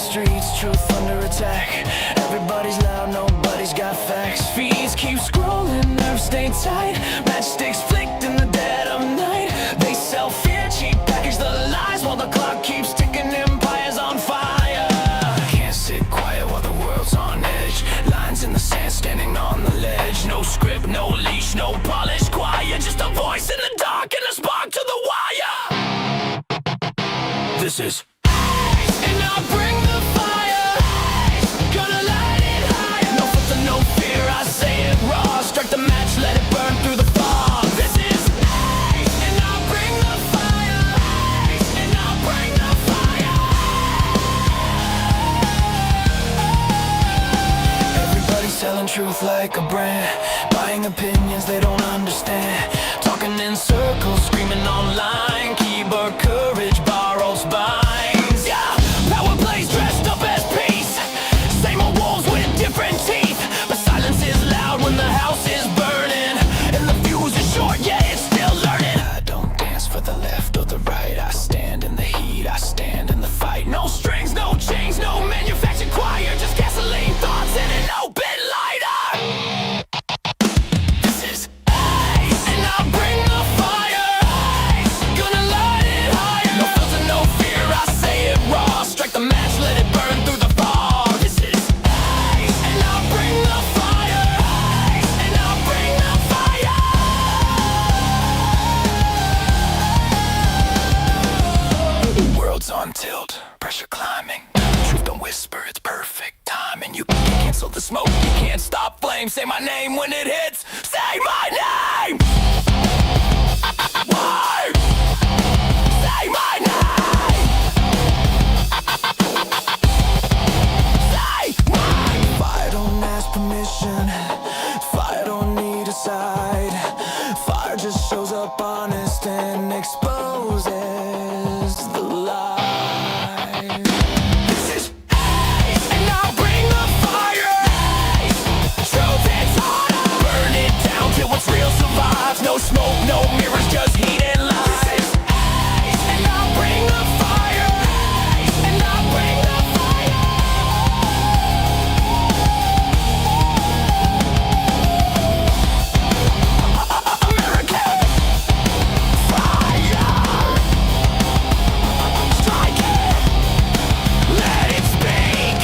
streets, truth under attack. Everybody's loud, nobody's got facts. Feeds keep scrolling, nerves stay tight. Matchsticks flicked in the dead of night. They sell fear, cheap package the lies, while the clock keeps ticking, empires on fire. Can't sit quiet while the world's on edge. Lines in the sand, standing on the ledge. No script, no leash, no polish, quiet. Just a voice in the dark and a spark to the wire. This is and I'll bring the fire. Gonna light it higher. No filter, no fear, I say it raw. Strike the match, let it burn through the fog. This is and I'll bring the fire. And I'll bring the fire. Everybody's telling truth like a brand, buying opinions they don't understand. Talking in circles, screaming online. Keyboard courage, borrowed spines. Yeah, power plays dressed up as peace. Same old wolves with different teeth. But silence is loud when the house is burning. And the fuse is short, yeah, it's still learning. I don't dance for the left or the right. I stand in the heat, I stand in the fight. No strings, no chains, no manufactured choir. Just gasoline thoughts and an open lighter. This is and I'll bring the fire. Gonna light it higher. No filter, no fear, I say it raw. Strike the match, let it burn through the fog. This is and I'll bring the fire. And I'll bring the fire. World's on tilt, pressure climbing. Truth don't whisper, it's perfect timing. You can't cancel the smoke, you can't stop flame. Say my name when it hits, say my name. Why? Say my name. Say my fire don't ask permission. Fire don't need a side. Fire just shows up honest and exposes the lie. This is and I'll bring the fire. Truth is harder. Burn it down till what's real survives. No smoke, no mirrors, just heat and lies. And I'll bring the fire. And I'll bring the fire. American fire. Strike it. Let it speak.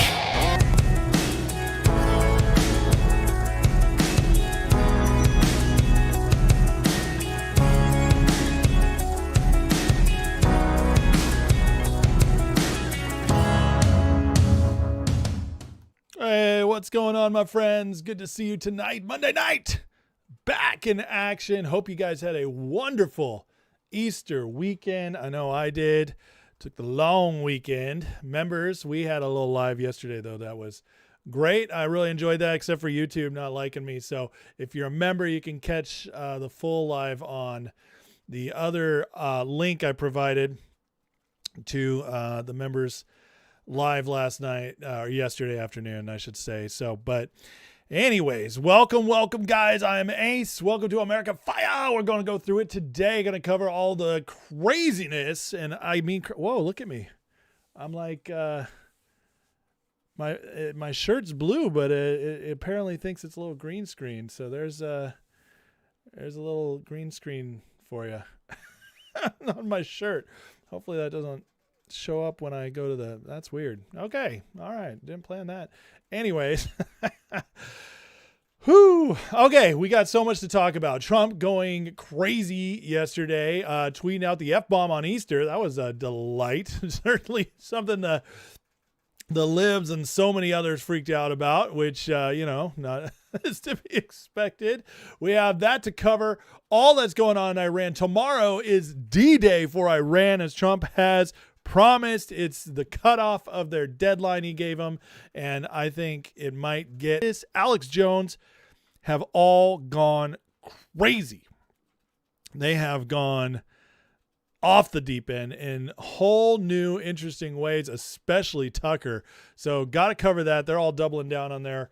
Hey, what's going on, my friends? Good to see you tonight, Monday night. Back in action. Hope you guys had a wonderful Easter weekend. I know I did. Took the long weekend. Members, we had a little live yesterday, though. That was great. I really enjoyed that, except for YouTube not liking me. So if you're a member, you can catch the full live on the other link I provided to the members live last night or yesterday afternoon, I should say. So, but anyways, welcome guys. I am Ace. Welcome to America Fire. We're going to go through it today. Going to cover all the craziness, and I mean, whoa, look at me. I'm like my shirt's blue, but it apparently thinks it's a little green screen. So there's a little green screen for you on my shirt. Hopefully that doesn't show up when I go to the, that's weird. Okay. All right. Didn't plan that. Anyways. Whew. Okay. We got so much to talk about. Trump going crazy yesterday, tweeting out the F-bomb on Easter. That was a delight. Certainly something the libs and so many others freaked out about, which, not is to be expected. We have that to cover. All that's going on in Iran. Tomorrow is D-Day for Iran, as Trump has promised. It's the cutoff of their deadline he gave them, and I think it might get this. Alex Jones have all gone crazy. They have gone off the deep end in whole new interesting ways, especially Tucker. So got to cover that. They're all doubling down on their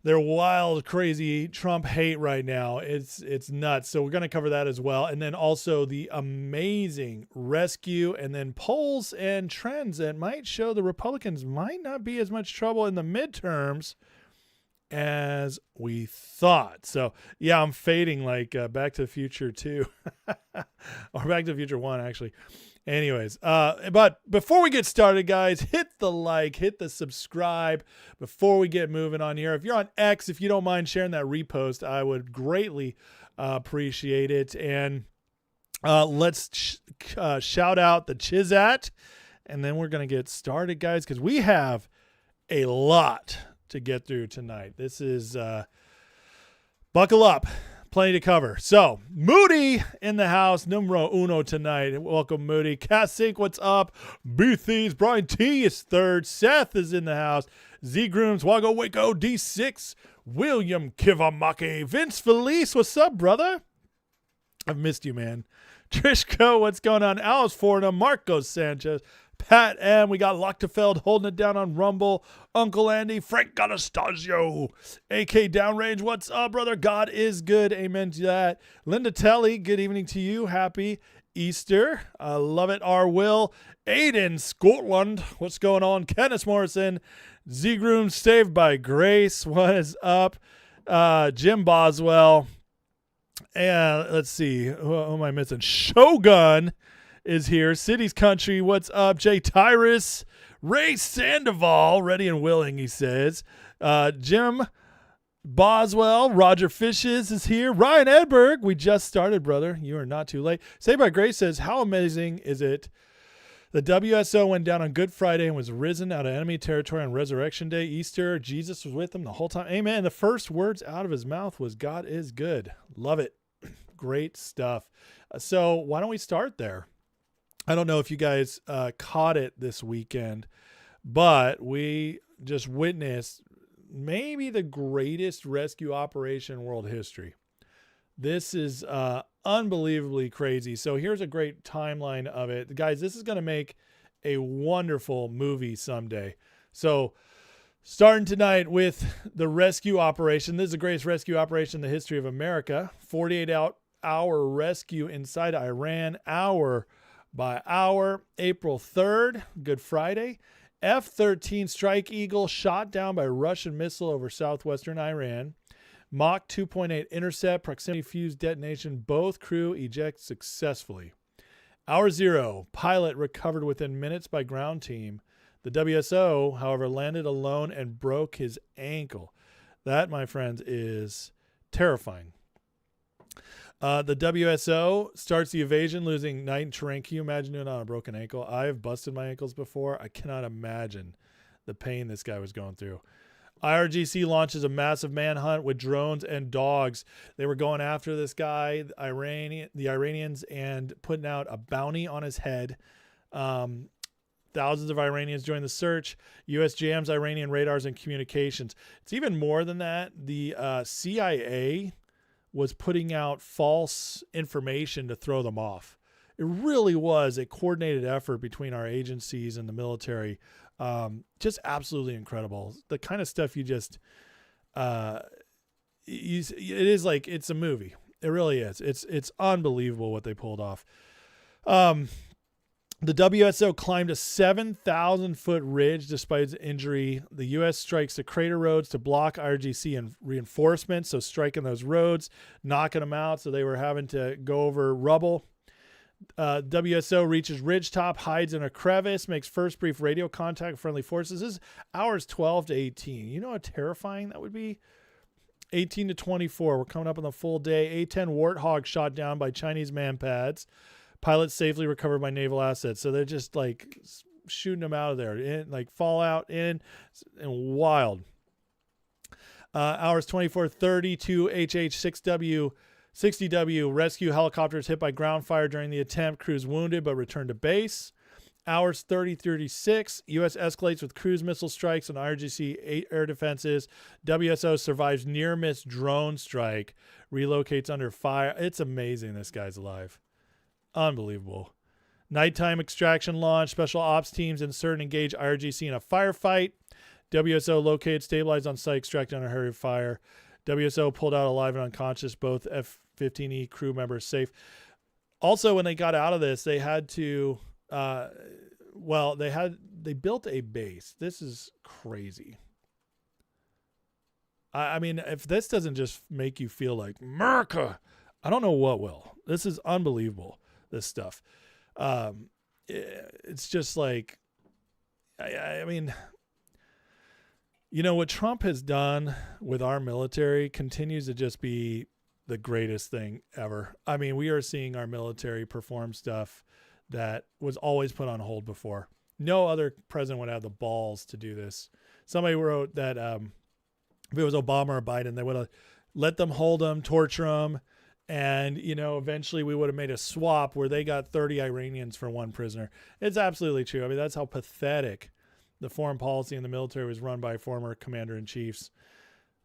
their wild, crazy Trump hate right now. It's nuts. So we're going to cover that as well. And then also the amazing rescue and then polls and trends that might show the Republicans might not be as much trouble in the midterms as we thought. So yeah, I'm fading like Back to the Future 2 or Back to the Future 1 actually. Anyways, but before we get started, guys, hit the like, hit the subscribe before we get moving on here. If you're on X, if you don't mind sharing that repost, I would greatly appreciate it. And let's shout out the Chizat, and then we're going to get started, guys, because we have a lot to get through tonight. This is buckle up. Plenty to cover. So, Moody in the house, numero uno tonight. Welcome, Moody. Cassink, what's up? B-Thieves, Brian T is third. Seth is in the house. Z-Grooms, Wago Waco, D6. William Kivamaki. Vince Felice, what's up, brother? I've missed you, man. Trishko, what's going on? Alice Fordham, Marcos Sanchez. Pat M. We got Lochtefeld holding it down on Rumble. Uncle Andy. Frank Anastasio. AK Downrange. What's up, brother? God is good. Amen to that. Linda Telly. Good evening to you. Happy Easter. I love it. R. Will. Aiden, Scotland. What's going on? Kenneth Morrison. Z-Groom. Saved by Grace. What is up? Jim Boswell. And let's see. Who am I missing? Shogun is here. City's Country, what's up? Jay Tyrus, Ray Sandoval, ready and willing, he says. Jim Boswell, Roger Fishes is here. Ryan Edberg, we just started, brother. You are not too late. Saved by Grace says, how amazing is it? The WSO went down on Good Friday and was risen out of enemy territory on Resurrection Day, Easter. Jesus was with them the whole time. Amen. The first words out of his mouth was, God is good. Love it. Great stuff. So why don't we start there? I don't know if you guys caught it this weekend, but we just witnessed maybe the greatest rescue operation in world history. This is unbelievably crazy. So here's a great timeline of it. Guys, this is going to make a wonderful movie someday. So starting tonight with the rescue operation. This is the greatest rescue operation in the history of America. 48-hour rescue inside Iran, hour by hour. April 3rd, Good Friday. F-13 Strike Eagle shot down by Russian missile over southwestern Iran. Mach 2.8 intercept, proximity fuse detonation. Both crew eject successfully. Hour 0, pilot recovered within minutes by ground team. The WSO, however, landed alone and broke his ankle. That, my friends, is terrifying. The WSO starts the evasion, losing night and terrain. Can you imagine doing it on a broken ankle? I've busted my ankles before. I cannot imagine the pain this guy was going through. IRGC launches a massive manhunt with drones and dogs. They were going after this guy, the Iranians, and putting out a bounty on his head. Thousands of Iranians joined the search. U.S. jams Iranian radars and communications. It's even more than that. The CIA was putting out false information to throw them off. It really was a coordinated effort between our agencies and the military. Just absolutely incredible. The kind of stuff you just, it is like, it's a movie. It really is. It's unbelievable what they pulled off. The WSO climbed a 7,000-foot ridge despite its injury. The U.S. strikes the crater roads to block IRGC and reinforcements, so striking those roads, knocking them out, so they were having to go over rubble. WSO reaches ridgetop, hides in a crevice, makes first brief radio contact with friendly forces. This is hours 12 to 18. You know how terrifying that would be? 18 to 24. We're coming up on the full day. A-10 Warthog shot down by Chinese manpads. Pilots safely recovered by naval assets. So they're just like shooting them out of there, like fallout in and wild. Hours 24:30 to HH-6W, 60W rescue helicopters hit by ground fire during the attempt. Crews wounded but returned to base. Hours 30:36, U.S. escalates with cruise missile strikes on IRGC air defenses. WSO survives near-miss drone strike, relocates under fire. It's amazing this guy's alive. Unbelievable. Nighttime extraction launch. Special ops teams insert and engage IRGC in a firefight. WSO located, stabilized on site, extracted under heavy fire. WSO pulled out alive and unconscious, both F-15E crew members safe. Also, when they got out of this, they had to, they built a base. This is crazy. I mean, if this doesn't just make you feel like America, I don't know what will. This is unbelievable, this stuff. It's just like, I mean, you know, what Trump has done with our military continues to just be the greatest thing ever. I mean, we are seeing our military perform stuff that was always put on hold before. No other president would have the balls to do this. Somebody wrote that if it was Obama or Biden, they would have let them hold them, torture them, and, you know, eventually we would have made a swap where they got 30 Iranians for one prisoner. It's absolutely true. I mean, that's how pathetic the foreign policy in the military was run by former commander-in-chiefs.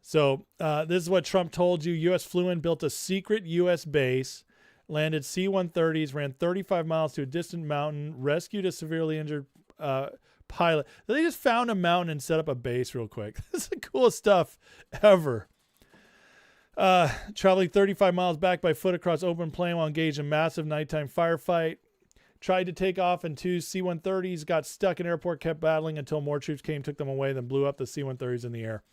So this is what Trump told you. U.S. flew in, built a secret U.S. base, landed C-130s, ran 35 miles to a distant mountain, rescued a severely injured pilot. They just found a mountain and set up a base real quick. This is the coolest stuff ever. Traveling 35 miles back by foot across open plain while engaged in massive nighttime firefight. Tried to take off in two C-130s, got stuck in airport, kept battling until more troops came, took them away, then blew up the C-130s in the air.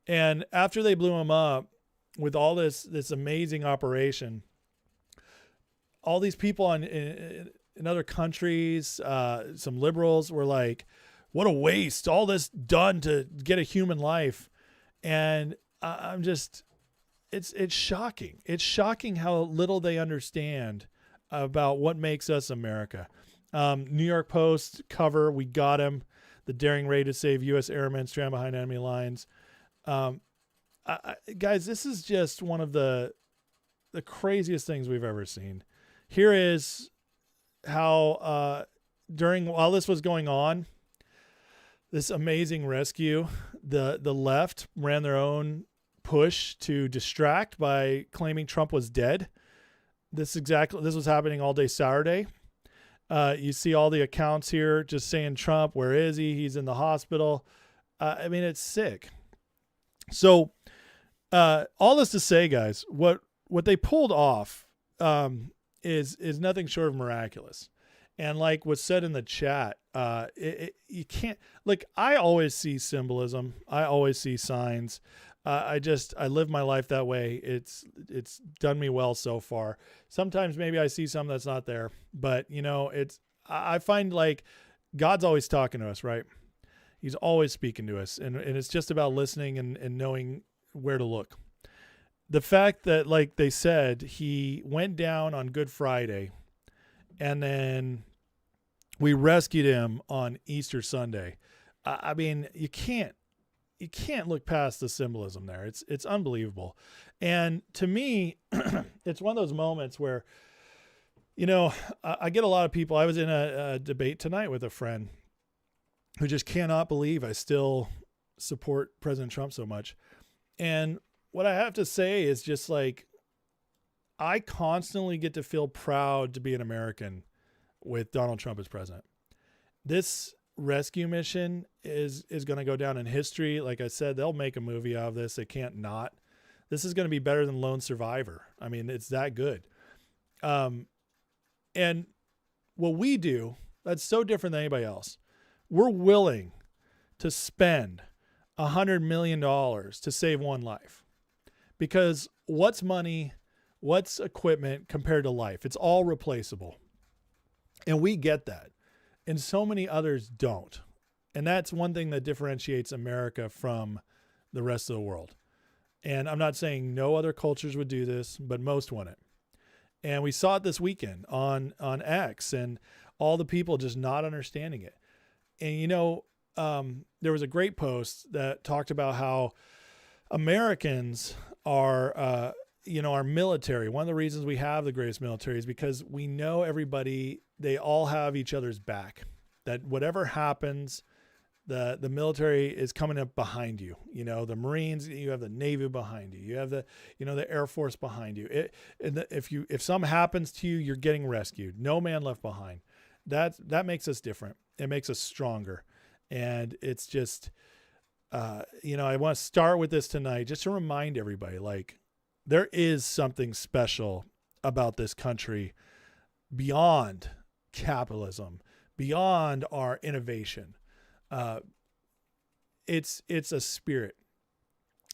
And after they blew them up with all this amazing operation, all these people in other countries, some liberals were like, what a waste, all this done to get a human life. And I'm just, it's shocking. It's shocking how little they understand about what makes us America. New York Post cover, we got him. The daring raid to save U.S. airmen stranded behind enemy lines. Guys, this is just one of the craziest things we've ever seen. Here is how while this was going on, this amazing rescue, the left ran their own push to distract by claiming Trump was dead. This was happening all day Saturday. You see all the accounts here just saying Trump, where is he? He's in the hospital. I mean, it's sick. So all this to say, guys, what they pulled off is nothing short of miraculous. And like was said in the chat, you can't, like, I always see symbolism. I always see signs. I live my life that way. It's done me well so far. Sometimes maybe I see something that's not there, but you know, I find like God's always talking to us, right? He's always speaking to us, and it's just about listening and knowing where to look. The fact that, like they said, he went down on Good Friday and then we rescued him on Easter Sunday. I mean, you can't look past the symbolism there. It's unbelievable. And to me, it's one of those moments where, you know, I get a lot of people. I was in a debate tonight with a friend who just cannot believe I still support President Trump so much. And what I have to say is just like, I constantly get to feel proud to be an American with Donald Trump as president. This rescue mission is going to go down in history. Like I said, they'll make a movie out of this. They can't not. This is going to be better than Lone Survivor. I mean, it's that good. And what we do, that's so different than anybody else. We're willing to spend $100 million to save one life, because what's money, what's equipment compared to life? It's all replaceable. And we get that. And so many others don't. And that's one thing that differentiates America from the rest of the world. And I'm not saying no other cultures would do this, but most wouldn't. And we saw it this weekend on X, and all the people just not understanding it. And, you know, there was a great post that talked about how Americans are, our military. One of the reasons we have the greatest military is because we know everybody, they all have each other's back. That whatever happens, the military is coming up behind you. You know, the Marines, you have the Navy behind you. You have the Air Force behind you. If something happens to you, you're getting rescued. No man left behind. That makes us different. It makes us stronger. And it's just, I want to start with this tonight just to remind everybody, like, there is something special about this country beyond capitalism, beyond our innovation. It's a spirit.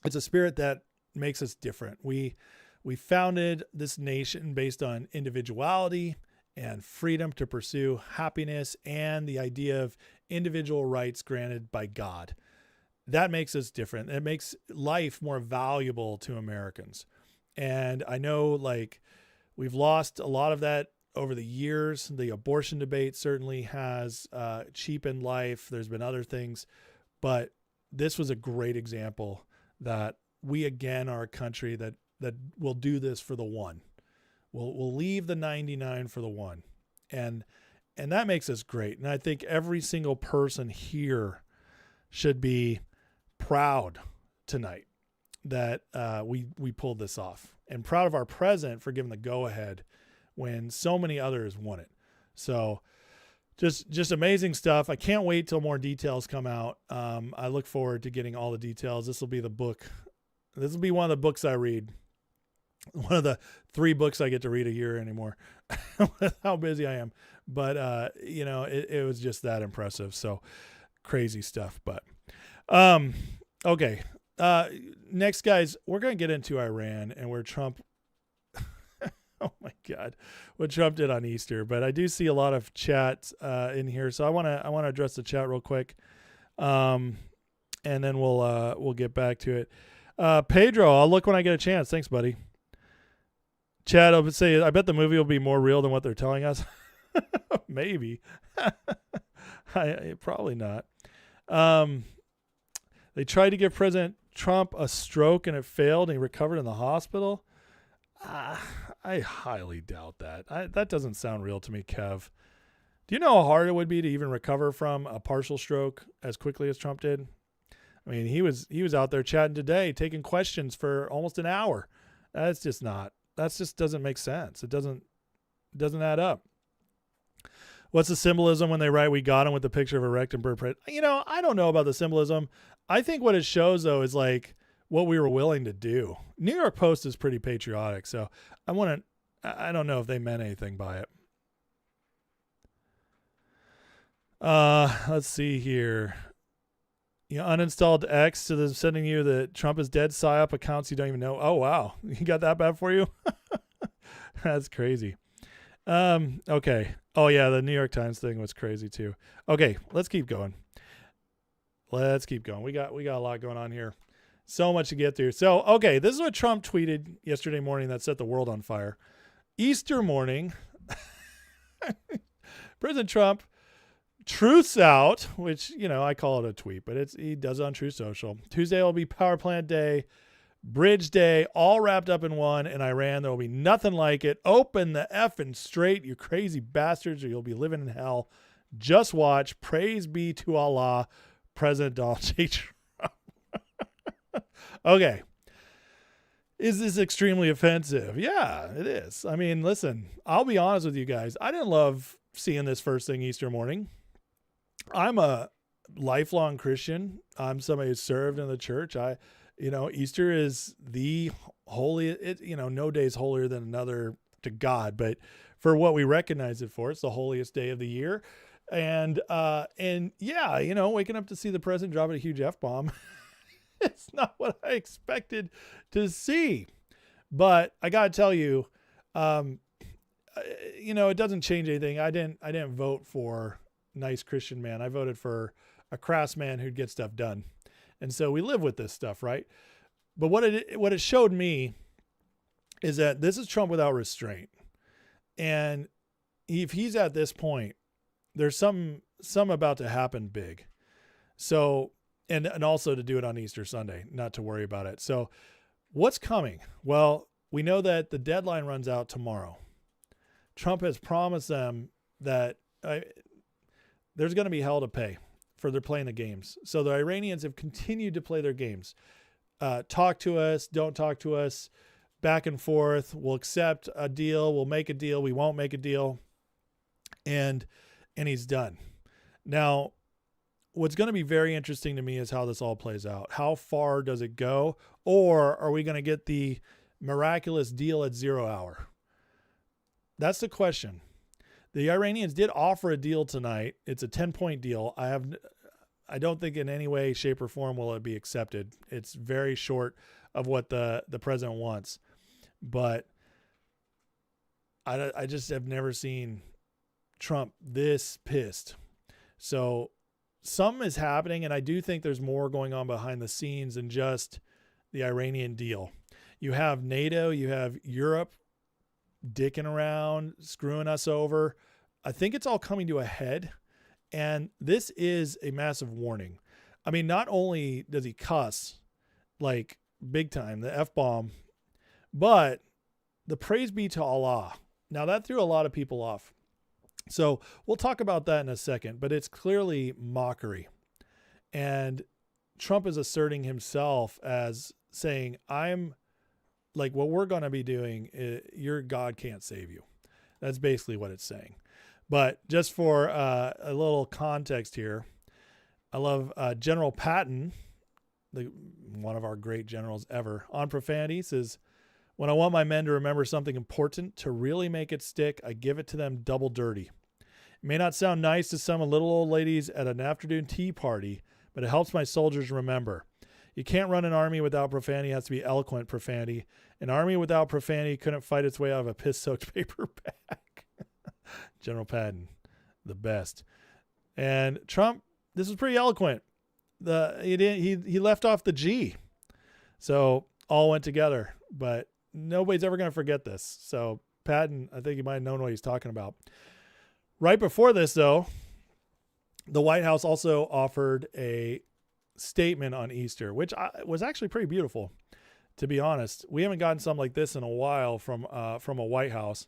It's a spirit that makes us different. We founded this nation based on individuality and freedom to pursue happiness and the idea of individual rights granted by God. That makes us different. It makes life more valuable to Americans. And I know, like, we've lost a lot of that over the years. The abortion debate certainly has cheapened life. There's been other things, but this was a great example that we again are a country that will do this for the one. We'll leave the 99 for the one. And that makes us great. And I think every single person here should be proud tonight that we pulled this off, and proud of our president for giving the go-ahead when so many others want it. So just amazing stuff. I can't wait till more details come out. I look forward to getting all the details. This will be the book. This will be one of the books I read. One of the 3 books I get to read a year anymore with how busy I am. But, it was just that impressive. So crazy stuff. But, okay. Next, guys, we're going to get into Iran and where Trump, oh my God, what Trump did on Easter. But I do see a lot of chat in here. So I want to address the chat real quick. And then we'll get back to it. Pedro, I'll look when I get a chance. Thanks, buddy. Chad, I would say, I bet the movie will be more real than what they're telling us. Maybe. Probably not. They tried to give President Trump a stroke and it failed and he recovered in the hospital. I highly doubt that. That doesn't sound real to me, Kev. Do you know how hard it would be to even recover from a partial stroke as quickly as Trump did? I mean, he was out there chatting today, taking questions for almost an hour. That just doesn't make sense. It doesn't add up. What's the symbolism when they write, "We got him," with the picture of a wrecked and burned? I don't know about the symbolism. I think what it shows, though, is like what we were willing to do. New York Post is pretty patriotic, so I don't know if they meant anything by it. Let's see here. Uninstalled X, so they're sending you the Trump is dead PSYOP accounts you don't even know. Oh, wow. You got that bad for you? That's crazy. Okay. Oh, yeah, the New York Times thing was crazy, too. Okay, let's keep going. We got a lot going on here. So much to get through. So, okay, this is what Trump tweeted yesterday morning that set the world on fire. Easter morning, President Trump, truths out, which, I call it a tweet, but he does it on Truth Social. Tuesday will be Power Plant Day, Bridge Day, all wrapped up in one. In Iran, there will be nothing like it. Open the effing straight, you crazy bastards, or you'll be living in hell. Just watch. Praise be to Allah, President Donald J. Trump. Okay. Is this extremely offensive? Yeah, it is. I mean, listen, I'll be honest with you guys. I didn't love seeing this first thing Easter morning. I'm a lifelong Christian. I'm somebody who served in the church. Easter is the holy, no day is holier than another to God, but for what we recognize it for, it's the holiest day of the year. And yeah, waking up to see the president drop a huge F-bomb, it's not what I expected to see. But I got to tell you, it doesn't change anything. I didn't vote for nice Christian man. I voted for a crass man who'd get stuff done. And so we live with this stuff, right? But what it showed me is that this is Trump without restraint. And if he's at this point, there's some about to happen big. So, and also to do it on Easter Sunday, not to worry about it. So what's coming? Well, we know that the deadline runs out tomorrow. Trump has promised them that there's going to be hell to pay for their playing the games. So the Iranians have continued to play their games. Talk to us, don't talk to us, back and forth. We'll accept a deal. We'll make a deal. We won't make a deal. And he's done. Now, what's going to be very interesting to me is how this all plays out. How far does it go? Or are we going to get the miraculous deal at 0 hour? That's the question. The Iranians did offer a deal tonight. It's a 10-point deal. I don't think in any way, shape, or form will it be accepted. It's very short of what the president wants. But I just have never seen Trump this pissed. So something is happening, and I do think there's more going on behind the scenes than just the Iranian deal. You have NATO, you have Europe dicking around, screwing us over. I think it's all coming to a head, and this is a massive warning. I mean, not only does he cuss like big time, the F-bomb, but the praise be to Allah. Now that threw a lot of people off. So we'll talk about that in a second, but it's clearly mockery. And Trump is asserting himself as saying, I'm like, what we're going to be doing, your God can't save you. That's basically what it's saying. But just for a little context here, I love General Patton, one of our great generals ever, on profanity says, when I want my men to remember something important, to really make it stick, I give it to them double dirty. It may not sound nice to some little old ladies at an afternoon tea party, but it helps my soldiers remember. You can't run an army without profanity. It has to be eloquent profanity. An army without profanity couldn't fight its way out of a piss-soaked paper bag. General Patton, the best. And Trump, this was pretty eloquent. He left off the G. So all went together. But nobody's ever going to forget this. So Patton, I think he might have known what he's talking about. Right before this, though, the White House also offered a statement on Easter, which was actually pretty beautiful, to be honest. We haven't gotten something like this in a while from a White House.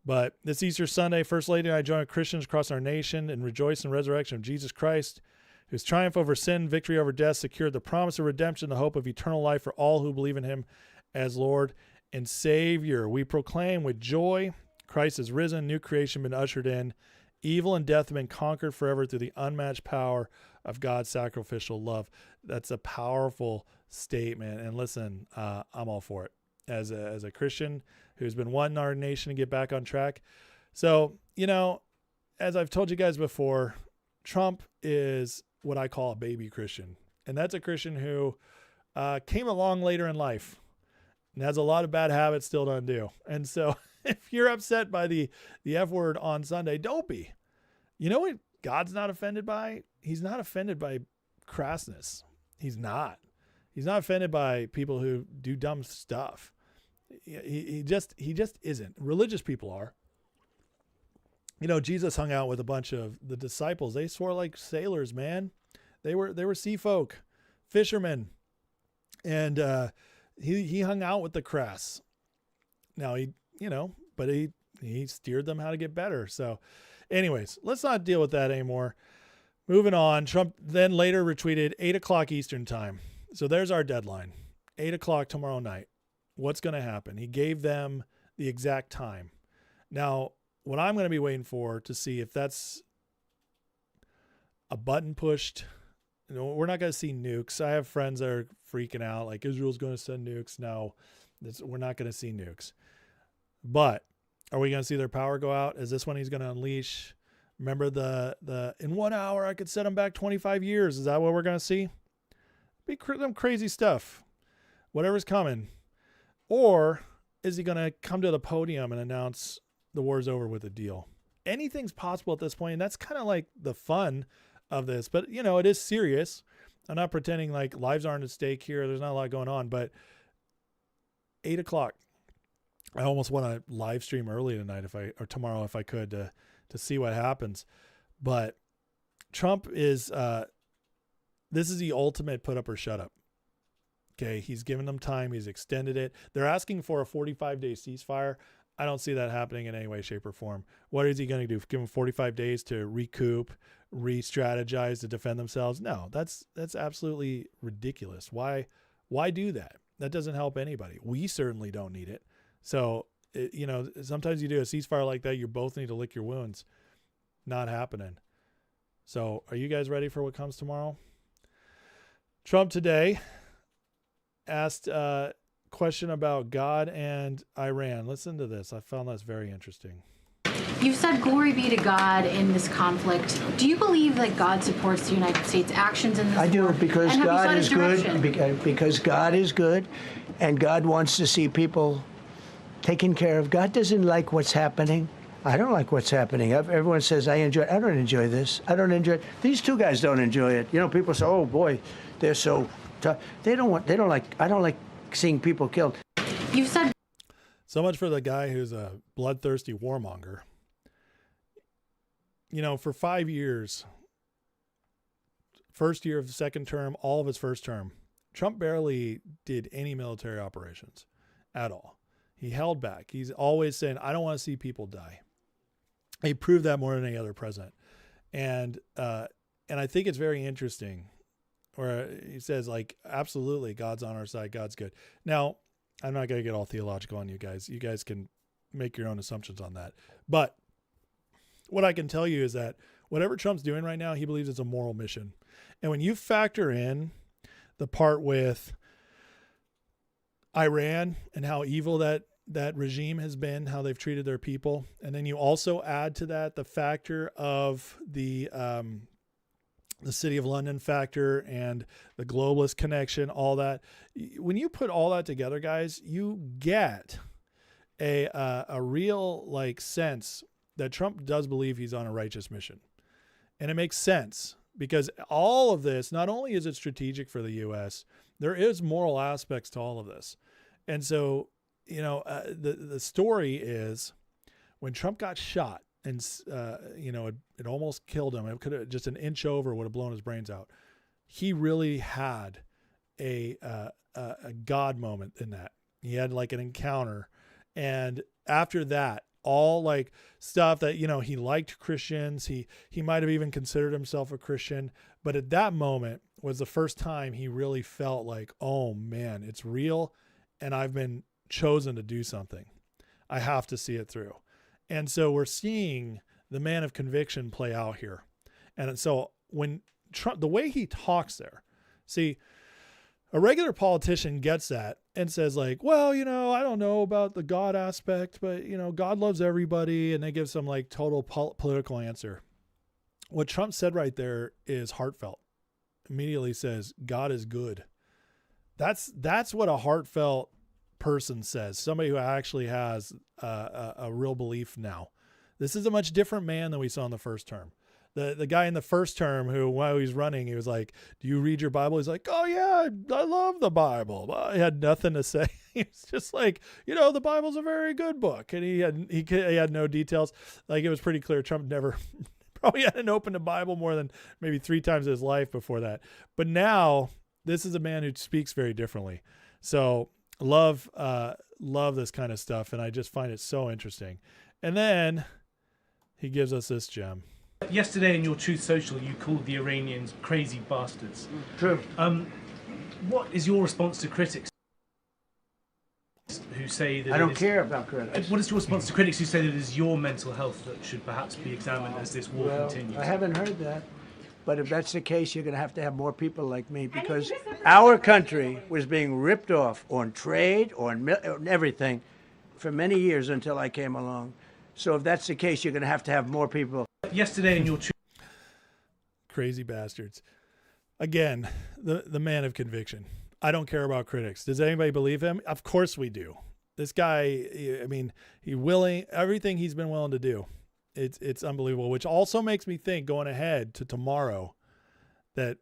But this Easter Sunday, First Lady and I join with Christians across our nation and rejoice in the resurrection of Jesus Christ, whose triumph over sin, victory over death, secured the promise of redemption, the hope of eternal life for all who believe in him as Lord and Savior. We proclaim with joy, Christ has risen, new creation been ushered in, evil and death have been conquered forever through the unmatched power of God's sacrificial love. That's a powerful statement. And listen, I'm all for it. As a Christian who's been wanting our nation to get back on track. So, as I've told you guys before, Trump is what I call a baby Christian. And that's a Christian who came along later in life and has a lot of bad habits still to undo. And so if you're upset by the F word on Sunday, don't be. You know what God's not offended by? He's not offended by crassness. He's not. He's not offended by people who do dumb stuff. He just isn't. Religious people are. Jesus hung out with a bunch of the disciples. They swore like sailors, man. They were sea folk, fishermen, and he hung out with the crass. Now but he steered them how to get better. So, anyways, let's not deal with that anymore. Moving on. Trump then later retweeted 8:00 Eastern time. So there's our deadline. 8:00 tomorrow night. What's going to happen? He gave them the exact time. Now, what I'm going to be waiting for to see if that's a button pushed. We're not going to see nukes. I have friends that are freaking out like Israel's going to send nukes. No, we're not going to see nukes. But are we going to see their power go out? Is this when he's going to unleash? Remember the in 1 hour I could set them back 25 years. Is that what we're going to see? Be some crazy stuff. Whatever's coming. Or is he going to come to the podium and announce the war's over with a deal? Anything's possible at this point, and that's kind of like the fun of this. But, it is serious. I'm not pretending like lives aren't at stake here. There's not a lot going on. But 8:00, I almost want to live stream early tonight or tomorrow if I could to see what happens. But Trump is this is the ultimate put up or shut up. Okay, he's given them time. He's extended it. They're asking for a 45-day ceasefire. I don't see that happening in any way, shape, or form. What is he going to do? Give them 45 days to recoup, re-strategize, to defend themselves? No, that's absolutely ridiculous. Why do that? That doesn't help anybody. We certainly don't need it. So, sometimes you do a ceasefire like that, you both need to lick your wounds. Not happening. So are you guys ready for what comes tomorrow? Trump today asked a question about God and Iran. Listen to this. I found this very interesting. You've said glory be to God in this conflict. Do you believe that God supports the United States' actions in this war? I do, because And have you God sought is his direction? good. Because God is good, and God wants to see people taken care of. God doesn't like what's happening. I don't like what's happening. Everyone says I enjoy it. I don't enjoy this. I don't enjoy it. These two guys don't enjoy it. You know, people say, "Oh boy, they're so tough." They don't like. I don't like seeing people killed. You've said So much for the guy who's a bloodthirsty warmonger. You know, for 5 years, first year of the second term, all of his first term, Trump barely did any military operations at all. He held back. He's always saying, I don't want to see people die. He proved that more than any other president. And I think it's very interesting where he says, like, absolutely, God's on our side. God's good. Now, I'm not going to get all theological on you guys. You guys can make your own assumptions on that. But what I can tell you is that whatever Trump's doing right now, he believes it's a moral mission. And when you factor in the part with Iran and how evil that regime has been, how they've treated their people, and then you also add to that the factor of the City of London factor and the globalist connection, all that. When you put all that together, guys, you get a real like sense that Trump does believe he's on a righteous mission. And it makes sense because all of this, not only is it strategic for the U.S., there is moral aspects to all of this. And so, you know, the story is when Trump got shot and, you know, it almost killed him. It could have just an inch over would have blown his brains out. He really had a God moment in that. He had like an encounter. And after that, all like stuff that, you know, he liked Christians. He might have even considered himself a Christian. But at that moment was the first time he really felt like, oh man, it's real. And I've been chosen to do something. I have to see it through. And so we're seeing the man of conviction play out here. And so when Trump, the way he talks there, see, a regular politician gets that and says like, well, you know, I don't know about the God aspect, but you know, God loves everybody. And they give some like total political answer. What Trump said right there is heartfelt. Immediately says, God is good. That's what a heartfelt person says. Somebody who actually has a real belief now. This is a much different man than we saw in the first term. The guy in the first term who, while he was running, he was like, do you read your Bible? He's like, oh yeah, I love the Bible. Well, he had nothing to say. He was just like, you know, the Bible's a very good book. And he had no details. Like it was pretty clear Trump never probably hadn't opened a Bible more than maybe 3 times in his life before that. But now this is a man who speaks very differently. So love this kind of stuff. And I just find it so interesting. And then he gives us this gem. Yesterday in your Truth Social, you called the Iranians crazy bastards. True. What is your response to critics who say that I don't care about critics. What is your response to critics who say that it is your mental health that should perhaps be examined as this war continues? I haven't heard that. But if that's the case, you're going to have more people like me, because our country was being ripped off on trade, on everything for many years until I came along. So if that's the case, you're going to have more people. Yesterday in your Crazy bastards. Again, the man of conviction. I don't care about critics. Does anybody believe him? Of course we do. This guy, I mean, everything he's been willing to do. It's unbelievable, which also makes me think going ahead to tomorrow that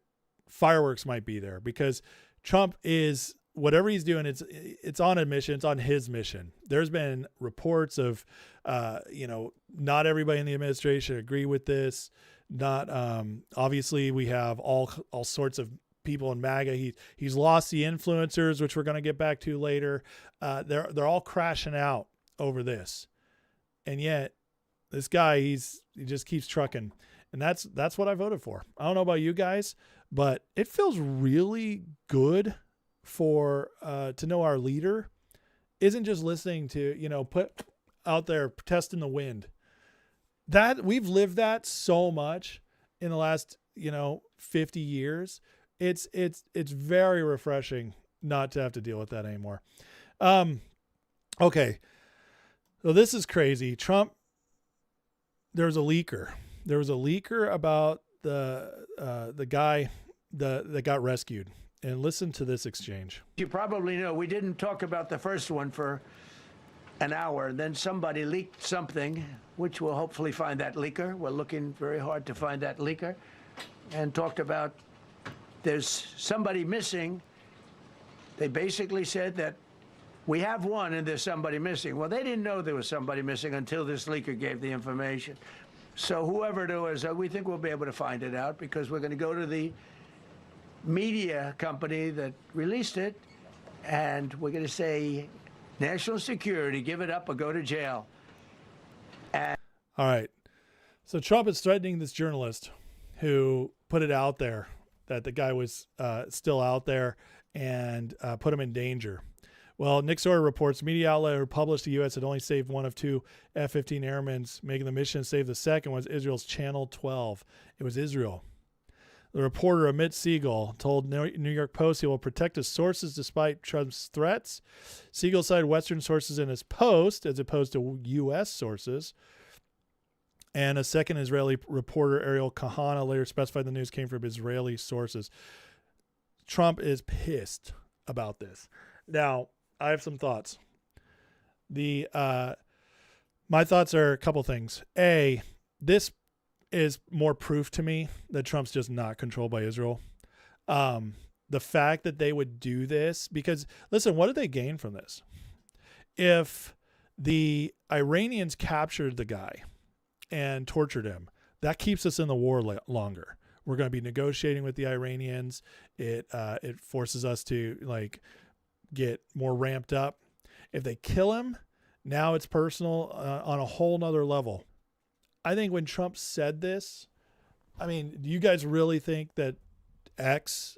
fireworks might be there, because Trump is, whatever he's doing, it's on a mission. It's on his mission. There's been reports of, not everybody in the administration agree with this. Not obviously we have all sorts of people in MAGA. He's lost the influencers, which we're going to get back to later. They're all crashing out over this, and yet this guy he just keeps trucking, and that's what I voted for. I don't know about you guys, but it feels really good for to know our leader isn't just listening to put out there protesting the wind. That we've lived that so much, in the last, 50 years. It's very refreshing not to have to deal with that anymore. Okay. So this is crazy. Trump, there was a leaker. There was a leaker about the guy that got rescued. And listen to this exchange. You probably know we didn't talk about the first one for an hour. Then somebody leaked something, which we'll hopefully find that leaker. We're looking very hard to find that leaker. And talked about there's somebody missing. They basically said that we have one and there's somebody missing. Well, they didn't know there was somebody missing until this leaker gave the information. So whoever it was, we think we'll be able to find it out because we're going to go to the media company that released it, and we're going to say, national security, give it up or go to jail. All right. So Trump is threatening this journalist who put it out there that the guy was still out there and put him in danger. Well, Nick Sawyer reports media outlet who published the U.S. had only saved one of two F-15 airmen, making the mission to save the second was Israel's Channel 12. It was Israel. The reporter Amit Siegel told New York Post he will protect his sources despite Trump's threats. Siegel cited Western sources in his post as opposed to U.S. sources. And a second Israeli reporter, Ariel Kahana, later specified the news came from Israeli sources. Trump is pissed about this. Now, I have some thoughts. My thoughts are a couple things. A, this is more proof to me that Trump's just not controlled by Israel. The fact that they would do this, because listen, what did they gain from this? If the Iranians captured the guy and tortured him, that keeps us in the war longer. We're going to be negotiating with the Iranians. It forces us to get more ramped up. If they kill him, now it's personal on a whole nother level. I think when Trump said this, do you guys really think that X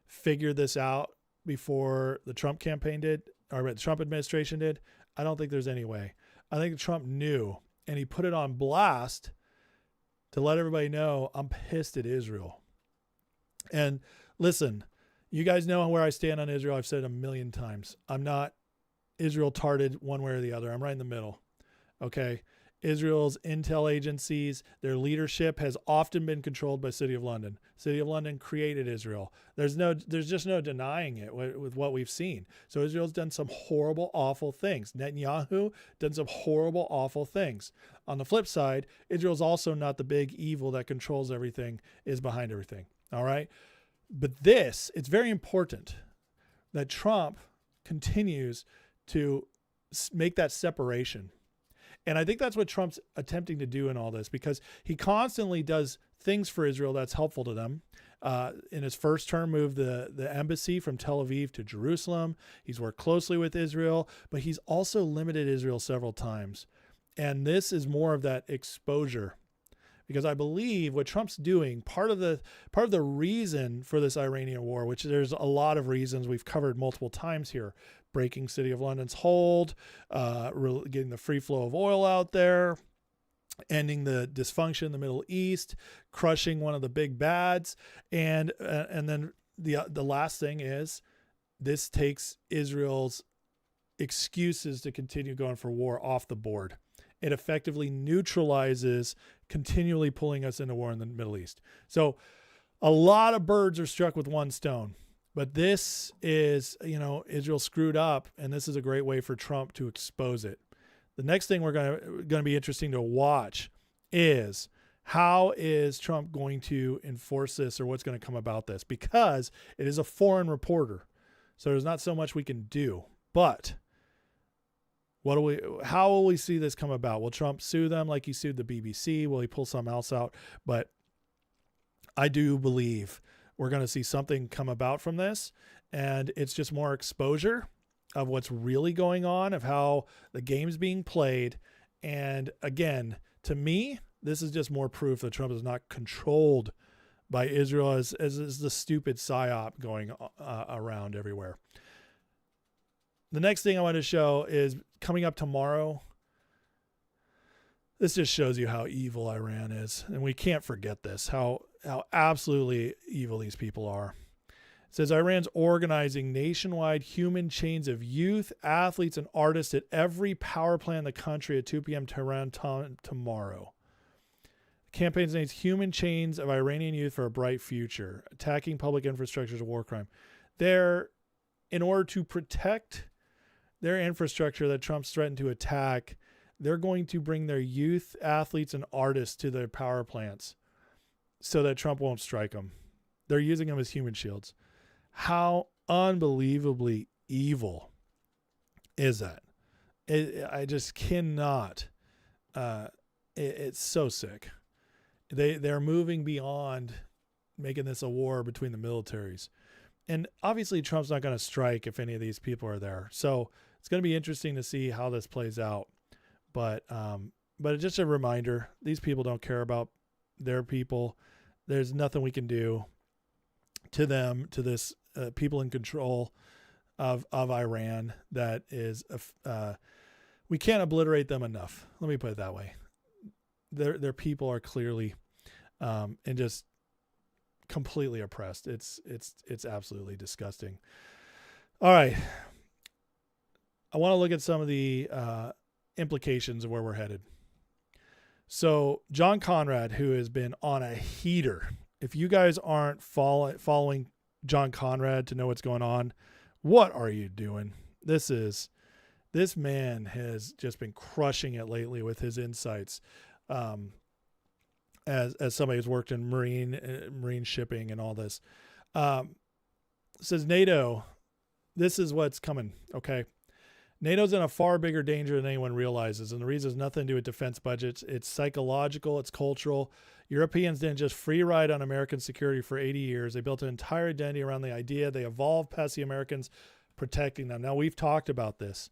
figured this out before the Trump campaign did, or the Trump administration did? I don't think there's any way. I think Trump knew, and he put it on blast to let everybody know I'm pissed at Israel. And listen, you guys know where I stand on Israel. I've said it a million times. I'm not Israel-tarded one way or the other. I'm right in the middle. Okay? Israel's intel agencies, their leadership has often been controlled by City of London. City of London created Israel. There's just no denying it with what we've seen. So Israel's done some horrible, awful things. Netanyahu done some horrible, awful things. On the flip side, Israel's also not the big evil that controls everything, is behind everything. All right? But it's very important that Trump continues to make that separation. And I think that's what Trump's attempting to do in all this, because he constantly does things for Israel that's helpful to them. In his first term, moved the embassy from Tel Aviv to Jerusalem. He's worked closely with Israel, but he's also limited Israel several times. And this is more of that exposure, because I believe what Trump's doing, part of the reason for this Iranian war, which there's a lot of reasons we've covered multiple times here, breaking City of London's hold, getting the free flow of oil out there, ending the dysfunction in the Middle East, crushing one of the big bads, and then the last thing is this takes Israel's excuses to continue going for war off the board. It effectively neutralizes continually pulling us into war in the Middle East. So a lot of birds are struck with one stone. But this is, Israel screwed up, and this is a great way for Trump to expose it. The next thing we're going to be interesting to watch is how is Trump going to enforce this, or what's going to come about this, because it is a foreign reporter. So there's not so much we can do. But how will we see this come about? Will Trump sue them like he sued the BBC? Will he pull something else out? But I do believe we're going to see something come about from this, and it's just more exposure of what's really going on, of how the game's being played. And again, to me, this is just more proof that Trump is not controlled by Israel as is the stupid psyop going around everywhere. The next thing I want to show is coming up tomorrow. This just shows you how evil Iran is. And we can't forget this, how absolutely evil these people are. It says Iran's organizing nationwide human chains of youth, athletes, and artists at every power plant in the country at 2 p.m. Tehran time tomorrow. The campaign's name is Human Chains of Iranian Youth for a Bright Future. Attacking public infrastructure is a war crime. They're, in order to protect their infrastructure that Trump's threatened to attack, they're going to bring their youth, athletes, and artists to their power plants so that Trump won't strike them. They're using them as human shields. How unbelievably evil is that? I just cannot. It's so sick. They're moving beyond making this a war between the militaries. And obviously Trump's not going to strike if any of these people are there. So it's going to be interesting to see how this plays out. But it's just a reminder, these people don't care about their people. There's nothing we can do to them, to this people in control of Iran that is, we can't obliterate them enough. Let me put it that way. Their people are clearly and just completely oppressed. It's absolutely disgusting. All right. I want to look at some of the implications of where we're headed. So John Conrad, who has been on a heater, if you guys aren't following John Conrad to know what's going on, what are you doing? This man has just been crushing it lately with his insights. As somebody who's worked in marine shipping and all this, says NATO, this is what's coming. Okay. NATO's in a far bigger danger than anyone realizes. And the reason has nothing to do with defense budgets. It's psychological. It's cultural. Europeans didn't just free ride on American security for 80 years. They built an entire identity around the idea. They evolved past the Americans protecting them. Now, we've talked about this.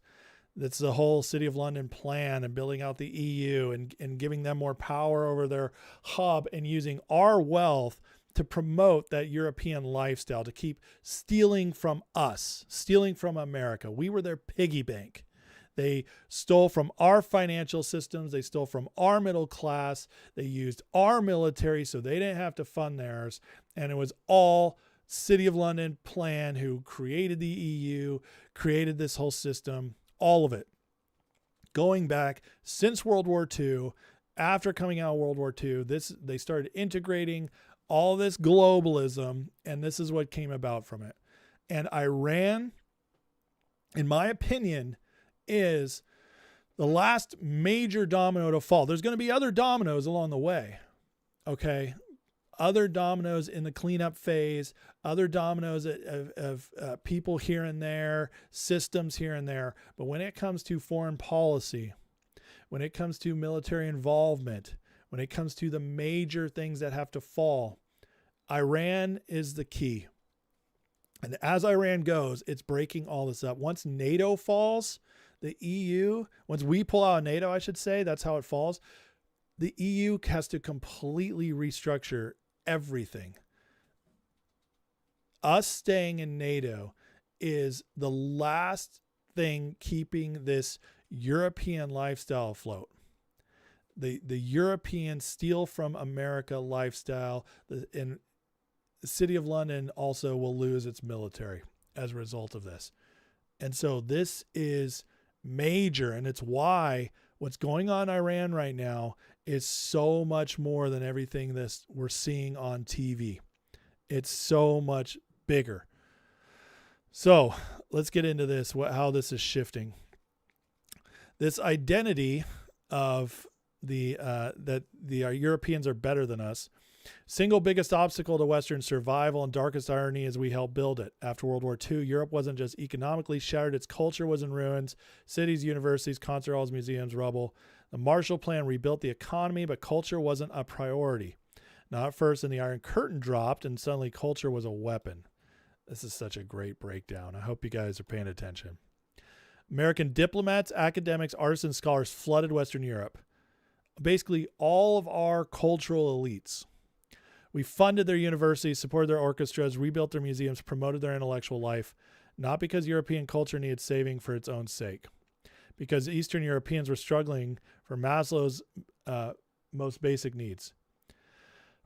That's the whole City of London plan and building out the EU and giving them more power over their hub and using our wealth to promote that European lifestyle, to keep stealing from us, stealing from America. We were their piggy bank. They stole from our financial systems. They stole from our middle class. They used our military so they didn't have to fund theirs. And it was all City of London plan, who created the EU, created this whole system, all of it. Going back since World War II, after coming out of World War II, they started integrating all this globalism, and this is what came about from it. And Iran, in my opinion, is the last major domino to fall. There's going to be other dominoes along the way, okay? Other dominoes in the cleanup phase, other dominoes of people here and there, systems here and there. But when it comes to foreign policy, when it comes to military involvement, when it comes to the major things that have to fall, Iran is the key. And as Iran goes, it's breaking all this up. Once NATO falls, the EU, once we pull out of NATO, I should say, that's how it falls. The EU has to completely restructure everything. Us staying in NATO is the last thing keeping this European lifestyle afloat. The European steal from America lifestyle, and the City of London also will lose its military as a result of this. And so this is major, and it's why what's going on in Iran right now is so much more than everything this we're seeing on TV. It's so much bigger. So let's get into this, how this is shifting. This identity of that the Europeans are better than us. Single biggest obstacle to Western survival and darkest irony as we helped build it. After World War II, Europe wasn't just economically shattered, its culture was in ruins. Cities, universities, concert halls, museums, rubble. The Marshall Plan rebuilt the economy, but culture wasn't a priority. Not first, and the Iron Curtain dropped, and suddenly culture was a weapon. This is such a great breakdown. I hope you guys are paying attention. American diplomats, academics, artists, and scholars flooded Western Europe. Basically, all of our cultural elites. We funded their universities, supported their orchestras, rebuilt their museums, promoted their intellectual life, not because European culture needed saving for its own sake. because Eastern Europeans were struggling for Maslow's most basic needs.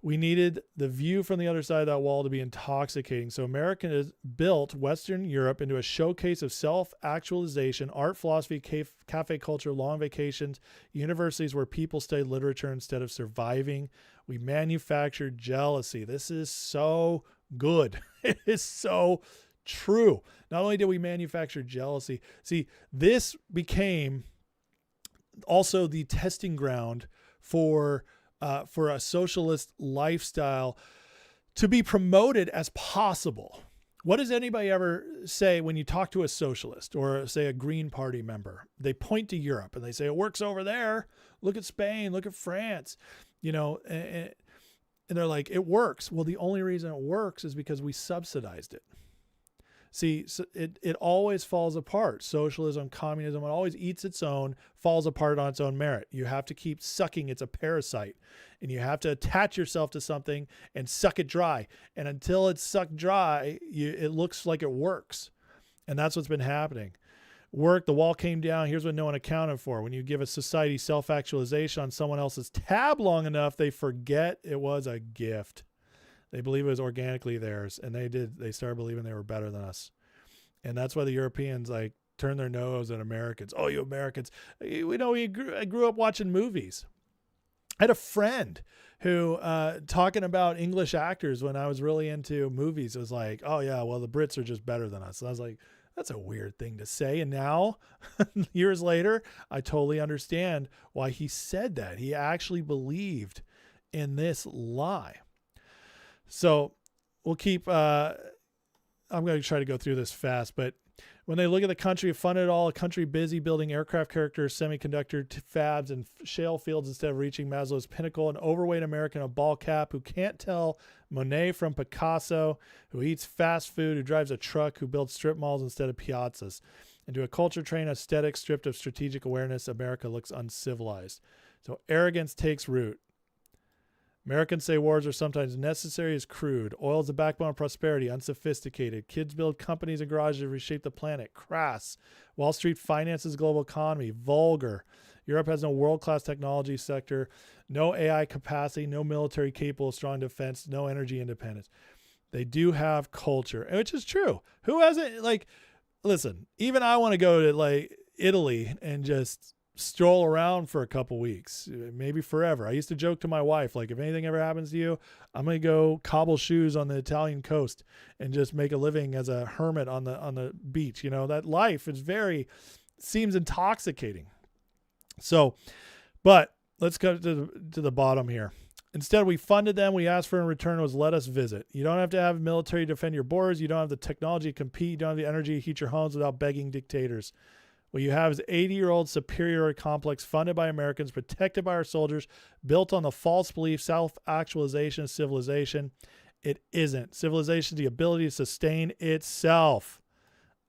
We needed the view from the other side of that wall to be intoxicating. So America has built Western Europe into a showcase of self-actualization, art, philosophy, cafe culture, long vacations, universities where people study literature instead of surviving. We manufactured jealousy. This is so good. It is so true. Not only did we manufacture jealousy, see, this became also the testing ground for a socialist lifestyle to be promoted as possible. What does anybody ever say when you talk to a socialist or say a Green Party member? They point to Europe and they say, it works over there. Look at Spain, look at France, and they're like, it works. Well, the only reason it works is because we subsidized it. See, so it always falls apart. Socialism, communism, it always eats its own, falls apart on its own merit. You have to keep sucking. It's a parasite. And you have to attach yourself to something and suck it dry. And until it's sucked dry, it looks like it works. And that's what's been happening. The wall came down. Here's what no one accounted for. When you give a society self-actualization on someone else's tab long enough, they forget it was a gift. They believe it was organically theirs, and they started believing they were better than us. And that's why the Europeans like turn their nose at Americans. Oh, you Americans. I grew up watching movies. I had a friend who, talking about English actors when I was really into movies, was like, oh yeah, well, the Brits are just better than us. And I was like, that's a weird thing to say. And now, years later, I totally understand why he said that. He actually believed in this lie. So we'll keep, I'm going to try to go through this fast, but when they look at the country, funded all, a country busy building aircraft carriers, semiconductor fabs, and shale fields instead of reaching Maslow's pinnacle, an overweight American, a ball cap who can't tell Monet from Picasso, who eats fast food, who drives a truck, who builds strip malls instead of piazzas. Into a culture train aesthetic stripped of strategic awareness, America looks uncivilized. So arrogance takes root. Americans say wars are sometimes necessary as crude. Oil is the backbone of prosperity, unsophisticated. Kids build companies and garages to reshape the planet, crass. Wall Street finances global economy, vulgar. Europe has no world-class technology sector, no AI capacity, no military capable of strong defense, no energy independence. They do have culture, which is true. Who hasn't, listen, even I want to go to Italy and just stroll around for a couple weeks, maybe forever. I used to joke to my wife, if anything ever happens to you, I'm going to go cobble shoes on the Italian coast and just make a living as a hermit on the beach. That life seems intoxicating. So, but let's go to the bottom here. Instead, we funded them. We asked for in return was let us visit. You don't have to have military to defend your borders. You don't have the technology to compete. You don't have the energy to heat your homes without begging dictators. What you have is 80-year-old superiority complex funded by Americans, protected by our soldiers, built on the false belief, self-actualization of civilization. It isn't. Civilization is the ability to sustain itself.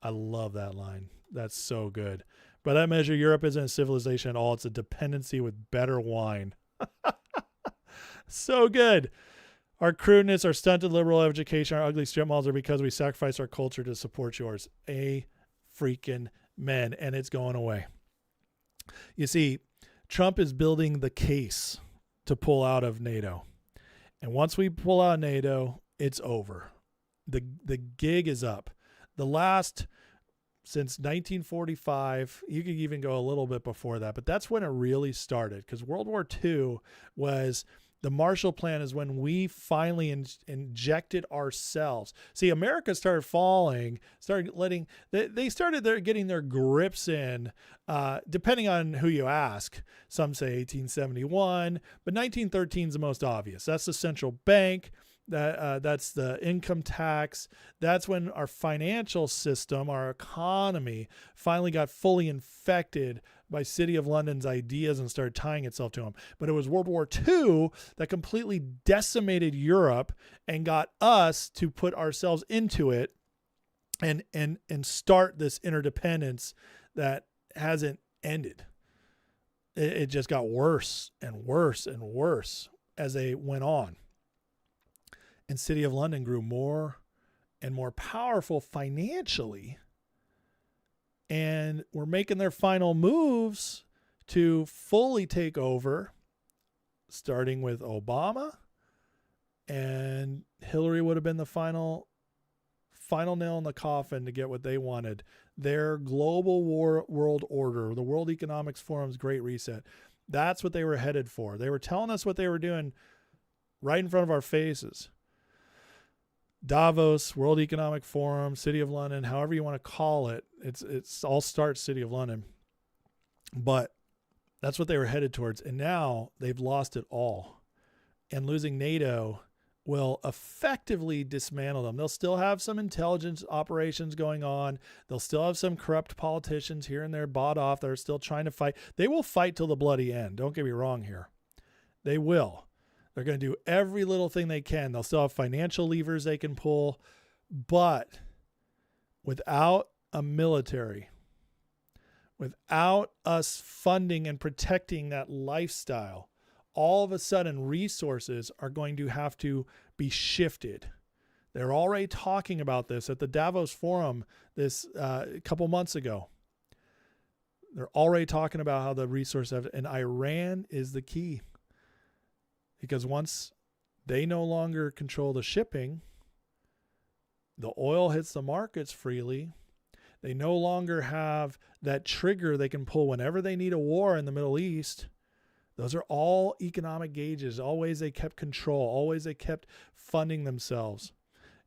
I love that line. That's so good. By that measure, Europe isn't a civilization at all. It's a dependency with better wine. So good. Our crudeness, our stunted liberal education, our ugly strip malls are because we sacrifice our culture to support yours. A freaking men, and it's going away. You see, Trump is building the case to pull out of NATO. And once we pull out of NATO, it's over. The gig is up. Since 1945, you could even go a little bit before that, but that's when it really started, because World War II was the Marshall Plan is when we finally injected ourselves. See, America started falling, they started getting their grips in, depending on who you ask. Some say 1871, but 1913 is the most obvious. That's the central bank. That's the income tax. That's when our financial system, our economy, finally got fully infected by City of London's ideas and started tying itself to them. But it was World War II that completely decimated Europe and got us to put ourselves into it and start this interdependence that hasn't ended. It just got worse and worse and worse as they went on. And City of London grew more and more powerful financially and were making their final moves to fully take over, starting with Obama, and Hillary would have been the final nail in the coffin to get what they wanted. Their global world order, the World Economics Forum's Great Reset. That's what they were headed for. They were telling us what they were doing right in front of our faces. Davos, World Economic Forum, City of London, however you want to call it. It's all starts City of London. But that's what they were headed towards. And now they've lost it all. And losing NATO will effectively dismantle them. They'll still have some intelligence operations going on. They'll still have some corrupt politicians here and there bought off that are still trying to fight. They will fight till the bloody end. Don't get me wrong here. They will. They're going to do every little thing they can. They'll still have financial levers they can pull. But without a military, without us funding and protecting that lifestyle, all of a sudden resources are going to have to be shifted. They're already talking about this at the Davos Forum this a couple months ago. They're already talking about how the resources have, and Iran is the key. Because once they no longer control the shipping, the oil hits the markets freely. They no longer have that trigger they can pull whenever they need a war in the Middle East. Those are all economic gauges. Always they kept control. Always they kept funding themselves.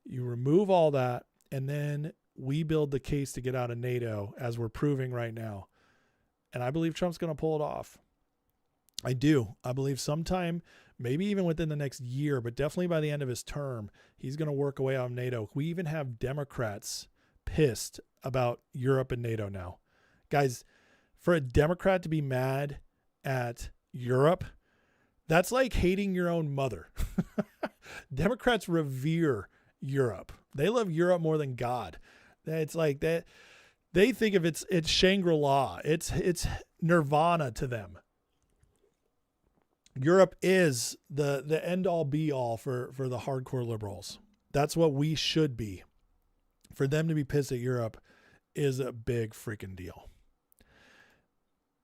You remove all that, and then we build the case to get out of NATO, as we're proving right now. And I believe Trump's going to pull it off. I do. I believe sometime, maybe even within the next year, but definitely by the end of his term, he's going to work away out of NATO. We even have Democrats pissed about Europe and NATO now. Guys, for a Democrat to be mad at Europe, that's like hating your own mother. Democrats revere Europe. They love Europe more than God. It's like that. They think of it's Shangri-La. It's nirvana to them. Europe is the end all be all for the hardcore liberals. That's what we should be. For them to be pissed at Europe is a big freaking deal.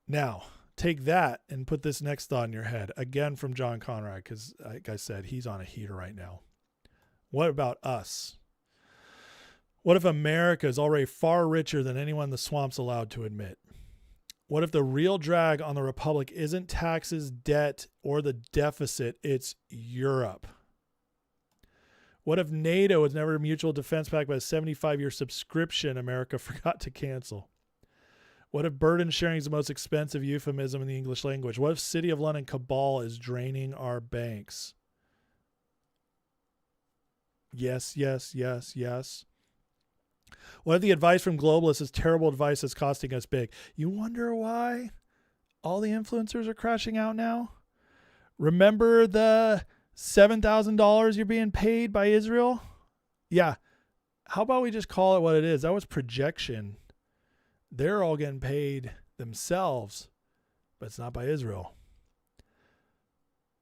Now, take that and put this next thought in your head. Again from John Conrad, because like I said, he's on a heater right now. What about us? What if America is already far richer than anyone in the swamp's allowed to admit? What if the real drag on the republic isn't taxes, debt, or the deficit? It's Europe. What if NATO was never a mutual defense pact but a 75-year subscription America forgot to cancel? What if burden sharing is the most expensive euphemism in the English language? What if City of London cabal is draining our banks? Yes, yes, yes, yes. What if the advice from globalists is terrible advice that's costing us big? You wonder why all the influencers are crashing out now? Remember the $7,000 you're being paid by Israel? Yeah. How about we just call it what it is? That was projection. They're all getting paid themselves, but it's not by Israel.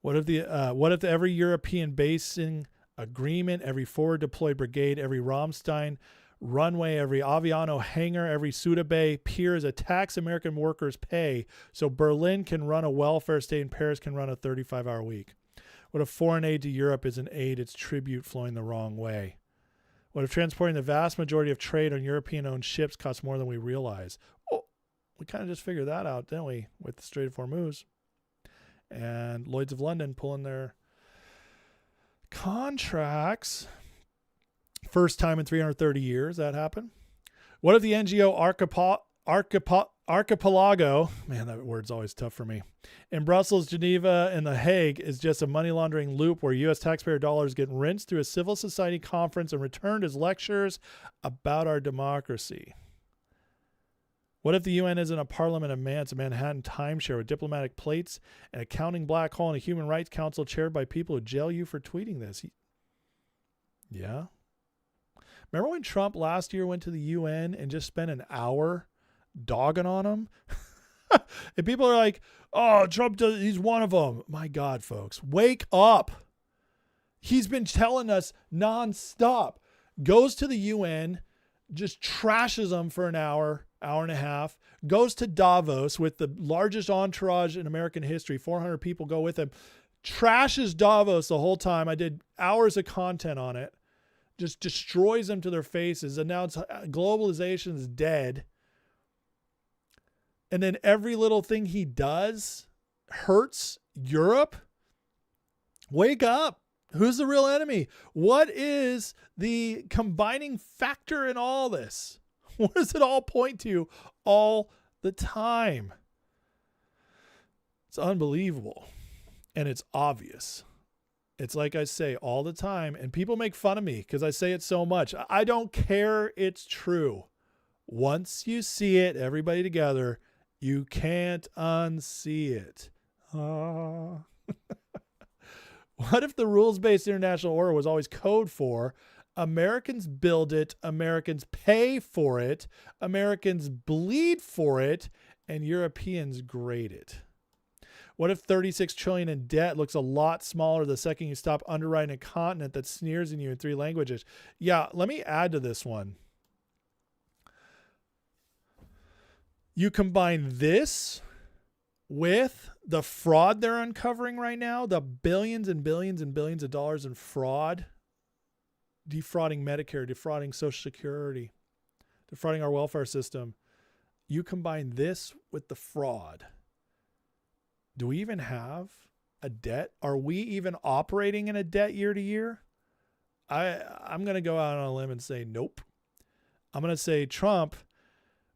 What if every European basing agreement, every forward deployed brigade, every Rammstein runway, every Aviano hangar, every Suda Bay pier is a tax American workers pay so Berlin can run a welfare state and Paris can run a 35-hour week? What if foreign aid to Europe is an aid, it's tribute flowing the wrong way? What if transporting the vast majority of trade on European-owned ships costs more than we realize? Oh, we kind of just figured that out, didn't we, with the Strait of Hormuz? And Lloyd's of London pulling their contracts. First time in 330 years that happened. What if the NGO Archipelago, man, that word's always tough for me, in Brussels, Geneva, and The Hague is just a money laundering loop where U.S. taxpayer dollars get rinsed through a civil society conference and returned as lectures about our democracy? What if the UN isn't a parliament of man, it's a Manhattan timeshare with diplomatic plates, an accounting black hole, and a human rights council chaired by people who jail you for tweeting this? Yeah. Remember when Trump last year went to the UN and just spent an hour dogging on him? And people are like, oh, he's one of them. My God, folks, wake up. He's been telling us nonstop. Goes to the UN, just trashes them for an hour, hour and a half, goes to Davos with the largest entourage in American history. 400 people go with him, trashes Davos the whole time. I did hours of content on it, just destroys them to their faces, announced globalization is dead. And then every little thing he does hurts Europe. Wake up. Who's the real enemy? What is the combining factor in all this? What does it all point to all the time? It's unbelievable. And it's obvious. It's like I say all the time, and people make fun of me because I say it so much. I don't care. It's true. Once you see it, everybody together, you can't unsee it. What if the rules-based international order was always code for Americans build it, Americans pay for it, Americans bleed for it, and Europeans grade it? What if 36 trillion in debt looks a lot smaller the second you stop underwriting a continent that sneers at you in 3 languages? Yeah, let me add to this one. You combine this with the fraud they're uncovering right now, the billions and billions and billions of dollars in fraud, defrauding Medicare, defrauding Social Security, defrauding our welfare system. You combine this with the fraud. Do we even have a debt? Are we even operating in a debt year to year? I'm going to go out on a limb and say nope. I'm going to say Trump.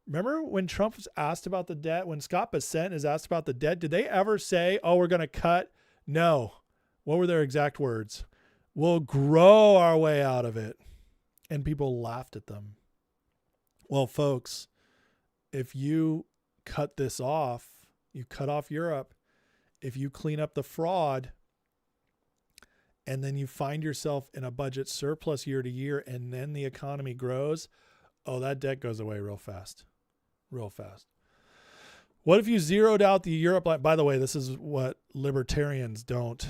Remember when Trump was asked about the debt, when Scott Bessent is asked about the debt, did they ever say, oh, we're going to cut? No. What were their exact words? We'll grow our way out of it. And people laughed at them. Well, folks, if you cut this off, you cut off Europe, if you clean up the fraud, and then you find yourself in a budget surplus year to year, and then the economy grows, oh, that debt goes away real fast. Real fast. What if you zeroed out the Europe line? By the way, this is what libertarians don't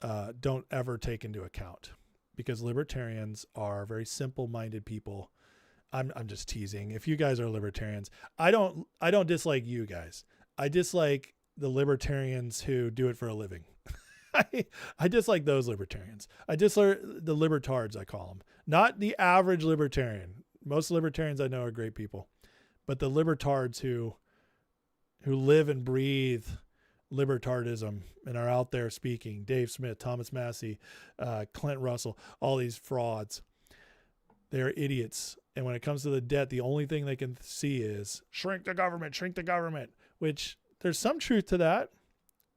ever take into account, because libertarians are very simple-minded people. I'm just teasing. If you guys are libertarians, I don't dislike you guys. I dislike the libertarians who do it for a living. I dislike those libertarians. I dislike the libertards, I call them. Not the average libertarian. Most libertarians I know are great people. But the libertards who live and breathe libertardism and are out there speaking, Dave Smith, Thomas Massey, Clint Russell, all these frauds, they're idiots. And when it comes to the debt, the only thing they can see is shrink the government, which there's some truth to that,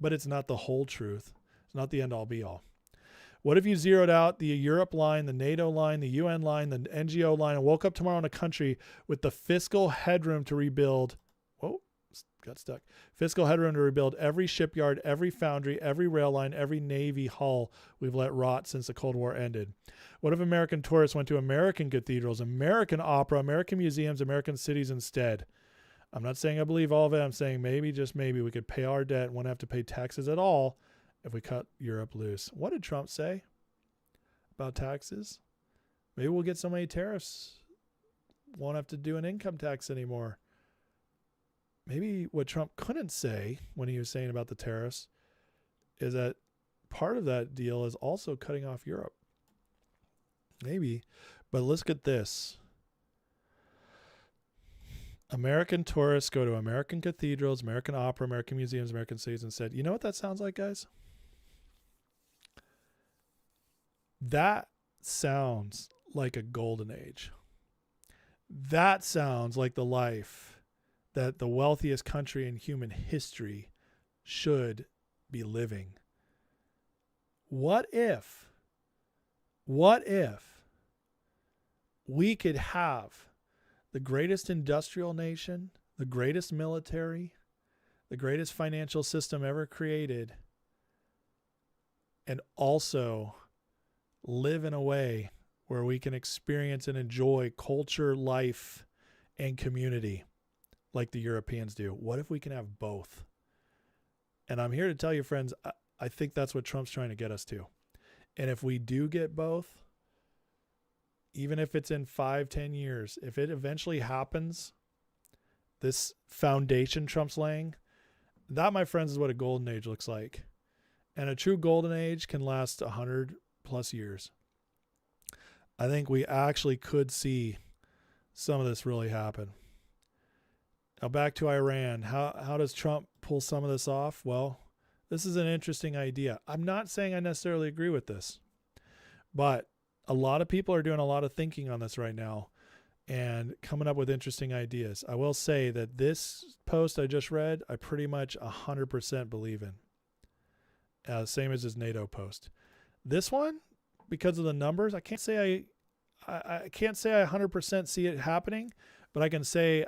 but it's not the whole truth. It's not the end all be all. What if you zeroed out the Europe line, the NATO line, the UN line, the NGO line, and woke up tomorrow in a country with the fiscal headroom to rebuild? Whoa, got stuck. Fiscal headroom to rebuild every shipyard, every foundry, every rail line, every Navy hull we've let rot since the Cold War ended. What if American tourists went to American cathedrals, American opera, American museums, American cities instead? I'm not saying I believe all of it. I'm saying maybe, just maybe, we could pay our debt and wouldn't have to pay taxes at all if we cut Europe loose. What did Trump say about taxes? Maybe we'll get so many tariffs, won't have to do an income tax anymore. Maybe what Trump couldn't say when he was saying about the tariffs is that part of that deal is also cutting off Europe. Maybe. But let's get this. American tourists go to American cathedrals, American opera, American museums, American cities, and said, you know what that sounds like, guys? That sounds like a golden age. That sounds like the life that the wealthiest country in human history should be living. What if we could have the greatest industrial nation, the greatest military, the greatest financial system ever created, and also live in a way where we can experience and enjoy culture, life, and community like the Europeans do? What if we can have both? And I'm here to tell you, friends, I think that's what Trump's trying to get us to. And if we do get both, even if it's in 5-10 years, if it eventually happens, this foundation Trump's laying, that, my friends, is what a golden age looks like. And a true golden age can last 100 plus years. I think we actually could see some of this really happen. Now back to Iran. How does Trump pull some of this off? Well, this is an interesting idea. I'm not saying I necessarily agree with this, but a lot of people are doing a lot of thinking on this right now and coming up with interesting ideas. I will say that this post I just read, I pretty much 100% believe in. Same as his NATO post. This one, because of the numbers, I can't say I 100% see it happening, but I can say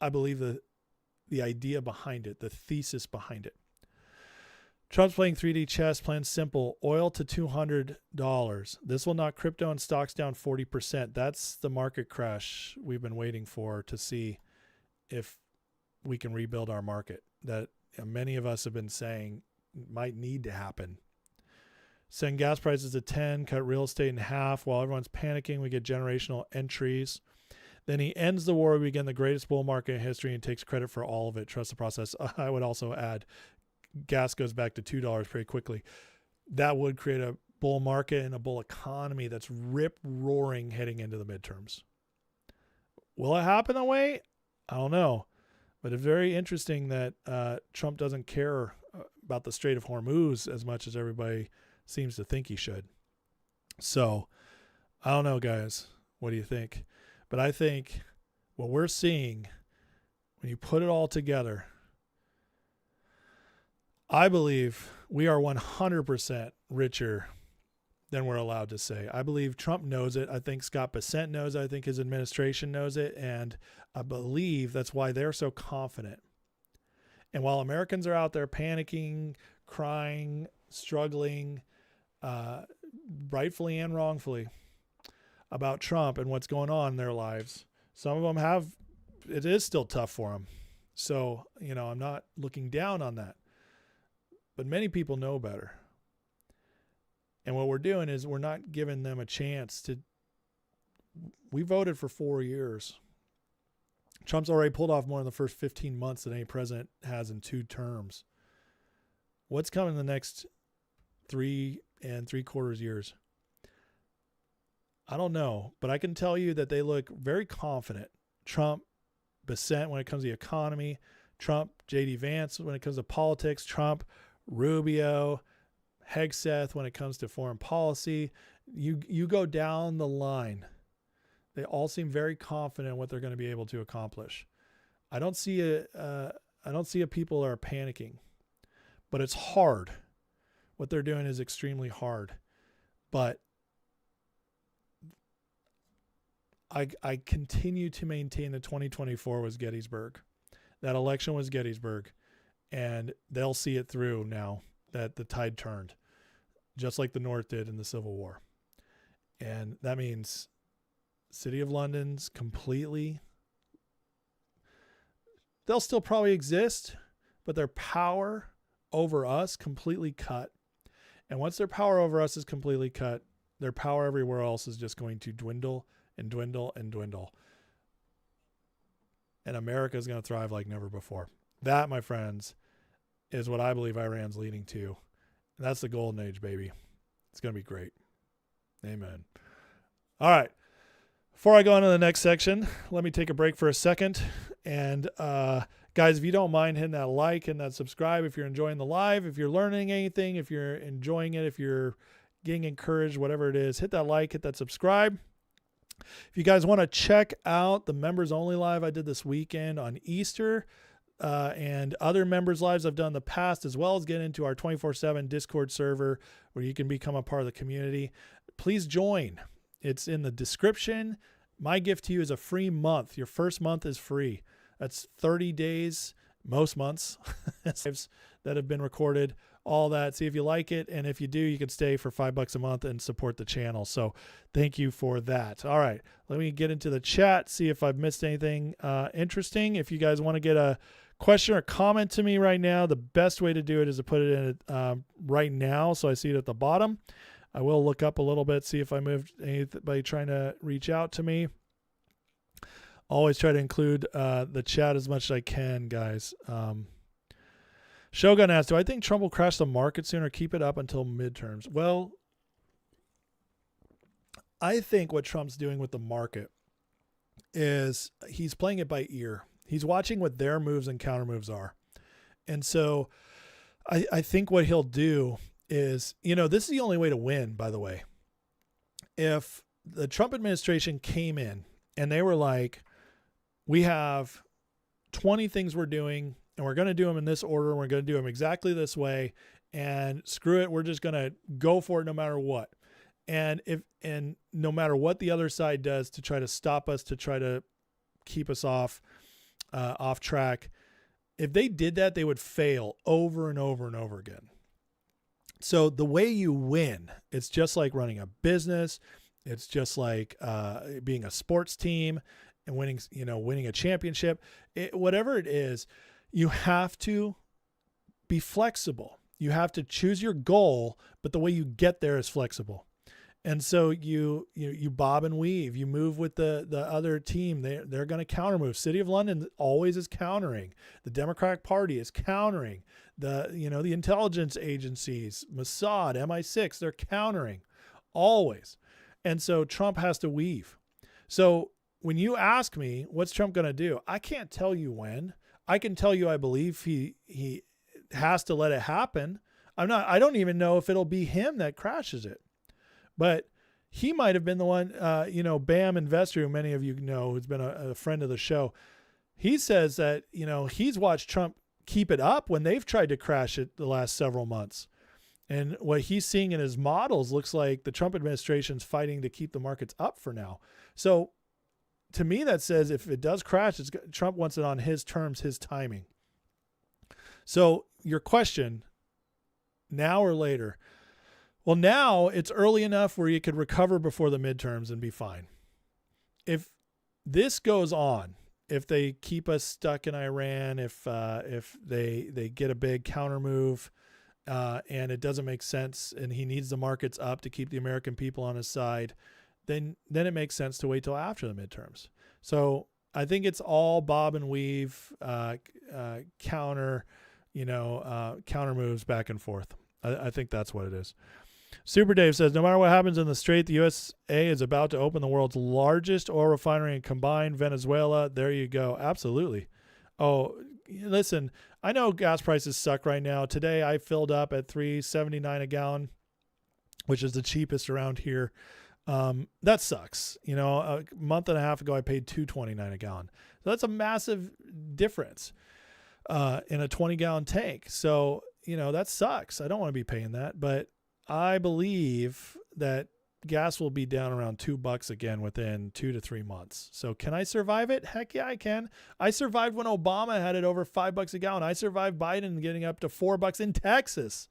I believe the idea behind it, the thesis behind it. Trump's playing 3D chess, plan simple. Oil to $200. This will knock crypto and stocks down 40%. That's the market crash we've been waiting for to see if we can rebuild our market. That many of us have been saying might need to happen. Send gas prices to 10, cut real estate in half. While everyone's panicking, we get generational entries. Then he ends the war, we begin the greatest bull market in history, and takes credit for all of it. Trust the process. I would also add, gas goes back to $2 pretty quickly. That would create a bull market and a bull economy that's rip-roaring heading into the midterms. Will it happen that way? I don't know. But it's very interesting that Trump doesn't care about the Strait of Hormuz as much as everybody seems to think he should. So, I don't know, guys. What do you think? But I think what we're seeing, when you put it all together, I believe we are 100% richer than we're allowed to say. I believe Trump knows it. I think Scott Bessent knows it. I think his administration knows it. And I believe that's why they're so confident. And while Americans are out there panicking, crying, struggling, rightfully and wrongfully, about Trump and what's going on in their lives, some of them it is still tough for them. So, I'm not looking down on that. But many people know better. And what we're doing is we're not giving them a chance to. We voted for 4 years. Trump's already pulled off more in the first 15 months than any president has in 2 terms. What's coming in the next 3 3/4 years? I don't know, but I can tell you that they look very confident. Trump, Bessent when it comes to the economy, Trump, J.D. Vance when it comes to politics, Trump, Rubio, Hegseth when it comes to foreign policy. You go down the line. They all seem very confident in what they're going to be able to accomplish. I don't see a people are panicking, but it's hard. What they're doing is extremely hard, but I continue to maintain that 2024 was Gettysburg. That election was Gettysburg, and they'll see it through now that the tide turned, just like the North did in the Civil War. And that means City of London's completely, they'll still probably exist, but their power over us completely cut. And once their power over us is completely cut, their power everywhere else is just going to dwindle and dwindle and dwindle. And America is going to thrive like never before. That, my friends, is what I believe Iran's leading to. And that's the golden age, baby. It's going to be great. Amen. All right. Before I go on to the next section, let me take a break for a second. And guys, if you don't mind hitting that like and that subscribe, if you're enjoying the live, if you're learning anything, if you're enjoying it, if you're getting encouraged, whatever it is, hit that like, hit that subscribe. If you guys want to check out the members only live I did this weekend on Easter and other members lives I've done in the past, as well as get into our 24/7 Discord server where you can become a part of the community, please join. It's in the description. My gift to you is a free month. Your first month is free. That's 30 days, most months that have been recorded, all that. See if you like it. And if you do, you can stay for $5 a month and support the channel. So thank you for that. All right, let me get into the chat, see if I've missed anything interesting. If you guys want to get a question or comment to me right now, the best way to do it is to put it in right now. So I see it at the bottom. I will look up a little bit, see if I moved anybody trying to reach out to me. Always try to include the chat as much as I can, guys. Shogun asks, do I think Trump will crash the market soon or keep it up until midterms? Well, I think what Trump's doing with the market is he's playing it by ear. He's watching what their moves and counter moves are. And so I think what he'll do is, this is the only way to win, by the way. If the Trump administration came in and they were like, we have 20 things we're doing and we're going to do them in this order. And we're going to do them exactly this way, and screw it. We're just going to go for it no matter what. And no matter what the other side does to try to stop us, to try to keep us off track, if they did that, they would fail over and over and over again. So the way you win, it's just like running a business. It's just like being a sports team and winning a championship. Whatever it is, you have to be flexible. You have to choose your goal, but the way you get there is flexible. And so you bob and weave. You move with the other team. They're going to counter move. City of London always is countering. The Democratic Party is countering. The intelligence agencies, Mossad, MI6, they're countering always. And so Trump has to weave. So when you ask me, what's Trump going to do? I can't tell you when. I can tell you I believe he has to let it happen. I don't even know if it'll be him that crashes it. But he might have been the one, BAM Investor, who many of you know, who's been a friend of the show. He says that, he's watched Trump keep it up when they've tried to crash it the last several months. And what he's seeing in his models looks like the Trump administration's fighting to keep the markets up for now. So to me, that says if it does crash, Trump wants it on his terms, his timing. So your question, now or later? Well, now it's early enough where you could recover before the midterms and be fine. If this goes on, if they keep us stuck in Iran, if they get a big counter move and it doesn't make sense and he needs the markets up to keep the American people on his side, then it makes sense to wait till after the midterms. So I think it's all bob and weave, counter moves back and forth. I think that's what it is. Super Dave says, no matter what happens in the Strait, the USA is about to open the world's largest oil refinery and combine Venezuela. There you go. Absolutely. Oh, listen, I know gas prices suck right now. Today I filled up at $3.79 a gallon, which is the cheapest around here. That sucks. A month and a half ago, I paid $2.29 a gallon. So that's a massive difference in a 20-gallon tank. So, that sucks. I don't want to be paying that, but I believe that gas will be down around $2 again within 2 to 3 months. So can I survive it? Heck yeah, I can. I survived when Obama had it over $5 a gallon. I survived Biden getting up to $4 in Texas,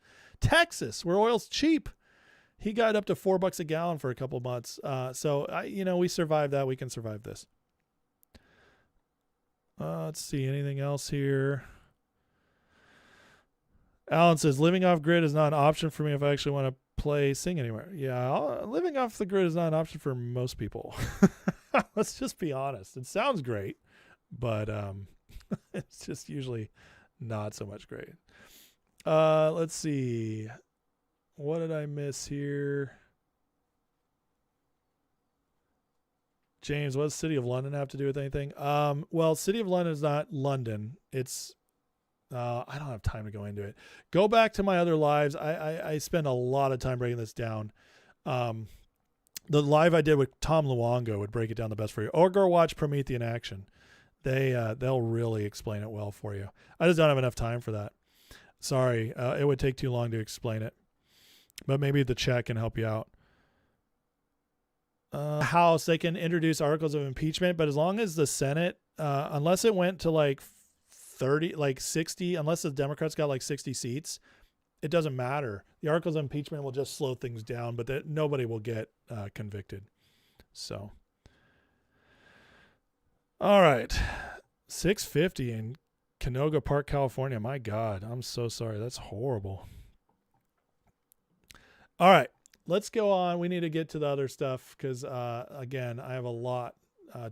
where oil's cheap. He got up to $4 a gallon for a couple of months. So we survived that. We can survive this. Let's see, anything else here? Alan says, living off grid is not an option for me if I actually want to sing anywhere. Yeah, living off the grid is not an option for most people. Let's just be honest. It sounds great, but it's just usually not so much great. Let's see. What did I miss here? James, what does City of London have to do with anything? Well, City of London is not London. It's I don't have time to go into it. Go back to my other lives. I spend a lot of time breaking this down. The live I did with Tom Luongo would break it down the best for you. Or go watch Promethean Action. They'll really explain it well for you. I just don't have enough time for that. Sorry, it would take too long to explain it. But maybe the chat can help you out. House, they can introduce articles of impeachment, but as long as the Senate, unless it went to like 60, unless the Democrats got like 60 seats, it doesn't matter. The articles of impeachment will just slow things down, but nobody will get convicted. So, all right, 650 in Canoga Park, California. My God, I'm so sorry. That's horrible. All right, let's go on. We need to get to the other stuff because, again, I have a lot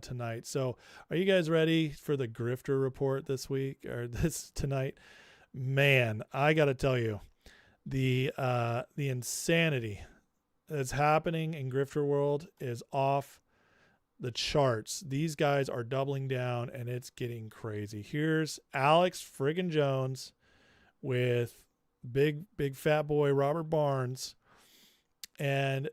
tonight. So are you guys ready for the grifter report this week or this tonight? Man, I got to tell you, the insanity that's happening in grifter world is off the charts. These guys are doubling down and it's getting crazy. Here's Alex friggin' Jones with big fat boy Robert Barnes and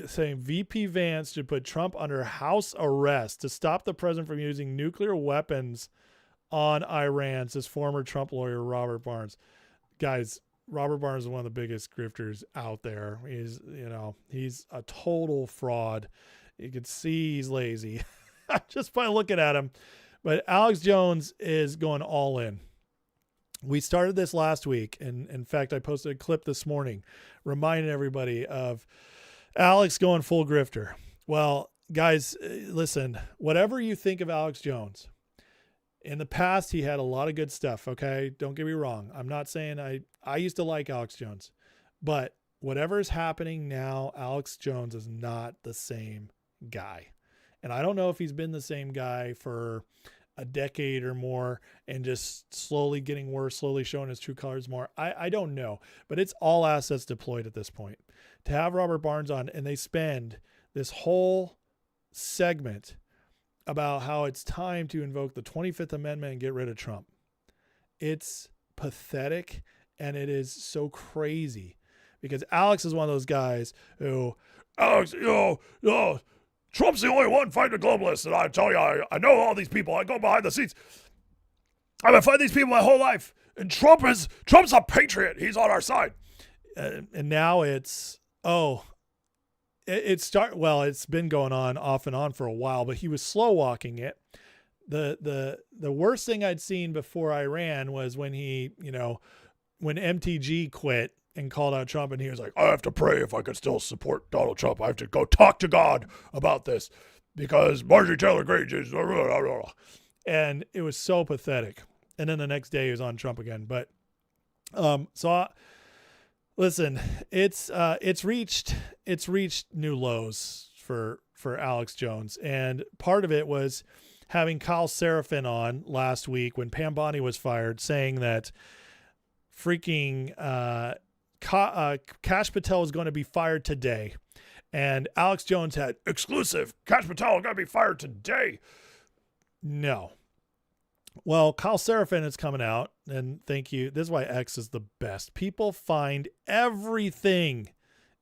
saying VP Vance should put Trump under house arrest to stop the president from using nuclear weapons on Iran, says former Trump lawyer Robert Barnes. Guys, Robert Barnes is one of the biggest grifters out there. He's a total fraud. You can see he's lazy just by looking at him. But Alex Jones is going all in. We started this last week, and in fact, I posted a clip this morning reminding everybody of Alex going full grifter. Well, guys, listen, whatever you think of Alex Jones, in the past, he had a lot of good stuff, okay? Don't get me wrong. I'm not saying I used to like Alex Jones, but whatever is happening now, Alex Jones is not the same guy. And I don't know if he's been the same guy for a decade or more and just slowly getting worse, slowly showing his true colors more. I don't know, but it's all assets deployed at this point. To have Robert Barnes on, and they spend this whole segment about how it's time to invoke the 25th Amendment and get rid of Trump. It's pathetic, and it is so crazy because Alex is one of those guys who, Alex, Trump's the only one fighting the globalists. And I tell you, I know all these people. I go behind the scenes. I've been fighting these people my whole life. And Trump's a patriot. He's on our side. And now it's been going on off and on for a while, but he was slow walking it. The worst thing I'd seen before Iran was when when MTG quit and called out Trump, and he was like, I have to pray if I could still support Donald Trump. I have to go talk to God about this because Marjorie Taylor Greene is blah, blah, blah. And it was so pathetic. And then the next day he was on Trump again. But listen, it's reached new lows for Alex Jones. And part of it was having Kyle Seraphin on last week when Pam Bondi was fired, saying that freaking Kash Patel is going to be fired today. And Alex Jones had exclusive. Kash Patel is going to be fired today. No. Well, Kyle Seraphin is coming out, and thank you. This is why X is the best. People find everything.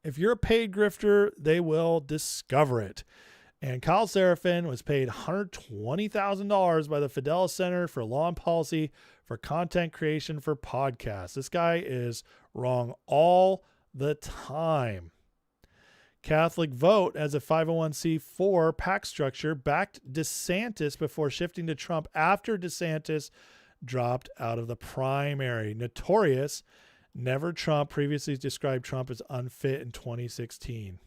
If you're a paid grifter, they will discover it. And Kyle Seraphin was paid $120,000 by the Fidelis Center for Law and Policy for content creation for podcasts. This guy is wrong all the time. Catholic Vote, as a 501c4 PAC structure, backed DeSantis before shifting to Trump after DeSantis dropped out of the primary. Notorious, Never Trump previously described Trump as unfit in 2016.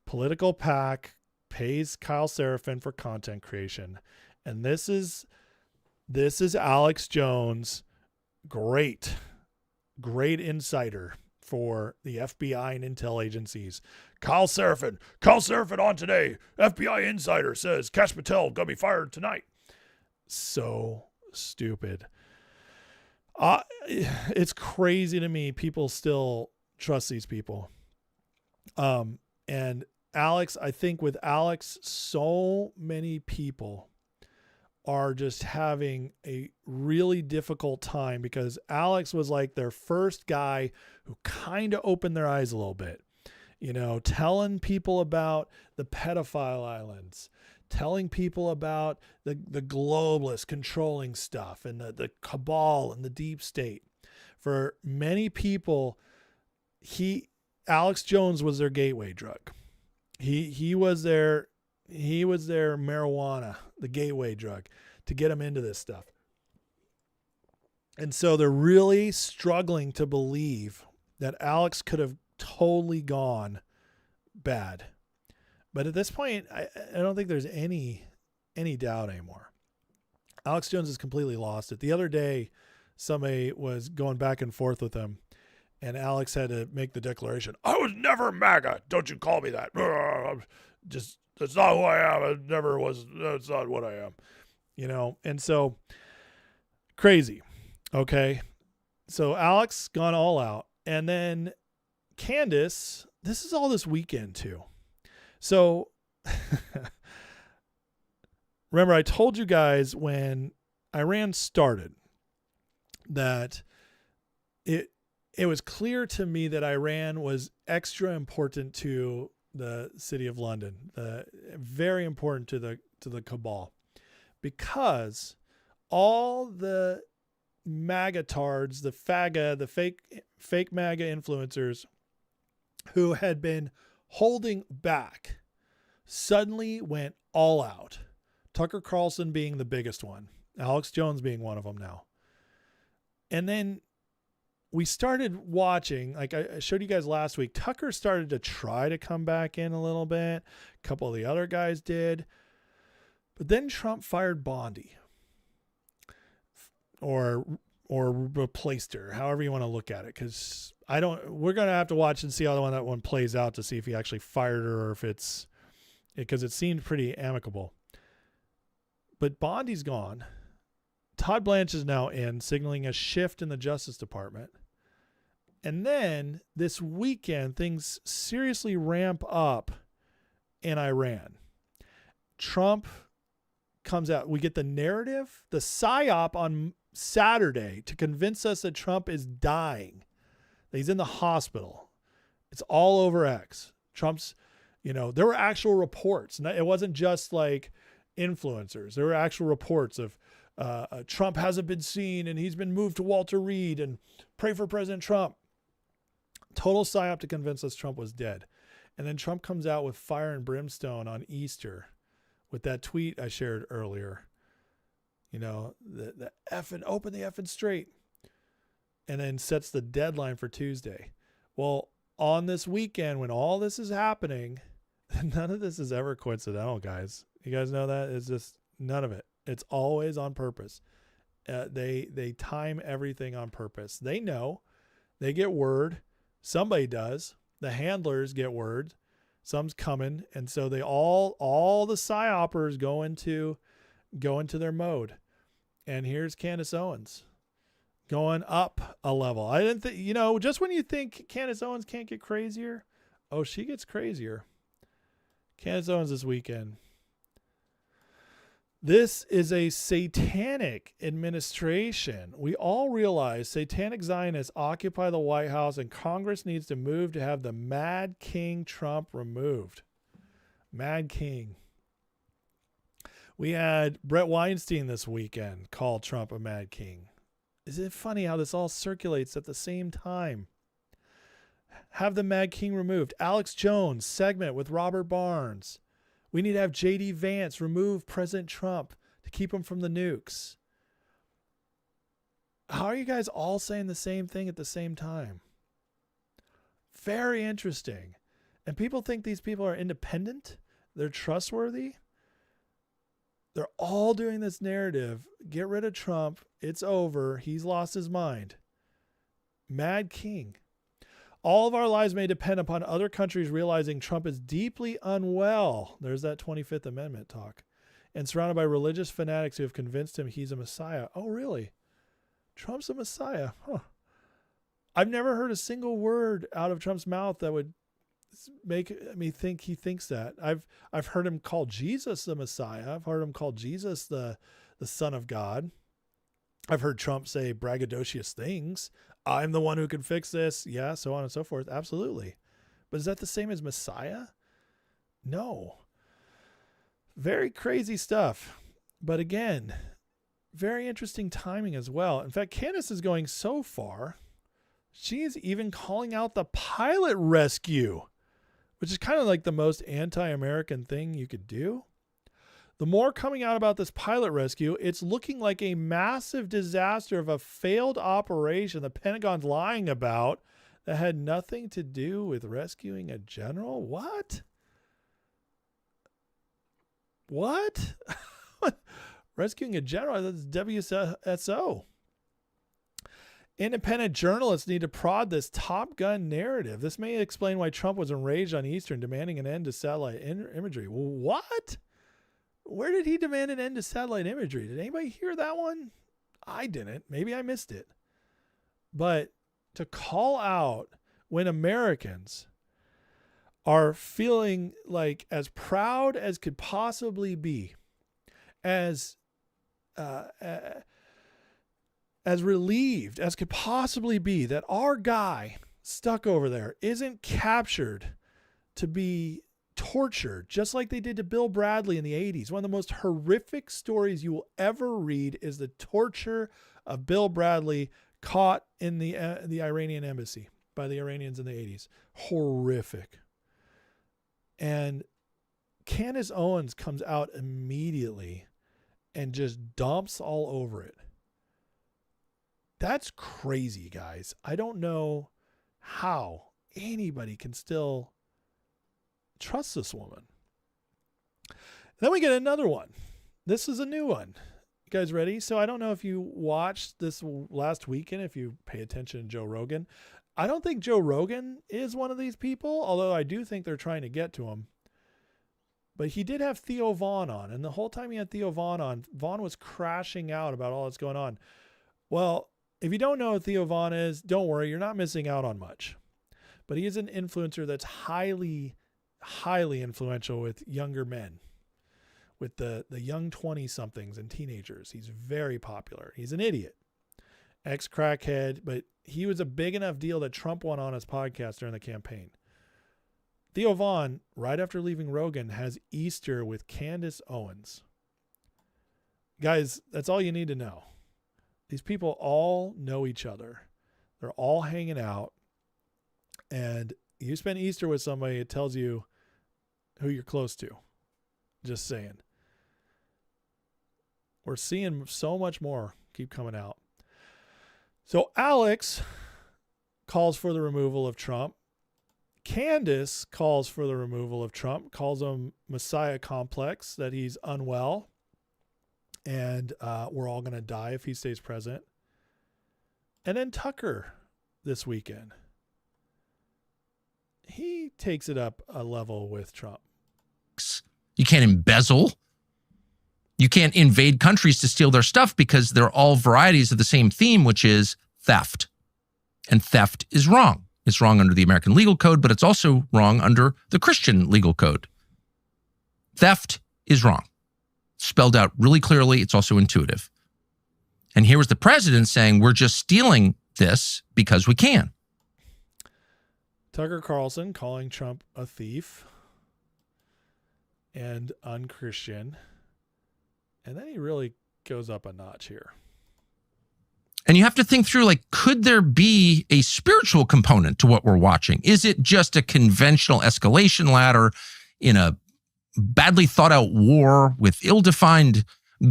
Political PAC pays Kyle Seraphin for content creation. And this is Alex Jones, great insider for the FBI and intel agencies. Kyle Seraphin on today. FBI insider says Kash Patel gonna be fired tonight. So stupid. It's crazy to me. People still trust these people. And Alex, I think with Alex, so many people are just having a really difficult time because Alex was like their first guy who kind of opened their eyes a little bit, telling people about the pedophile islands, telling people about the globalists controlling stuff and the cabal and the deep state. For many people, Alex Jones was their gateway drug. He was their marijuana, the gateway drug, to get them into this stuff. And so they're really struggling to believe that Alex could have totally gone bad. But at this point, I don't think there's any doubt anymore. Alex Jones has completely lost it. The other day, somebody was going back and forth with him, And Alex had to make the declaration, I was never MAGA. Don't you call me that. Just, that's not who I am. I never was. That's not what I am. You know, and so crazy. Okay. So Alex gone all out. And then Candace, this is all this weekend too. So remember, I told you guys when Iran started that it was clear to me that Iran was extra important to the city of London, very important to the cabal, because all the MAGA-tards, the FAGA, the fake MAGA influencers who had been holding back suddenly went all out. Tucker Carlson being the biggest one, Alex Jones being one of them now. And then we started watching, like I showed you guys last week, Tucker started to try to come back in a little bit. A couple of the other guys did. But then Trump fired Bondi. Or replaced her, however you want to look at it. Because we're going to have to watch and see how that one plays out to see if he actually fired her or if because it seemed pretty amicable. But Bondi's gone. Todd Blanche is now in, signaling a shift in the Justice Department. And then this weekend, things seriously ramp up in Iran. Trump comes out. We get the narrative, the psyop on Saturday to convince us that Trump is dying, that he's in the hospital. It's all over X. Trump's, there were actual reports. It wasn't just like influencers. There were actual reports of Trump hasn't been seen and he's been moved to Walter Reed and pray for President Trump. Total psyop to convince us Trump was dead. And then Trump comes out with fire and brimstone on Easter with that tweet I shared earlier. The effing, open the effing straight. And then sets the deadline for Tuesday. Well, on this weekend when all this is happening, none of this is ever coincidental, guys. You guys know that? It's just none of it. It's always on purpose. They time everything on purpose. They know. They get word. Somebody does. The handlers get word. Some's coming. And so they all the psyopers go into their mode. And here's Candace Owens going up a level. I didn't think, just when you think Candace Owens can't get crazier, oh, she gets crazier. Candace Owens this weekend. This is a satanic administration. We all realize satanic Zionists occupy the White House and Congress needs to move to have the Mad King Trump removed. Mad King. We had Brett Weinstein this weekend call Trump a Mad King. Is it funny how this all circulates at the same time? Have the Mad King removed. Alex Jones segment with Robert Barnes. We need to have J.D. Vance remove President Trump to keep him from the nukes. How are you guys all saying the same thing at the same time? Very interesting. And people think these people are independent. They're trustworthy. They're all doing this narrative. Get rid of Trump. It's over. He's lost his mind. Mad King. All of our lives may depend upon other countries realizing Trump is deeply unwell. There's that 25th Amendment talk. And surrounded by religious fanatics who have convinced him he's a messiah. Oh, really? Trump's a messiah. Huh. I've never heard a single word out of Trump's mouth that would make me think he thinks that. I've heard him call Jesus the Messiah. I've heard him call Jesus the Son of God. I've heard Trump say braggadocious things. I'm the one who can fix this. Yeah, so on and so forth. Absolutely. But is that the same as Messiah? No. Very crazy stuff. But again, very interesting timing as well. In fact, Candace is going so far, she's even calling out the pilot rescue, which is kind of like the most anti-American thing you could do. The more coming out about this pilot rescue, it's looking like a massive disaster of a failed operation the Pentagon's lying about that had nothing to do with rescuing a general. What? Rescuing a general? That's WSO. Independent journalists need to prod this Top Gun narrative. This may explain why Trump was enraged on Easter and demanding an end to satellite imagery. What? Where did he demand an end to satellite imagery? Did anybody hear that one? I didn't. Maybe I missed it. But to call out when Americans are feeling like as proud as could possibly be, as relieved as could possibly be that our guy stuck over there isn't captured to be tortured, just like they did to Bill Bradley in the 80s. One of the most horrific stories you will ever read is the torture of Bill Bradley caught in the Iranian embassy by the Iranians in the 80s. Horrific. And Candace Owens comes out immediately and just dumps all over it. That's crazy, guys. I don't know how anybody can still trust this woman. Then we get another one. This is a new one. You guys ready? So I don't know if you watched this last weekend, if you pay attention to Joe Rogan. I don't think Joe Rogan is one of these people, although I do think they're trying to get to him. But he did have Theo Vaughn on, and the whole time he had Theo Vaughn on, Vaughn was crashing out about all that's going on. Well, if you don't know who Theo Vaughn is, don't worry, you're not missing out on much. But he is an influencer that's highly, highly influential with younger men, with the young 20-somethings and teenagers. He's very popular. He's an idiot, ex-crackhead, but he was a big enough deal that Trump went on his podcast during the campaign. Theo Vaughn, right after leaving Rogan, has Easter with Candace Owens. Guys, that's all you need to know. These people all know each other. They're all hanging out. And you spend Easter with somebody, it tells you who you're close to. Just saying. We're seeing so much more keep coming out. So Alex calls for the removal of Trump. Candace calls for the removal of Trump, calls him Messiah complex, that he's unwell. And we're all going to die if he stays president. And then Tucker this weekend, he takes it up a level with Trump. You can't embezzle. You can't invade countries to steal their stuff because they're all varieties of the same theme, which is theft. And theft is wrong. It's wrong under the American legal code, but it's also wrong under the Christian legal code. Theft is wrong. Spelled out really clearly. It's also intuitive. And here was the president saying, we're just stealing this because we can. Tucker Carlson calling Trump a thief and unchristian. And then he really goes up a notch here. And you have to think through, like, could there be a spiritual component to what we're watching? Is it just a conventional escalation ladder in a badly thought out war with ill-defined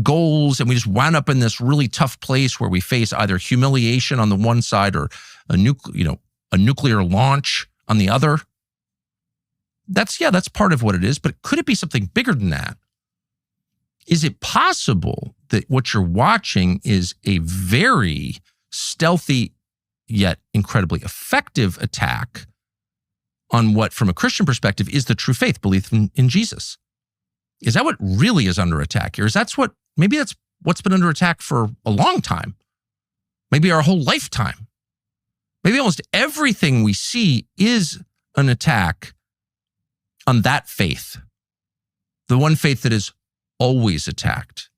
goals, and we just wound up in this really tough place where we face either humiliation on the one side or a nuclear launch on the other? That's part of what it is, but could it be something bigger than that? Is it possible that what you're watching is a very stealthy yet incredibly effective attack on what, from a Christian perspective, is the true faith, belief in Jesus? Is that what really is under attack here? Maybe that's what's been under attack for a long time, maybe our whole lifetime. Maybe almost everything we see is an attack on that faith, the one faith that is always attacked,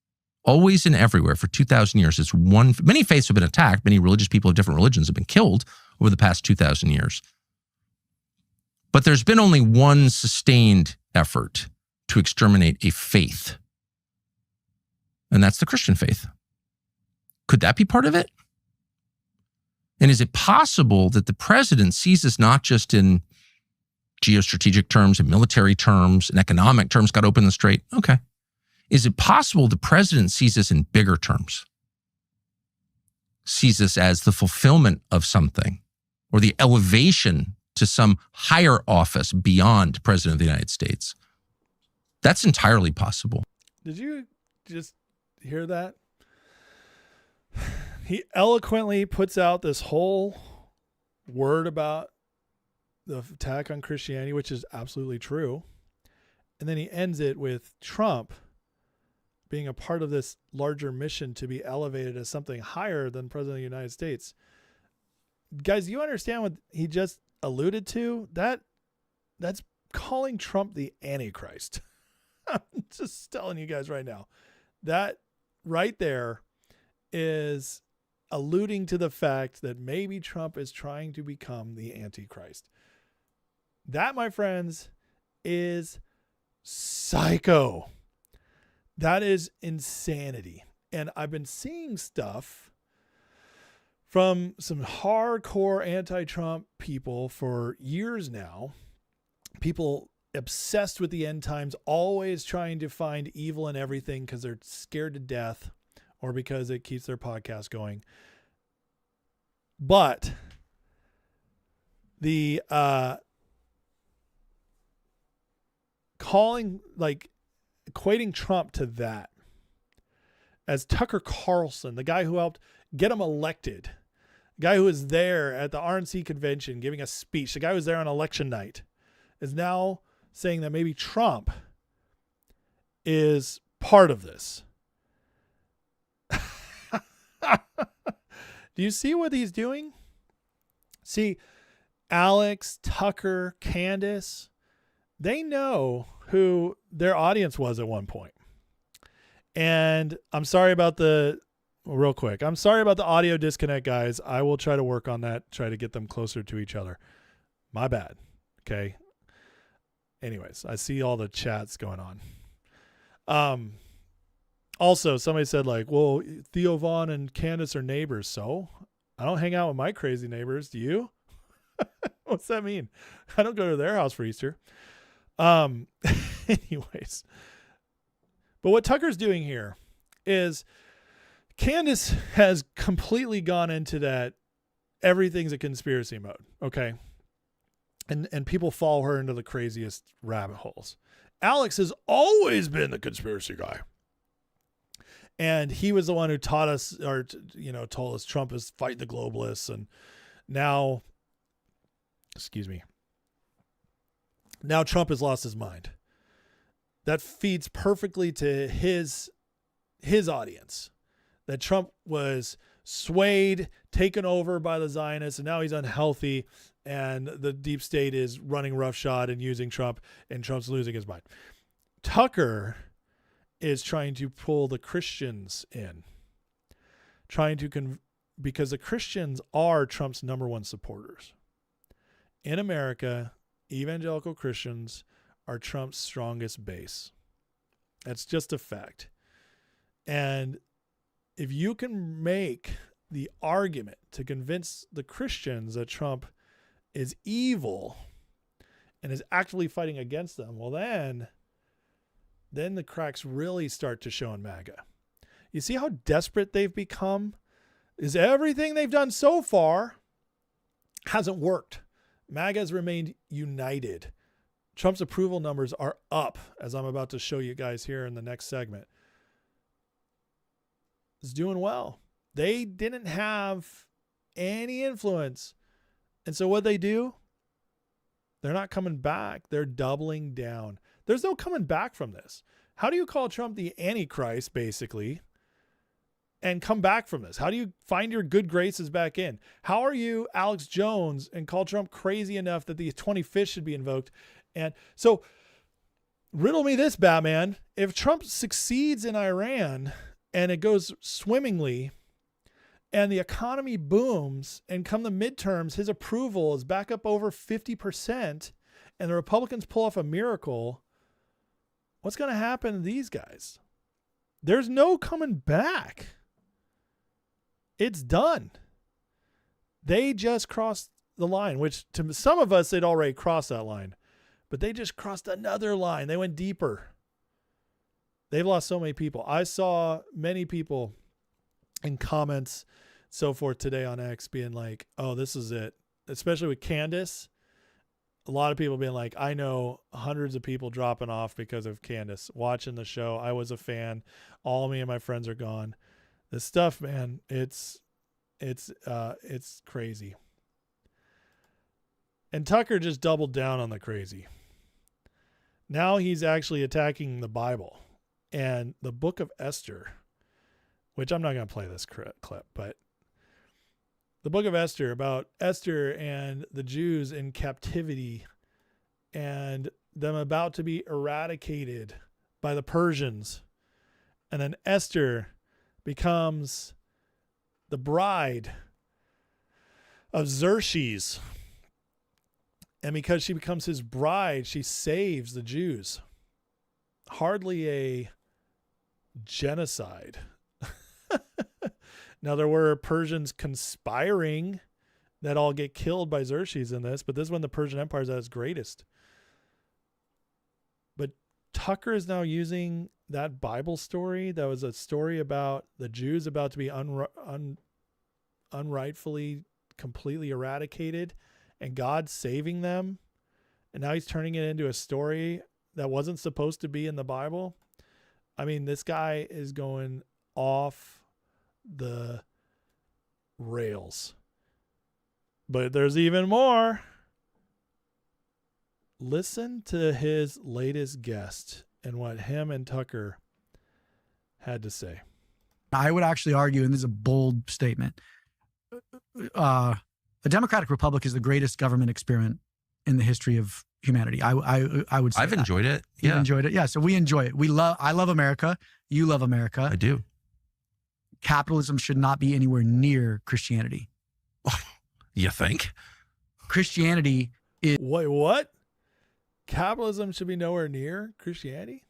always and everywhere for 2,000 years. It's one. Many faiths have been attacked. Many religious people of different religions have been killed over the past 2,000 years. But there's been only one sustained effort to exterminate a faith, and that's the Christian faith. Could that be part of it? And is it possible that the president sees this not just in geostrategic terms and military terms and economic terms, got open and straight? Okay. Is it possible the president sees this in bigger terms? Sees this as the fulfillment of something or the elevation to some higher office beyond President of the United States? That's entirely possible. Did you just hear that? he eloquently puts out this whole word about the attack on Christianity, which is absolutely true. And then he ends it with Trump being a part of this larger mission to be elevated as something higher than President of the United States. Guys, you understand what he just alluded to? That's calling Trump the Antichrist. I'm just telling you guys right now. That right there is alluding to the fact that maybe Trump is trying to become the Antichrist. That, my friends, is psycho. That is insanity. And I've been seeing stuff from some hardcore anti-Trump people for years now. People obsessed with the end times, always trying to find evil in everything because they're scared to death or because it keeps their podcast going. But the equating Trump to that, as Tucker Carlson, the guy who helped get him elected, the guy who was there at the RNC convention giving a speech, the guy who was there on election night, is now saying that maybe Trump is part of this. Do you see what he's doing? See, Alex, Tucker, Candace, they know who their audience was at one point. And I'm sorry about real quick, I'm sorry about the audio disconnect, guys. I will try to work on that, try to get them closer to each other. My bad. Okay. Anyways, I see all the chats going on. Also, somebody said like, well, Theo Vaughn and Candace are neighbors. So I don't hang out with my crazy neighbors. Do you? What's that mean? I don't go to their house for Easter. Anyways, but what Tucker's doing here is Candace has completely gone into that everything's a conspiracy mode. Okay. And people follow her into the craziest rabbit holes. Alex has always been the conspiracy guy. And he was the one who taught us, or, told us Trump is fight the globalists. And now, now Trump has lost his mind. That feeds perfectly to his audience. That Trump was swayed, taken over by the Zionists, and now he's unhealthy, and the deep state is running roughshod and using Trump, and Trump's losing his mind. Tucker is trying to pull the Christians in, because the Christians are Trump's number one supporters. In America, evangelical Christians are Trump's strongest base. That's just a fact. And if you can make the argument to convince the Christians that Trump is evil and is actively fighting against them, well, then the cracks really start to show in MAGA. You see how desperate they've become? Is everything they've done so far hasn't worked. MAGA has remained united. Trump's approval numbers are up, as I'm about to show you guys here in the next segment. It's doing well. They didn't have any influence. And so what they do, they're not coming back. They're doubling down. There's no coming back from this. How do you call Trump the Antichrist, basically, and come back from this? How do you find your good graces back in? How are you Alex Jones and call Trump crazy enough that the 25th should be invoked? And so riddle me this, Batman. If Trump succeeds in Iran and it goes swimmingly and the economy booms and come the midterms, his approval is back up over 50% and the Republicans pull off a miracle, what's going to happen to these guys? There's no coming back. It's done. They just crossed the line, which to some of us, they'd already crossed that line, but they just crossed another line. They went deeper. They've lost so many people. I saw many people in comments, so forth today on X being like, oh, this is it. Especially with Candace. A lot of people being like, I know hundreds of people dropping off because of Candace watching the show. I was a fan. All me and my friends are gone. This stuff, man, it's It's crazy. And Tucker just doubled down on the crazy. Now he's actually attacking the Bible and the book of Esther, which I'm not going to play this clip, but the book of Esther, about Esther and the Jews in captivity and them about to be eradicated by the Persians. And then Esther becomes the bride of Xerxes. And because she becomes his bride, she saves the Jews. Hardly a genocide. Now, there were Persians conspiring that all get killed by Xerxes in this, but this is when the Persian Empire is at its greatest. But Tucker is now using that Bible story that was a story about the Jews about to be unrightfully completely eradicated and God saving them. And now he's turning it into a story that wasn't supposed to be in the Bible. I mean, this guy is going off the rails. But there's even more. Listen to his latest guest and what him and Tucker had to say. I would actually argue, and this is a bold statement, a democratic republic is the greatest government experiment in the history of humanity. I would say I've enjoyed it. You've Yeah. enjoyed it. Yeah. So we enjoy it. I love America. You love America. I do. Capitalism should not be anywhere near Christianity. You think? Christianity is Wait, what? Capitalism should be nowhere near Christianity?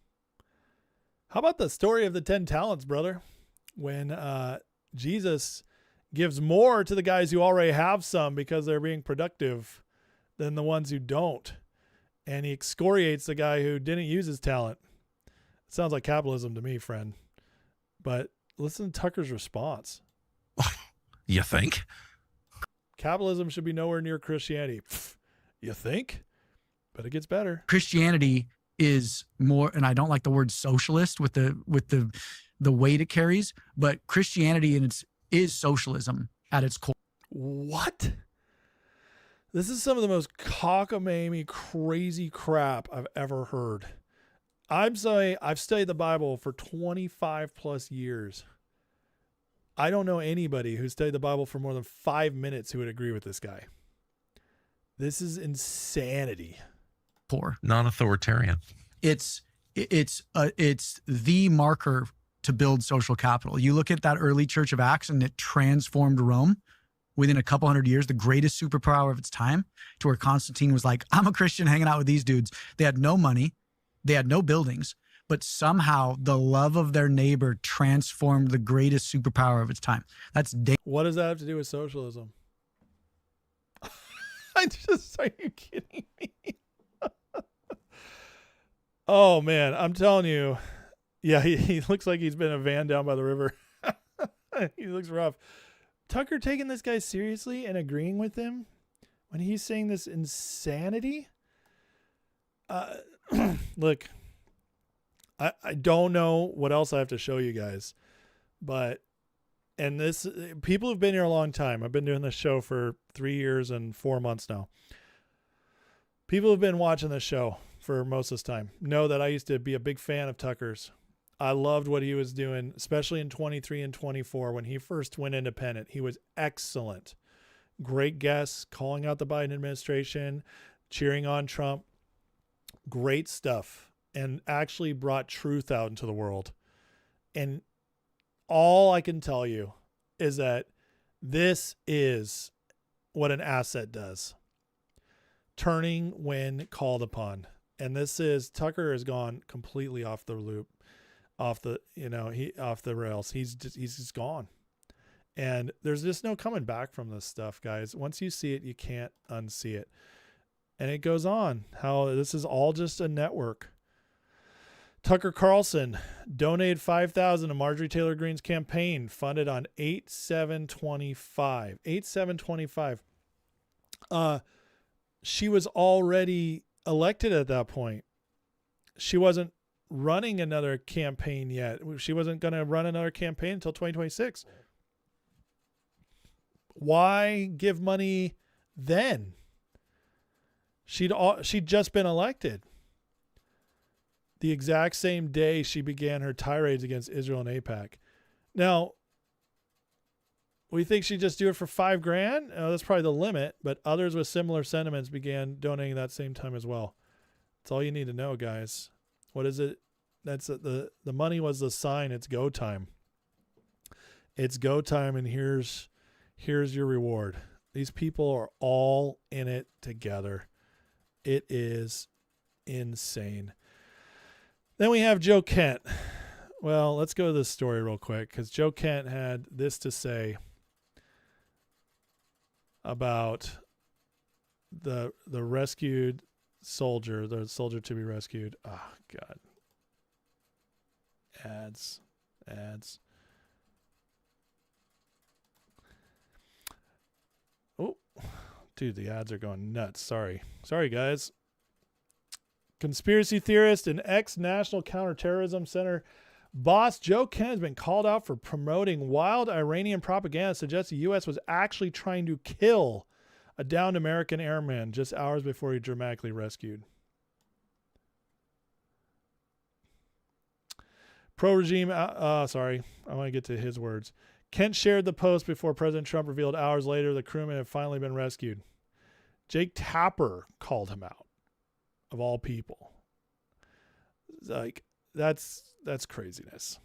How about the story of the 10 talents, brother? When Jesus gives more to the guys who already have some because they're being productive than the ones who don't. And he excoriates the guy who didn't use his talent. It sounds like capitalism to me, friend. But listen to Tucker's response. You think? Capitalism should be nowhere near Christianity. Pfft, you think? But it gets better. Christianity is more, and I don't like the word socialist with the weight it carries, but Christianity is socialism at its core. What? This is some of the most cockamamie, crazy crap I've ever heard. I've studied the Bible for 25 plus years. I don't know anybody who studied the Bible for more than 5 minutes who would agree with this guy. This is insanity. Core. Non-authoritarian. It's the marker to build social capital. You look at that early Church of Acts and it transformed Rome within a couple hundred years, the greatest superpower of its time, to where Constantine was like, I'm a Christian hanging out with these dudes. They had no money. They had no buildings, but somehow the love of their neighbor transformed the greatest superpower of its time. That's What does that have to do with socialism? Are you kidding me? Oh man, I'm telling you. Yeah, he looks like he's been a van down by the river. He looks rough. Tucker taking this guy seriously and agreeing with him when he's saying this insanity? Look, I don't know what else I have to show you guys, but, and this, people who've been here a long time, I've been doing this show for 3 years and 4 months now. People who've been watching this show for most of this time know that I used to be a big fan of Tucker's. I loved what he was doing, especially in 23 and 24 when he first went independent. He was excellent. Great guests, calling out the Biden administration, cheering on Trump. Great stuff, and actually brought truth out into the world. And all I can tell you is that this is what an asset does. Turning when called upon. And this is, Tucker has gone completely off the loop, off the rails. He's just gone. And there's just no coming back from this stuff, guys. Once you see it, you can't unsee it. And it goes on how this is all just a network. Tucker Carlson donated $5,000 to Marjorie Taylor Greene's campaign, funded on 8/7/25. 8/7/25. She was already elected at that point. She wasn't running another campaign yet. She wasn't going to run another campaign until 2026. Why give money then? She'd just been elected. The exact same day she began her tirades against Israel and AIPAC. Now, we think she'd just do it for $5,000. That's probably the limit, but others with similar sentiments began donating that same time as well. That's all you need to know, guys. What is it? That's the money was the sign. It's go time. It's go time, and here's your reward. These people are all in it together. It is insane. Then we have Joe Kent. Well, let's go to this story real quick because Joe Kent had this to say about the rescued soldier, the soldier to be rescued. Oh, God. Ads. Oh, dude, the ads are going nuts. Sorry, guys. Conspiracy theorist and ex-National Counterterrorism Center boss Joe Kent has been called out for promoting wild Iranian propaganda that suggests the U.S. was actually trying to kill a downed American airman just hours before he dramatically rescued. Pro-regime, sorry, I want to get to his words. Kent shared the post before President Trump revealed hours later the crewman had finally been rescued. Jake Tapper called him out, of all people. Like, that's craziness.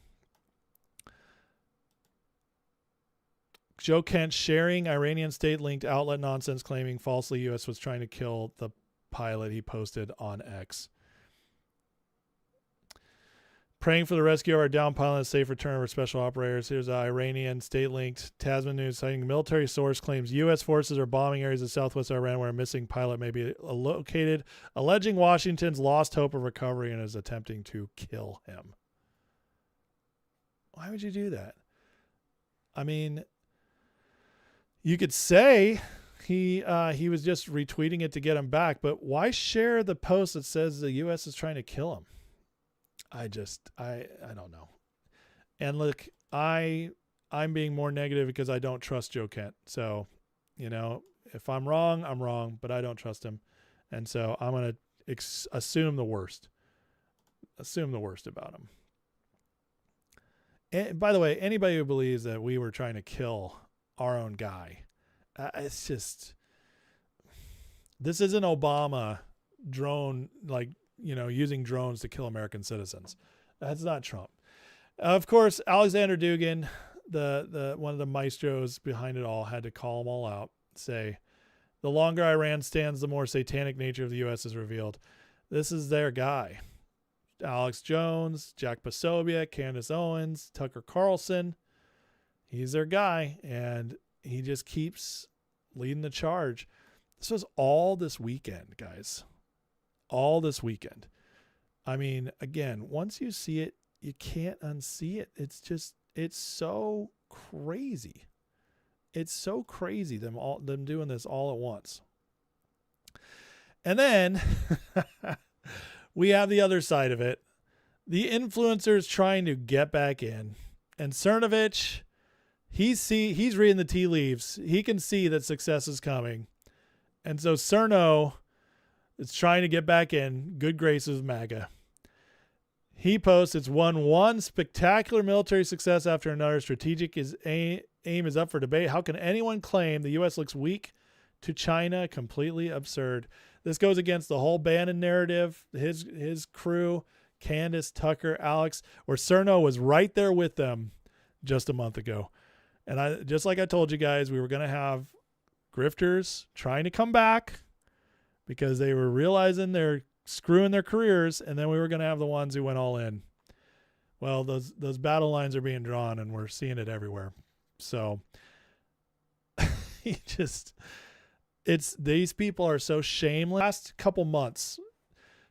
Joe Kent sharing Iranian state-linked outlet nonsense claiming falsely U.S. was trying to kill the pilot he posted on X. Praying for the rescue of our downed pilot and a safe return for special operators. Here's an Iranian state-linked Tasman News citing military source claims U.S. forces are bombing areas of southwest Iran where a missing pilot may be located, alleging Washington's lost hope of recovery and is attempting to kill him. Why would you do that? I mean, you could say he was just retweeting it to get him back, but why share the post that says the U.S. is trying to kill him? I don't know. And look, I'm being more negative because I don't trust Joe Kent. So, if I'm wrong, I'm wrong, but I don't trust him. And so I'm going to assume the worst. Assume the worst about him. And by the way, anybody who believes that we were trying to kill our own guy, it's just, this isn't Obama drone, using drones to kill American citizens. That's not Trump. Of course, Alexander Dugin, the one of the maestros behind it all, had to call them all out, say, the longer Iran stands, the more satanic nature of the U.S. is revealed. This is their guy. Alex Jones, Jack Posobiec, Candace Owens, Tucker Carlson. He's their guy, and he just keeps leading the charge. This was all this weekend, guys. All this weekend. I mean, again, once you see it, you can't unsee it. It's so crazy. It's so crazy them doing this all at once. And then we have the other side of it. The influencers trying to get back in. And Cernovich, he's reading the tea leaves. He can see that success is coming. And so Cerno is trying to get back in good graces with MAGA. He posts, it's won one spectacular military success after another. Strategic aim is up for debate. How can anyone claim the U.S. looks weak to China? Completely absurd. This goes against the whole Bannon narrative, his crew, Candace, Tucker, Alex, where Cerno was right there with them just a month ago. And just like I told you guys, we were going to have grifters trying to come back because they were realizing they're screwing their careers, and then we were going to have the ones who went all in. Well, those battle lines are being drawn, and we're seeing it everywhere. So these people are so shameless. Last couple months,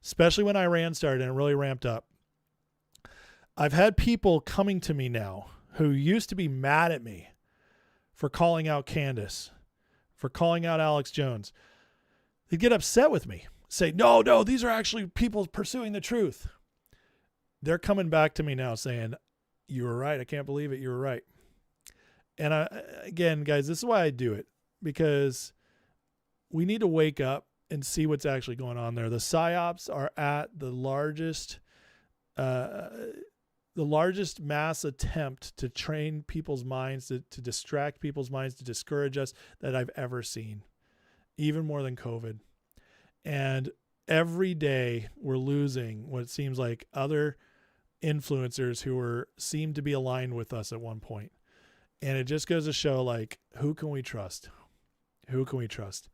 especially when Iran started and it really ramped up, I've had people coming to me now who used to be mad at me for calling out Candace, for calling out Alex Jones. They'd get upset with me, say, no, these are actually people pursuing the truth. They're coming back to me now saying, you were right. I can't believe it. You were right. And again, guys, this is why I do it, because we need to wake up and see what's actually going on there. The psyops are at the largest mass attempt to train people's minds, to distract people's minds, to discourage us that I've ever seen, even more than COVID. And every day we're losing what seems like other influencers who seem to be aligned with us at one point. And it just goes to show, like, who can we trust? Who can we trust?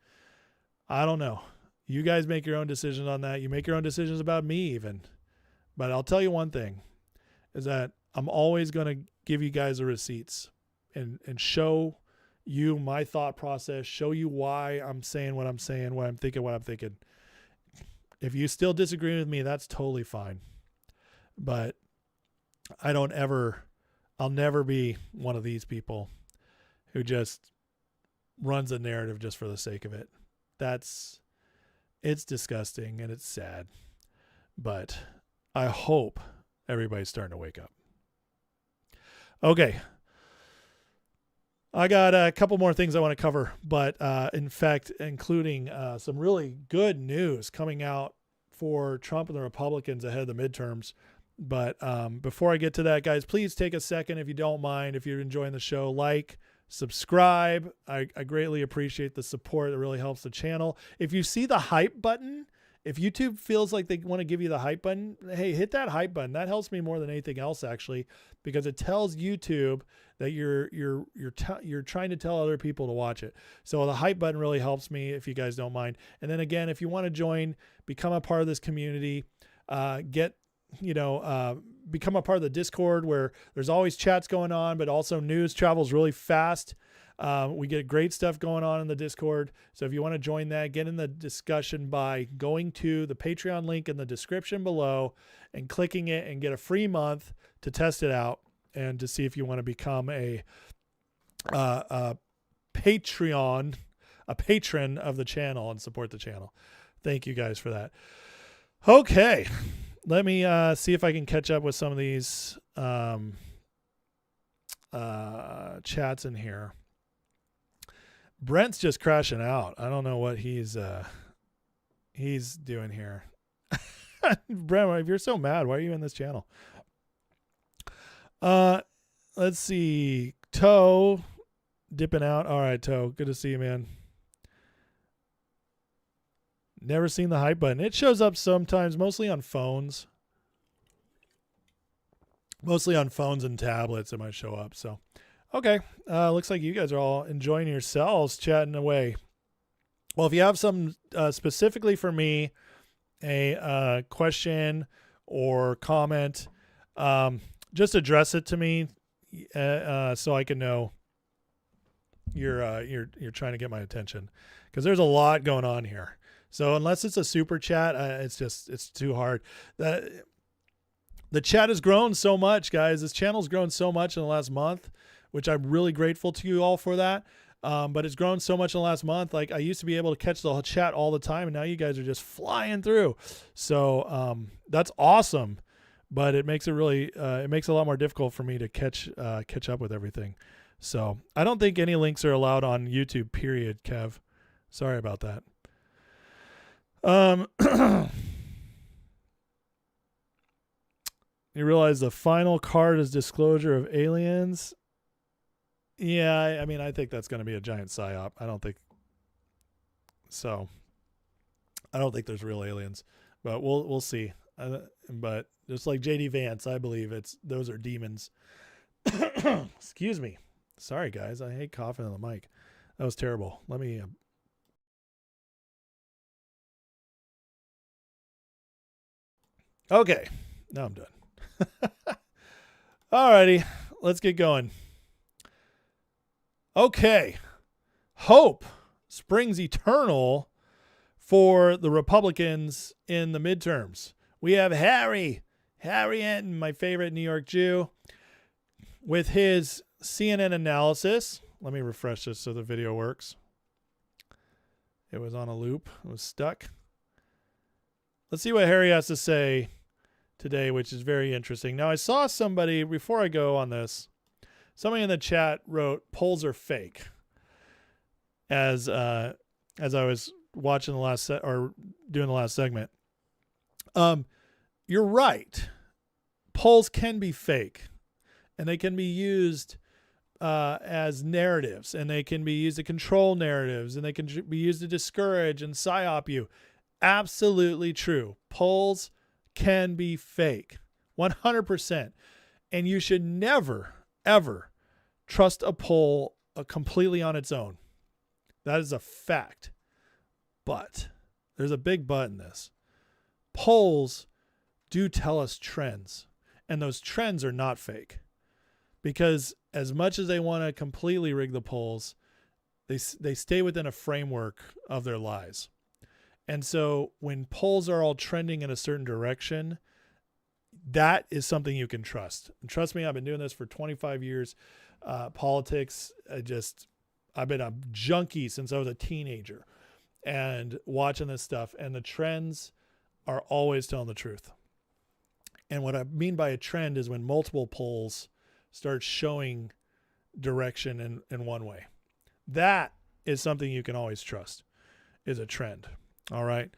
I don't know. You guys make your own decisions on that. You make your own decisions about me even. But I'll tell you one thing, is that I'm always going to give you guys the receipts and show you my thought process, show you why I'm saying what I'm saying, what I'm thinking. If you still disagree with me, that's totally fine. But I'll never be one of these people who just runs a narrative just for the sake of it. It's disgusting and it's sad. But I hope everybody's starting to wake up. Okay. I got a couple more things I want to cover, but in fact, including some really good news coming out for Trump and the Republicans ahead of the midterms. But before I get to that, guys, please take a second, if you don't mind, if you're enjoying the show, like, subscribe. I greatly appreciate the support. It really helps the channel. If you see the hype button, if YouTube feels like they want to give you the hype button, hey, hit that hype button. That helps me more than anything else, actually, because it tells YouTube that you're trying to tell other people to watch it. So the hype button really helps me, if you guys don't mind. And then again, if you want to join, become a part of this community, become a part of the Discord, where there's always chats going on, but also news travels really fast. We get great stuff going on in the Discord. So if you want to join that, get in the discussion by going to the Patreon link in the description below and clicking it, and get a free month to test it out and to see if you want to become a patron of the channel and support the channel. Thank you guys for that. Okay. Let me see if I can catch up with some of these chats in here. Brent's just crashing out. I don't know what he's doing here. Brent, if you're so mad, why are you in this channel? Let's see. Toe dipping out. All right, Toe. Good to see you, man. Never seen the hype button. It shows up sometimes, mostly on phones. Mostly on phones and tablets it might show up. So, okay. Looks like you guys are all enjoying yourselves, chatting away. Well, if you have some specifically for me, a question or comment, just address it to me so I can know you're trying to get my attention, because there's a lot going on here. So unless it's a super chat, it's too hard. The chat has grown so much, guys. This channel's grown so much in the last month, which I'm really grateful to you all for that. But it's grown so much in the last month. Like, I used to be able to catch the chat all the time, and now you guys are just flying through. So that's awesome. But it makes it really it makes it a lot more difficult for me to catch up with everything. So I don't think any links are allowed on YouTube, period, Kev. Sorry about that. You realize the final card is disclosure of aliens? Yeah, I mean, I think that's going to be a giant psyop. I don't think there's real aliens, but we'll see. But just like JD Vance, I believe those are demons. Excuse me. Sorry, guys. I hate coughing on the mic. That was terrible. Let me. Okay, now I'm done. Alrighty, let's get going. Okay, hope springs eternal for the Republicans in the midterms. We have Harry Anton, my favorite New York Jew, with his CNN analysis. Let me refresh this so the video works. It was on a loop. It was stuck. Let's see what Harry has to say today, which is very interesting. Now, I saw somebody, before I go on this, Somebody in the chat wrote polls are fake. As I was watching the last or doing the last segment. You're right. Polls can be fake, and they can be used as narratives, and they can be used to control narratives, and they can be used to discourage and psyop you. Absolutely true. Polls can be fake, 100%. And you should never, ever trust a poll completely on its own. That is a fact. But there's a big but in this. Polls do tell us trends, and those trends are not fake, because as much as they want to completely rig the polls, they stay within a framework of their lies. And so when polls are all trending in a certain direction, that is something you can trust. And trust me, I've been doing this for 25 years. Politics, I've been a junkie since I was a teenager and watching this stuff, and the trends are always telling the truth. And what I mean by a trend is when multiple polls start showing direction in one way. That is something you can always trust, is a trend. All right.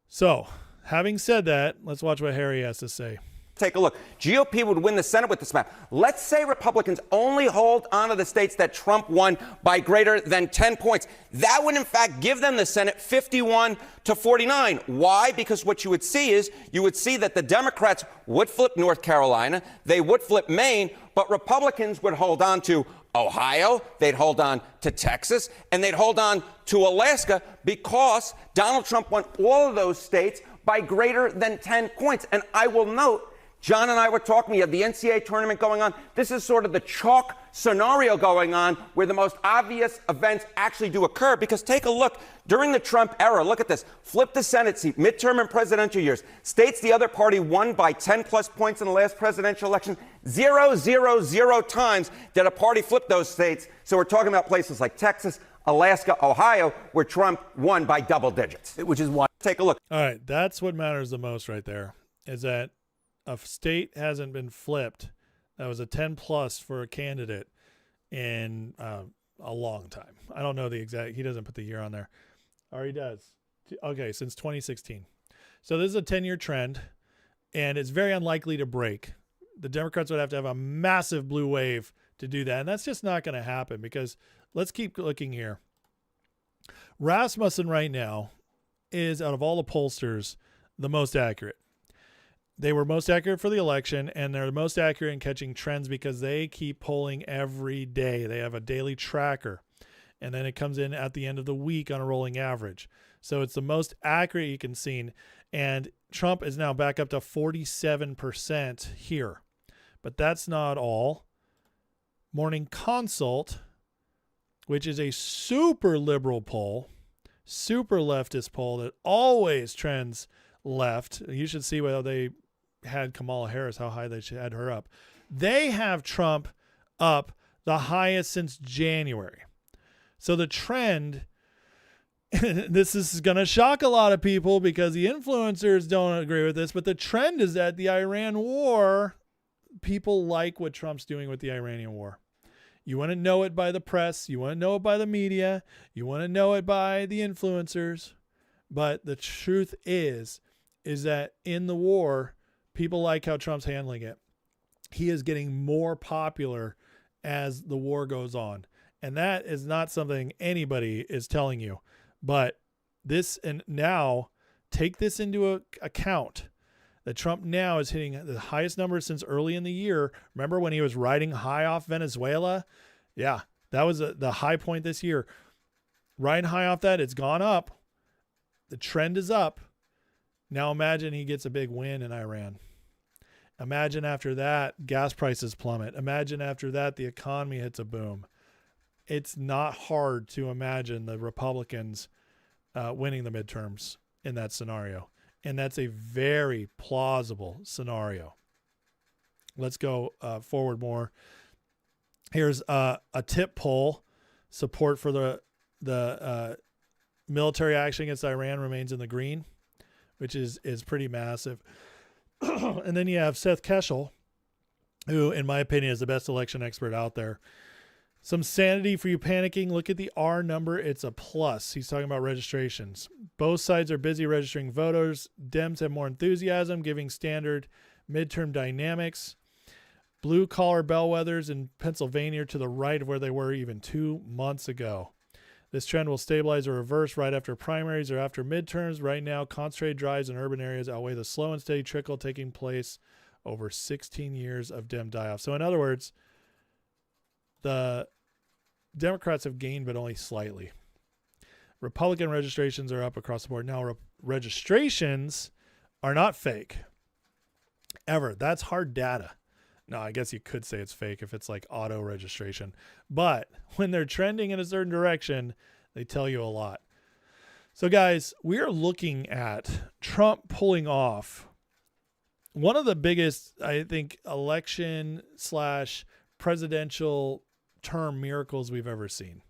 So having said that, let's watch what Harry has to say. Take a look. GOP would win the Senate with this map. Let's say Republicans only hold on to the states that Trump won by greater than 10 points. That would, in fact, give them the Senate 51-49. Why? Because what you would see is that the Democrats would flip North Carolina, they would flip Maine, but Republicans would hold on to Ohio, they'd hold on to Texas, and they'd hold on to Alaska, because Donald Trump won all of those states by greater than 10 points. And I will note, John and I were talking, we have the NCAA tournament going on. This is sort of the chalk scenario going on where the most obvious events actually do occur, because take a look. During the Trump era, look at this. Flip the Senate seat, midterm and presidential years. States the other party won by 10 plus points in the last presidential election. 0 times did a party flip those states. So we're talking about places like Texas, Alaska, Ohio, where Trump won by double digits, which is why. Take a look. All right. That's what matters the most right there, is that a state hasn't been flipped that was a 10 plus for a candidate in a long time. I don't know the exact, he doesn't put the year on there. Or he does. Okay, since 2016. So this is a 10-year trend, and it's very unlikely to break. The Democrats would have to have a massive blue wave to do that, and that's just not going to happen, because let's keep looking here. Rasmussen right now is, out of all the pollsters, the most accurate. They were most accurate for the election, and they're the most accurate in catching trends because they keep polling every day. They have a daily tracker, and then it comes in at the end of the week on a rolling average. So it's the most accurate you can see. And Trump is now back up to 47% here. But that's not all. Morning Consult, which is a super liberal poll, super leftist poll that always trends left. You should see how they had Kamala Harris, how high they had her up. They have Trump up the highest since January. So the trend, this is going to shock a lot of people because the influencers don't agree with this, but the trend is that the Iran war, people like what Trump's doing with the Iranian war. You want to know it by the press. You want to know it by the media. You want to know it by the influencers. But the truth is that in the war, people like how Trump's handling it. He is getting more popular as the war goes on. And that is not something anybody is telling you. But this, and now take this into account, that Trump now is hitting the highest number since early in the year. Remember when he was riding high off Venezuela? Yeah, that was the high point this year. Riding high off that, it's gone up. The trend is up. Now imagine he gets a big win in Iran. Imagine after that, gas prices plummet. Imagine after that, the economy hits a boom. It's not hard to imagine the Republicans winning the midterms in that scenario. And that's a very plausible scenario. Let's go forward more. Here's a tip poll. Support for the military action against Iran remains in the green, which is pretty massive. And then you have Seth Keshel, who, in my opinion, is the best election expert out there. Some sanity for you panicking. Look at the R number. It's a plus. He's talking about registrations. Both sides are busy registering voters. Dems have more enthusiasm, giving standard midterm dynamics. Blue collar bellwethers in Pennsylvania to the right of where they were even 2 months ago. This trend will stabilize or reverse right after primaries or after midterms. Right now, concentrated drives in urban areas outweigh the slow and steady trickle taking place over 16 years of Dem die-off. So in other words, the Democrats have gained, but only slightly. Republican registrations are up across the board. Now, registrations are not fake. Ever. That's hard data. No, I guess you could say it's fake if it's like auto registration. But when they're trending in a certain direction, they tell you a lot. So, guys, we are looking at Trump pulling off one of the biggest, I think, election / presidential term miracles we've ever seen,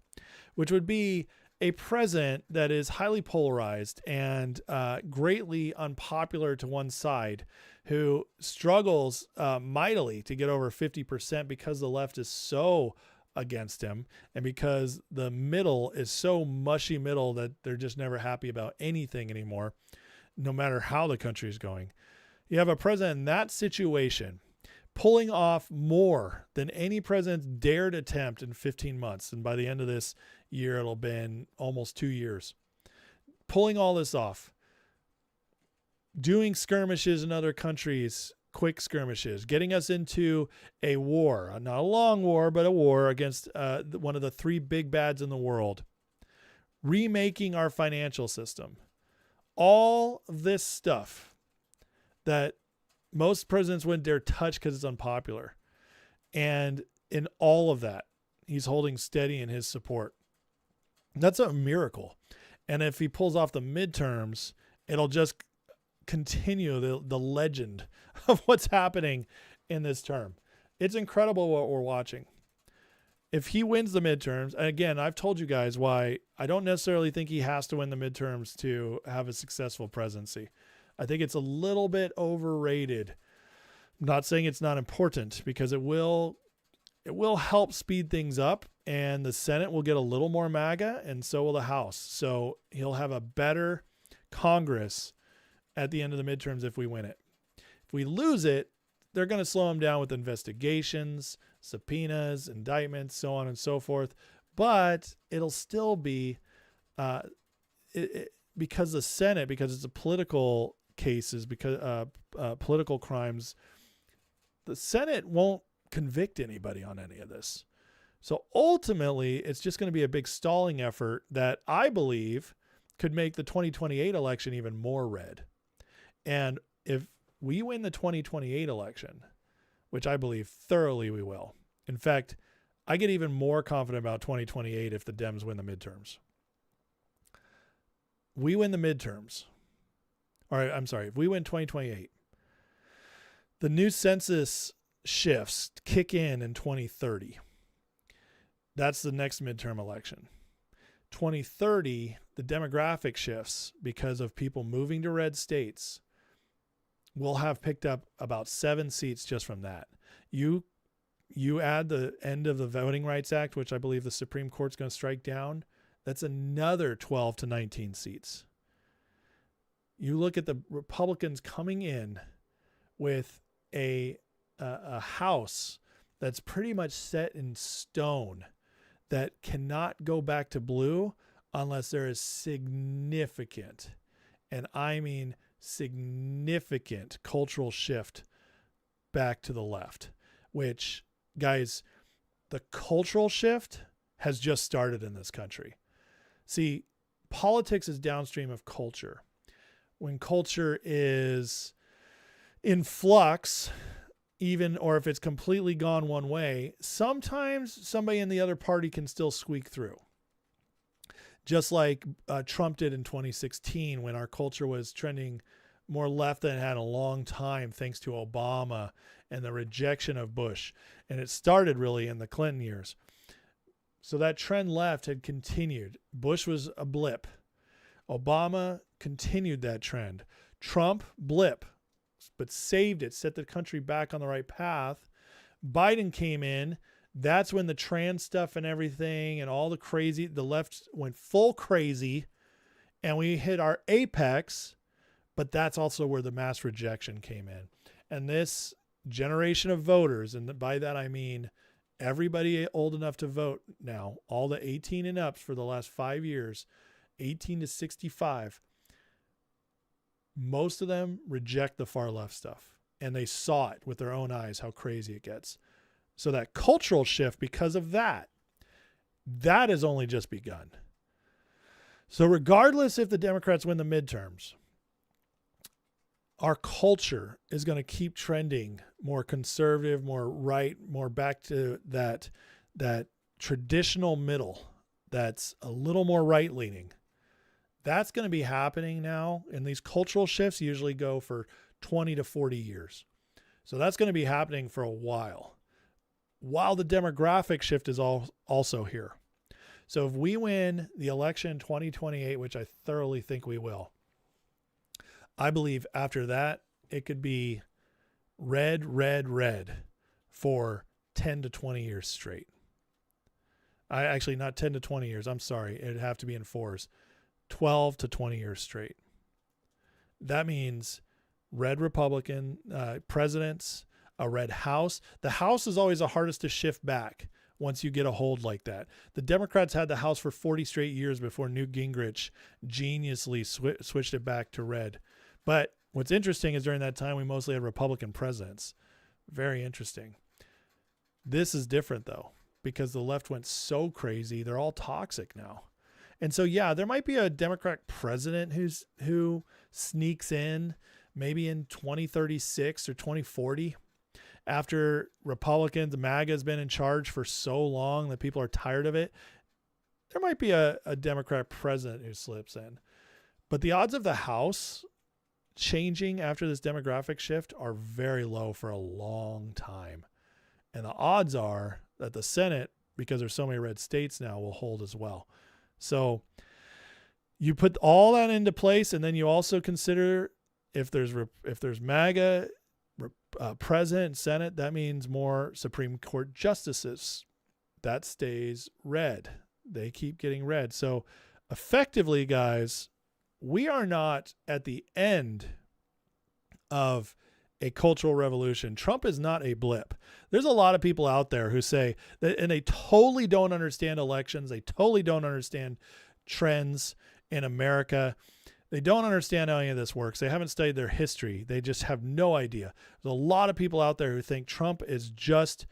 which would be a president that is highly polarized and greatly unpopular to one side, who struggles mightily to get over 50% because the left is so against him and because the middle is so mushy middle that they're just never happy about anything anymore, no matter how the country is going. You have a president in that situation pulling off more than any president dared attempt in 15 months. And by the end of this year, it'll have been almost 2 years. Pulling all this off, doing skirmishes in other countries, quick skirmishes, getting us into a war, not a long war, but a war against one of the three big bads in the world, remaking our financial system. All this stuff that most presidents wouldn't dare touch because it's unpopular. And in all of that, he's holding steady in his support. That's a miracle. And if he pulls off the midterms, it'll just continue the legend of what's happening in this term. It's incredible what we're watching. If he wins the midterms, and again, I've told you guys why I don't necessarily think he has to win the midterms to have a successful presidency. I think it's a little bit overrated. I'm not saying it's not important, because it will help speed things up, and the Senate will get a little more MAGA, and so will the House. So he'll have a better Congress at the end of the midterms if we win it. If we lose it, they're going to slow him down with investigations, subpoenas, indictments, so on and so forth. But it'll still be because the Senate, because it's a political cases, because political crimes, the Senate won't convict anybody on any of this. So ultimately, it's just going to be a big stalling effort that I believe could make the 2028 election even more red. And if we win the 2028 election, which I believe thoroughly we will, in fact, I get even more confident about 2028 if the Dems win the midterms. We win the midterms. All right, I'm sorry. If we win 2028, the new census shifts kick in 2030. That's the next midterm election. 2030, the demographic shifts because of people moving to red states. We'll have picked up about 7 seats just from that. You add the end of the Voting Rights Act, which I believe the Supreme Court's going to strike down. That's another 12 to 19 seats. You look at the Republicans coming in with a House that's pretty much set in stone, that cannot go back to blue unless there is significant, and I mean significant, cultural shift back to the left, which, guys, the cultural shift has just started in this country. See, politics is downstream of culture. When culture is in flux, even, or if it's completely gone one way, sometimes somebody in the other party can still squeak through. Just like Trump did in 2016, when our culture was trending more left than it had in a long time, thanks to Obama and the rejection of Bush. And it started really in the Clinton years. So that trend left had continued. Bush was a blip. Obama continued that trend. Trump, blip, but saved it, set the country back on the right path Biden came in, that's when the trans stuff and everything and all the left went full crazy, and we hit our apex, but that's also where the mass rejection came in. And this generation of voters, and by that I mean everybody old enough to vote now, all the 18 and ups for the last 5 years, 18 to 65, most of them reject the far left stuff. And they saw it with their own eyes, how crazy it gets. So that cultural shift, because of that has only just begun. So regardless if the Democrats win the midterms, our culture is going to keep trending more conservative, more right, more back to that traditional middle that's a little more right-leaning. That's going to be happening now, and these cultural shifts usually go for 20 to 40 years. So that's going to be happening for a while the demographic shift is also here. So if we win the election in 2028, which I thoroughly think we will, I believe after that, it could be red, red, red for 10 to 20 years straight. Actually, not 10 to 20 years. I'm sorry. It'd have to be in fours. 12 to 20 years straight. That means red Republican presidents, a red House. The House is always the hardest to shift back once you get a hold like that. The Democrats had the House for 40 straight years before Newt Gingrich geniusly switched it back to red. But what's interesting is during that time, we mostly had Republican presidents. Very interesting. This is different, though, because the left went so crazy. They're all toxic now. And so, yeah, there might be a Democrat president who sneaks in maybe in 2036 or 2040 after Republicans, MAGA has been in charge for so long that people are tired of it. There might be a Democrat president who slips in. But the odds of the House changing after this demographic shift are very low for a long time. And the odds are that the Senate, because there's so many red states now, will hold as well. So you put all that into place, and then you also consider if there's MAGA president, Senate, that means more Supreme Court justices. That stays red. They keep getting red. So effectively, guys, we are not at the end of a cultural revolution. Trump is not a blip. There's a lot of people out there who say that, and they totally don't understand elections. They totally don't understand trends in America. They don't understand how any of this works. They haven't studied their history. They just have no idea. There's a lot of people out there who think Trump is just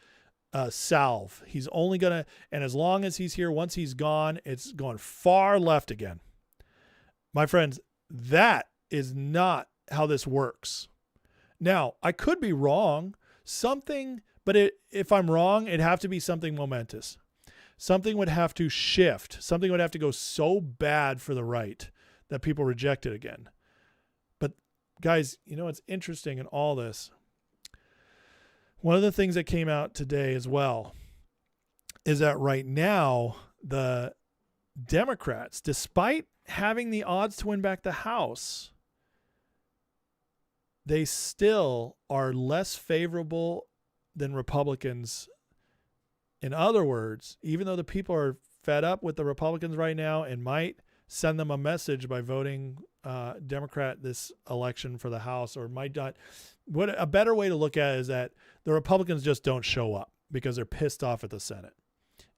a salve. He's only going to, and as long as he's here, once he's gone, it's going far left again. My friends, that is not how this works. Now, I could be wrong. If I'm wrong, it'd have to be something momentous. Something would have to shift. Something would have to go so bad for the right that people reject it again. But guys, you know what's interesting in all this? One of the things that came out today as well is that right now, the Democrats, despite having the odds to win back the House, they still are less favorable than Republicans. In other words, even though the people are fed up with the Republicans right now and might send them a message by voting Democrat this election for the House, or might not, what a better way to look at it is that the Republicans just don't show up because they're pissed off at the Senate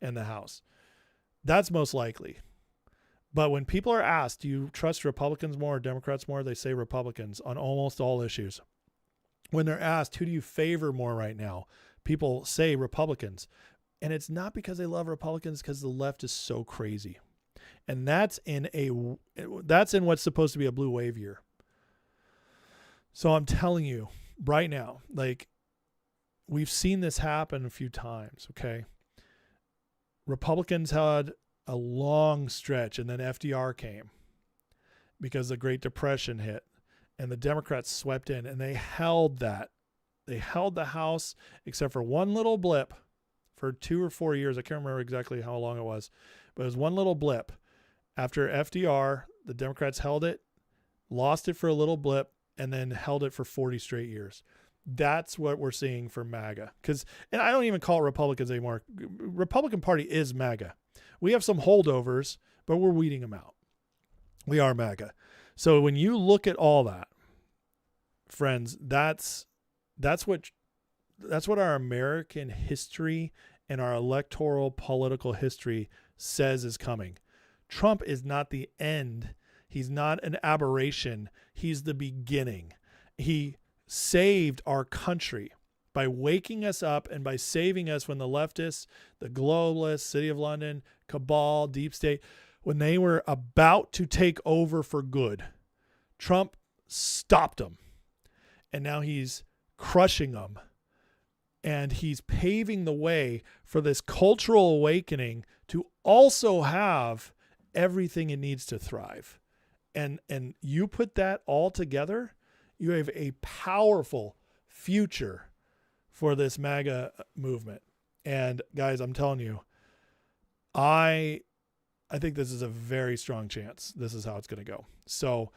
and the House. That's most likely. But when people are asked, do you trust Republicans more or Democrats more? They say Republicans on almost all issues. When they're asked, who do you favor more right now? People say Republicans. And it's not because they love Republicans, because the left is so crazy. And that's in what's supposed to be a blue wave year. So I'm telling you right now, like, we've seen this happen a few times, okay? Republicans had a long stretch, and then FDR came because the Great Depression hit, and the Democrats swept in, and they held that. They held the House, except for one little blip for 2 or 4 years. I can't remember exactly how long it was, but it was one little blip. After FDR, the Democrats held it, lost it for a little blip, and then held it for 40 straight years. That's what we're seeing for MAGA. And I don't even call it Republicans anymore. Republican Party is MAGA. We have some holdovers, but we're weeding them out. We are MAGA. So when you look at all that, friends, that's what our American history and our electoral political history says is coming. Trump is not the end. He's not an aberration. He's the beginning. He saved our country by waking us up and by saving us when the leftists, the globalists, City of London, cabal, deep state, when they were about to take over for good. Trump stopped them. And now he's crushing them. And he's paving the way for this cultural awakening to also have everything it needs to thrive. And you put that all together, you have a powerful future for this MAGA movement. And guys, I'm telling you, I think this is a very strong chance. This is how it's going to go. So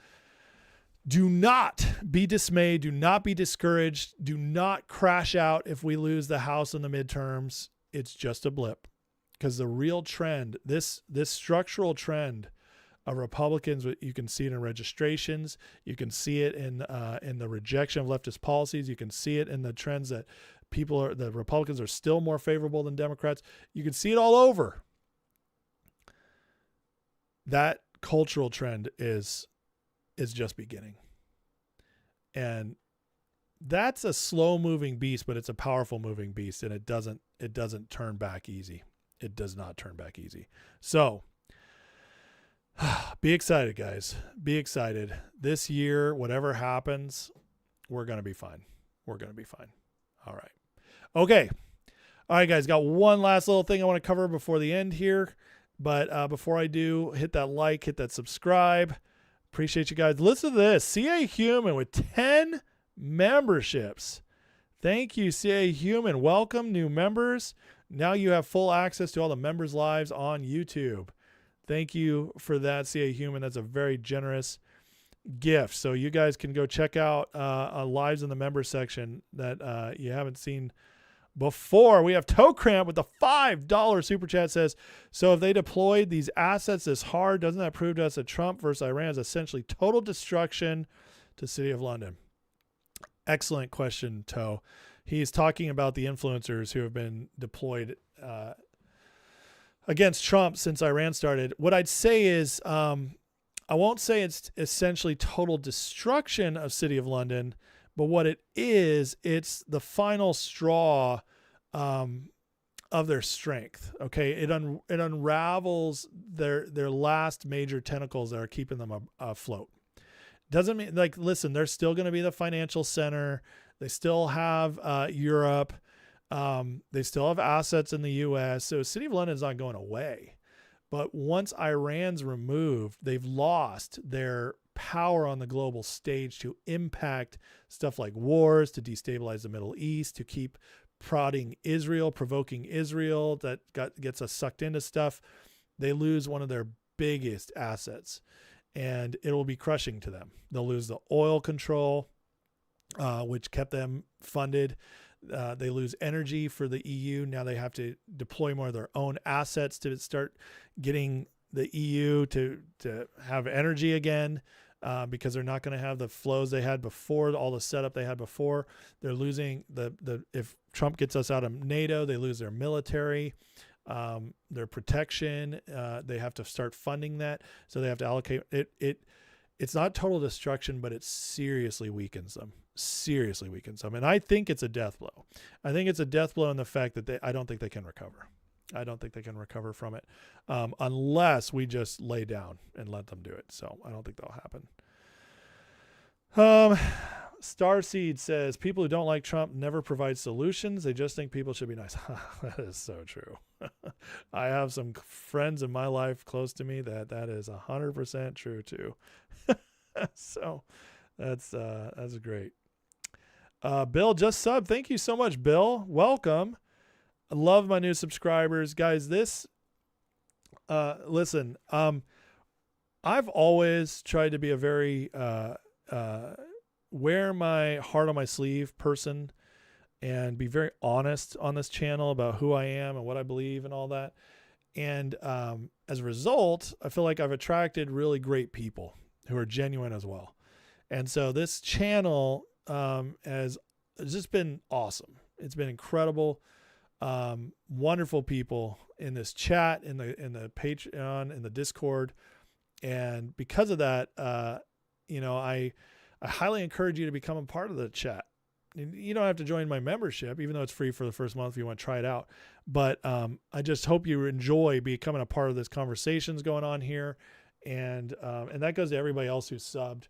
do not be dismayed. Do not be discouraged. Do not crash out if we lose the House in the midterms. It's just a blip, because the real trend, this structural trend of Republicans, you can see it in registrations. You can see it in the rejection of leftist policies. You can see it in the trends that the Republicans are still more favorable than Democrats. You can see it all over. That cultural trend is just beginning. And that's a slow moving beast, but it's a powerful moving beast, and it doesn't turn back easy. It does not turn back easy. So be excited, guys. Be excited. This year, whatever happens, we're going to be fine. We're going to be fine. All right. Okay. All right, guys. Got one last little thing I want to cover before the end here. But before I do, hit that like, hit that subscribe. Appreciate you guys. Listen to this. CA Human with 10 memberships. Thank you, CA Human. Welcome, new members. Now you have full access to all the members' lives on YouTube. Thank you for that, CA Human. That's a very generous gift. So you guys can go check out lives in the member section that you haven't seen before. We have Toe Cramp with the $5 super chat says, so if they deployed these assets this hard, doesn't that prove to us that Trump versus Iran is essentially total destruction to City of London? Excellent question, Toe. He's talking about the influencers who have been deployed against Trump since Iran started. What I'd say is, I won't say it's essentially total destruction of City of London, but what it is, it's the final straw of their strength. Okay, it unravels their last major tentacles that are keeping them afloat. Doesn't mean, like, listen, they're still going to be the financial center. They still have Europe. They still have assets in the U.S. So City of London is not going away. But once Iran's removed, they've lost their power on the global stage to impact stuff like wars, to destabilize the Middle East, to keep prodding Israel, provoking Israel that gets us sucked into stuff. They lose one of their biggest assets, and it will be crushing to them. They'll lose the oil control, which kept them funded. They lose energy for the EU. Now they have to deploy more of their own assets to start getting the EU to have energy again, because they're not going to have the flows they had before, all the setup they had before. They're losing if Trump gets us out of NATO, they lose their military, their protection. They have to start funding that. So they have to allocate it. It's not total destruction, but it seriously weakens them. And I think it's a death blow. I think it's a death blow in the fact that I don't think they can recover. I don't think they can recover from it unless we just lay down and let them do it. So I don't think that'll happen. Starseed says, people who don't like Trump never provide solutions. They just think people should be nice. That is so true. I have some friends in my life close to me that is 100% true too. So that's great. Bill just subbed. Thank you so much, Bill. Welcome. I love my new subscribers, guys. Listen, I've always tried to be a very wear my heart on my sleeve person and be very honest on this channel about who I am and what I believe and all that. And as a result, I feel like I've attracted really great people who are genuine as well. And so this channel has just been awesome. It's been incredible. Wonderful people in this chat, in the Patreon, in the Discord. And because of that, I highly encourage you to become a part of the chat. You don't have to join my membership, even though it's free for the first month if you want to try it out. But I just hope you enjoy becoming a part of this conversations going on here. And that goes to everybody else who's subbed.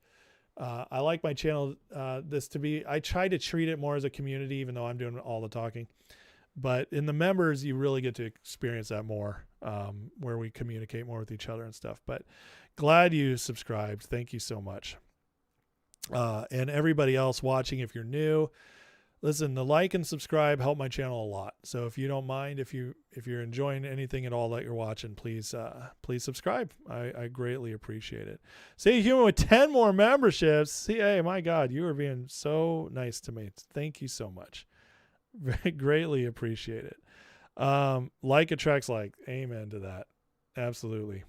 I like my channel, I try to treat it more as a community, even though I'm doing all the talking. But in the members, you really get to experience that more, where we communicate more with each other and stuff. But glad you subscribed. Thank you so much. And everybody else watching, if you're new, listen, the like and subscribe help my channel a lot. So if you don't mind, if you're enjoying anything at all that you're watching, please subscribe. I greatly appreciate it. Stay human with 10 more memberships. Hey, my God, you are being so nice to me. Thank you so much. Very greatly appreciate it. Like attracts like. Amen to that. Absolutely.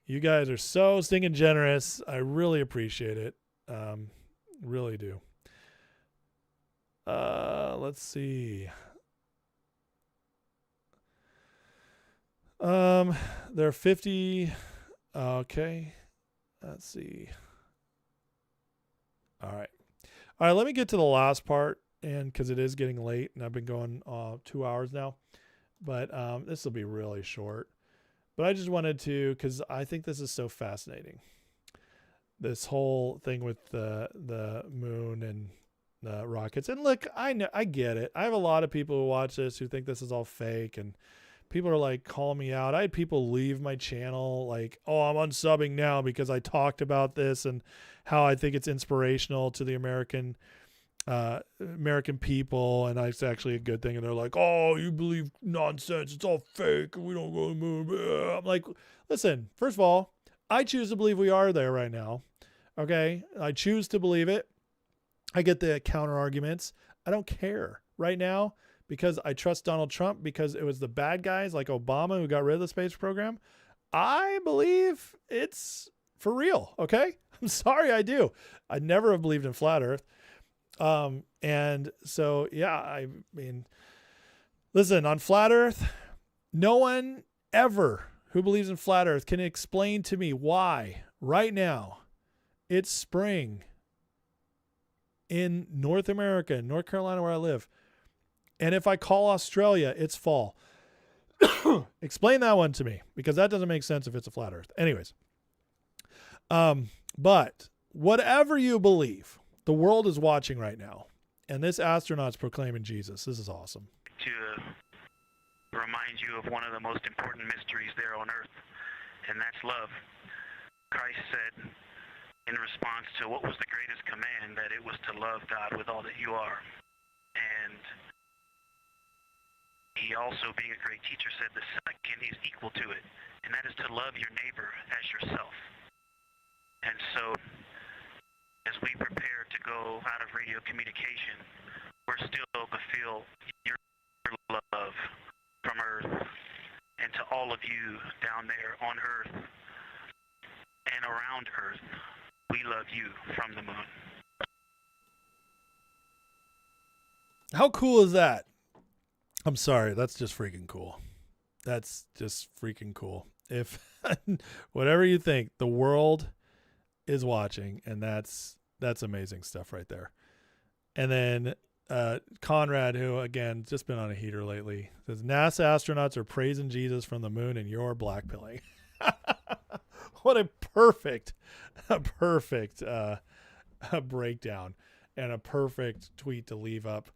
You guys are so stinking generous. I really appreciate it. Really do. Let's see. There are 50. Okay. Let's see. All right. Let me get to the last part, and because it is getting late and I've been going 2 hours now, but this will be really short. But I just wanted to, because I think this is so fascinating. This whole thing with the moon and the rockets. And look, I know, I get it. I have a lot of people who watch this who think this is all fake, and people are like calling me out. I had people leave my channel like, oh, I'm unsubbing now because I talked about this and how I think it's inspirational to the American people, and it's actually a good thing. And they're like, oh, you believe nonsense, it's all fake, we don't go to the moon. I'm like, listen, first of all, I choose to believe we are there right now. Okay, I choose to believe it. I get the counter arguments. I don't care right now because I trust Donald Trump, because it was the bad guys like Obama who got rid of the space program. I believe it's for real. Okay, I'm sorry, I do. I never have believed in flat Earth. And so, yeah, I mean, listen, on flat Earth, no one ever who believes in flat Earth can explain to me why right now it's spring in North America, North Carolina, where I live. And if I call Australia, it's fall. Explain that one to me, because that doesn't make sense if it's a flat Earth. Anyways. But whatever you believe, the world is watching right now, and this astronaut's proclaiming Jesus. This is awesome. To remind you of one of the most important mysteries there on earth, and that's love. Christ said in response to what was the greatest command, that it was to love God with all that you are. And he also, being a great teacher, said the second is equal to it, and that is to love your neighbor as yourself. And so, as we prepare to go out of radio communication, we're still to feel your love from Earth, and to all of you down there on Earth and around Earth, we love you from the moon. How cool is that? I'm sorry, that's just freaking cool. That's just freaking cool. If whatever you think, the world is watching, and that's amazing stuff right there. And then Conrad, who again just been on a heater lately, says NASA astronauts are praising Jesus from the moon and you're blackpilling. What a perfect breakdown, and a perfect tweet to leave up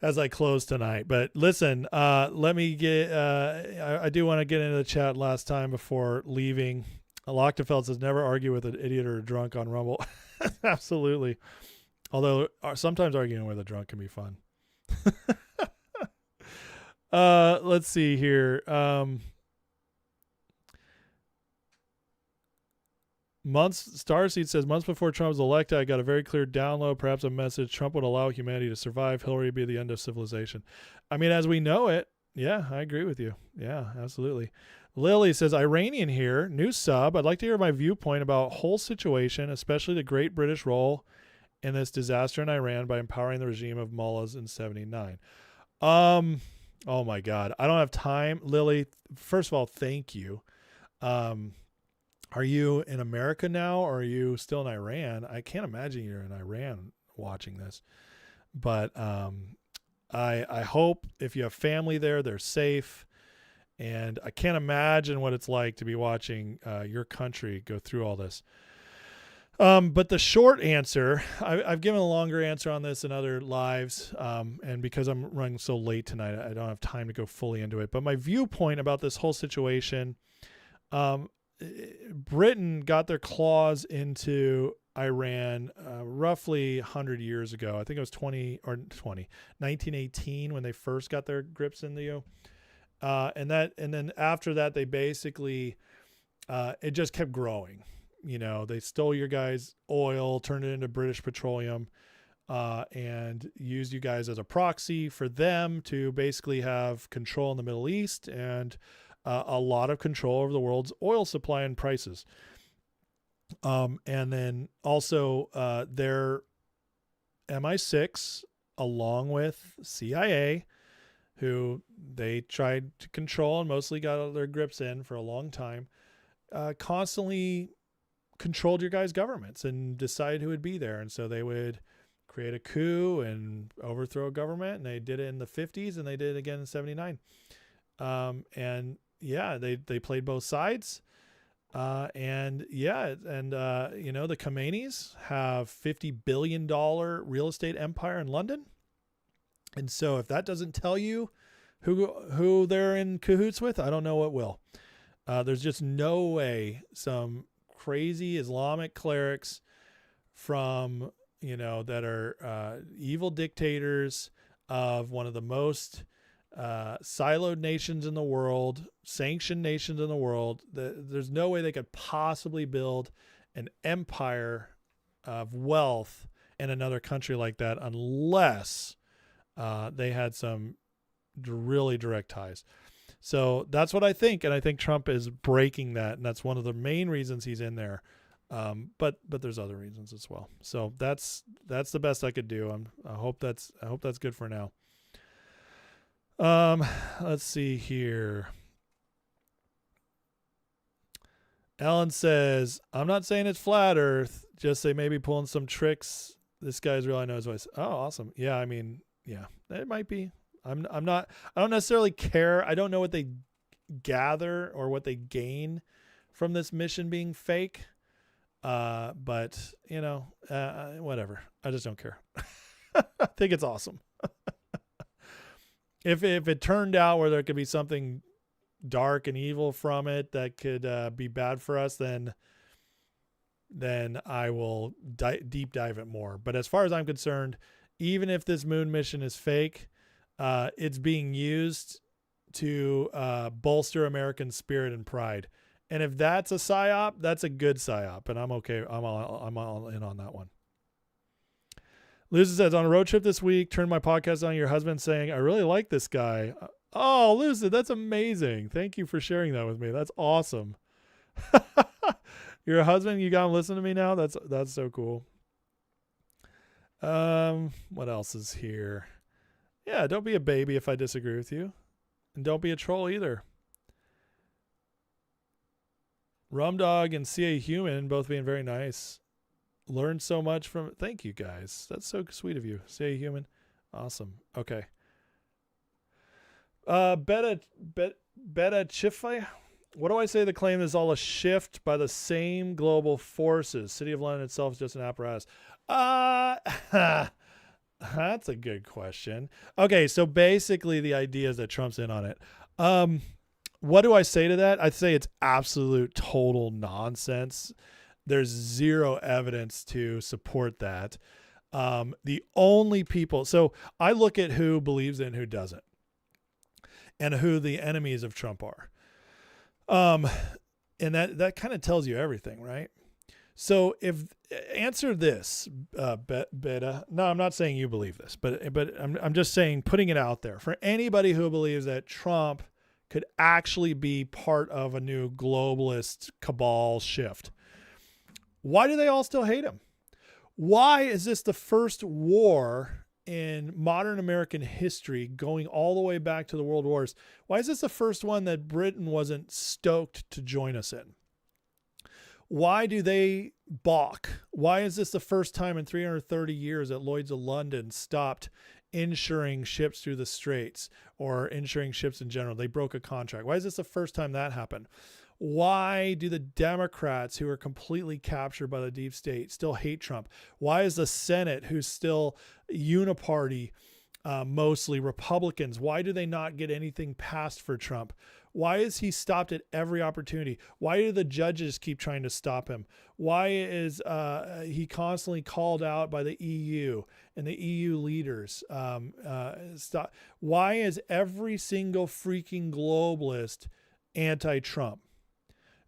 as I close tonight. But listen, let me get I do want to get into the chat last time before leaving. Lochtefeld says never argue with an idiot or a drunk on Rumble. Absolutely. Although sometimes arguing with a drunk can be fun. Let's see here. Starseed says, months before Trump was elected, I got a very clear download, perhaps a message. Trump would allow humanity to survive. Hillary would be the end of civilization. I mean, as we know it, yeah, I agree with you. Yeah, absolutely. Lily says, Iranian here, new sub. I'd like to hear my viewpoint about whole situation, especially the great British role in this disaster in Iran by empowering the regime of mullahs in 79. Oh my God. I don't have time. Lily, first of all, thank you. Are you in America now, or are you still in Iran? I can't imagine you're in Iran watching this. But I hope if you have family there, they're safe. And I can't imagine what it's like to be watching your country go through all this. But the short answer, I've given a longer answer on this in other lives. And because I'm running so late tonight, I don't have time to go fully into it. But my viewpoint about this whole situation, Britain got their claws into Iran roughly 100 years ago. I think it was 1918 when they first got their grips into you. And then after that, they basically, it just kept growing. You know, they stole your guys' oil, turned it into British petroleum, and used you guys as a proxy for them to basically have control in the Middle East and a lot of control over the world's oil supply and prices. And then also their MI6, along with CIA, who they tried to control and mostly got their grips in for a long time, constantly controlled your guys' governments and decided who would be there. And so they would create a coup and overthrow a government. And they did it in the 50s and they did it again in 79. And yeah, they played both sides. And the Khomeinis have $50 billion real estate empire in London. And so if that doesn't tell you who they're in cahoots with, I don't know what will. There's just no way some crazy Islamic clerics from, that are evil dictators of one of the most siloed nations in the world, sanctioned nations in the world, there's no way they could possibly build an empire of wealth in another country like that unless they had some really direct ties. So that's what I think. And I think Trump is breaking that. And that's one of the main reasons he's in there. But there's other reasons as well. So that's the best I could do. I hope that's good for now. Let's see here. Ellen says, I'm not saying it's flat earth. Just they may be pulling some tricks. This guy's really knows voice. Oh, awesome. Yeah. I mean, yeah, it might be. I don't necessarily care. I don't know what they gather or what they gain from this mission being fake. But whatever. I just don't care. I think it's awesome. If it turned out where there could be something dark and evil from it that could be bad for us, then I will deep dive it more. But as far as I'm concerned, even if this moon mission is fake, it's being used to bolster American spirit and pride. And if that's a psyop, that's a good psyop, and I'm okay. I'm all in on that one. Lucy says, on a road trip this week, turned my podcast on your husband saying, I really like this guy. Oh, Lucy, that's amazing. Thank you for sharing that with me. That's awesome. Your husband, you got him listening to me now? That's so cool. What else is here? Yeah, don't be a baby if I disagree with you. And don't be a troll either. Rum Dog and CA Human both being very nice. Learned so much from it. Thank you guys. That's so sweet of you. CA Human. Awesome. Okay. Beta Chifai. What do I say? The claim is all a shift by the same global forces. City of London itself is just an apparatus. That's a good question. Okay, so basically the idea is that Trump's in on it. What do I say to that? I'd say it's absolute total nonsense. There's zero evidence to support that. The only people, so I look at who believes in who doesn't and who the enemies of Trump are. And that kind of tells you everything, right? So answer this, Beta. No, I'm not saying you believe this, but I'm just saying, putting it out there for anybody who believes that Trump could actually be part of a new globalist cabal shift. Why do they all still hate him? Why is this the first war in modern American history, going all the way back to the World Wars? Why is this the first one that Britain wasn't stoked to join us in? Why do they balk? Why is this the first time in 330 years that Lloyd's of London stopped insuring ships through the straits, or insuring ships in general? They broke a contract. Why is this the first time that happened? Why do the Democrats, who are completely captured by the deep state, still hate Trump? Why is the Senate, who's still uniparty, mostly Republicans, why do they not get anything passed for Trump? Why is he stopped at every opportunity? Why do the judges keep trying to stop him? Why is he constantly called out by the EU and the EU leaders? Why is every single freaking globalist anti-Trump?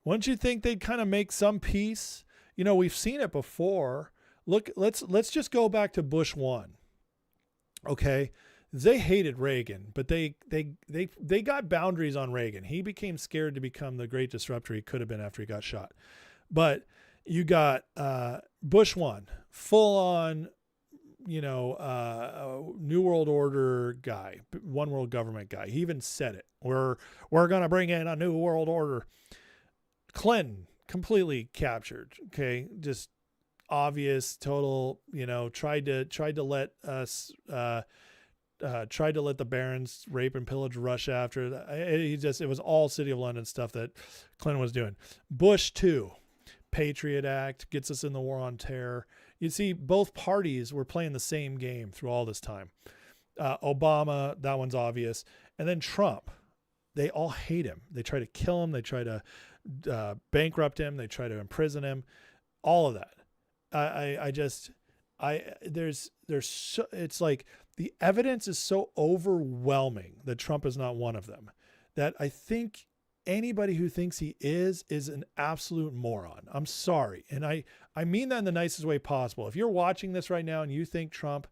Wouldn't you think they'd kind of make some peace? You know, we've seen it before. Look, let's just go back to Bush 1. Okay. They hated Reagan, but they got boundaries on Reagan. He became scared to become the great disruptor he could have been after he got shot. But you got Bush 1, full on, New World Order guy, one world government guy. He even said it. We're going to bring in a new world order. Clinton, completely captured. Okay. Just obvious, total, tried to let us, tried to let the barons rape and pillage Russia after. It was all City of London stuff that Clinton was doing. Bush 2, Patriot Act, gets us in the war on terror. You see, both parties were playing the same game through all this time. Obama, that one's obvious. And then Trump, they all hate him. They try to kill him. They try to bankrupt him. They try to imprison him. All of that. It's like the evidence is so overwhelming that Trump is not one of them, that I think anybody who thinks he is an absolute moron. I'm sorry. And I mean that in the nicest way possible. If you're watching this right now and you think Trump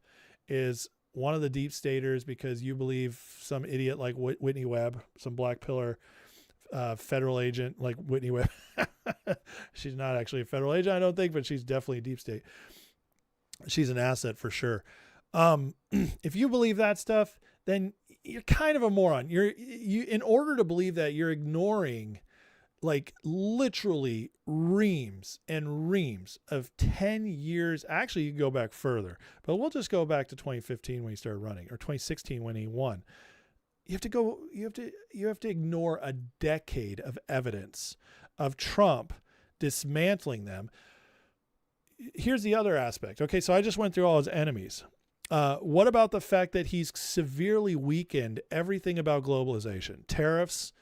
is one of the deep staters because you believe some idiot like Whitney Webb, some black pillar federal agent like Whitney Webb, she's not actually a federal agent, I don't think, but she's definitely deep state. She's an asset for sure. If you believe that stuff, then you're kind of a moron. You in order to believe that, you're ignoring like literally reams and reams of 10 years. Actually, you can go back further, but we'll just go back to 2015 when he started running, or 2016 when he won. You have to ignore a decade of evidence of Trump dismantling them. Here's the other aspect. Okay, so I just went through all his enemies. What about the fact that he's severely weakened everything about globalization? Tariffs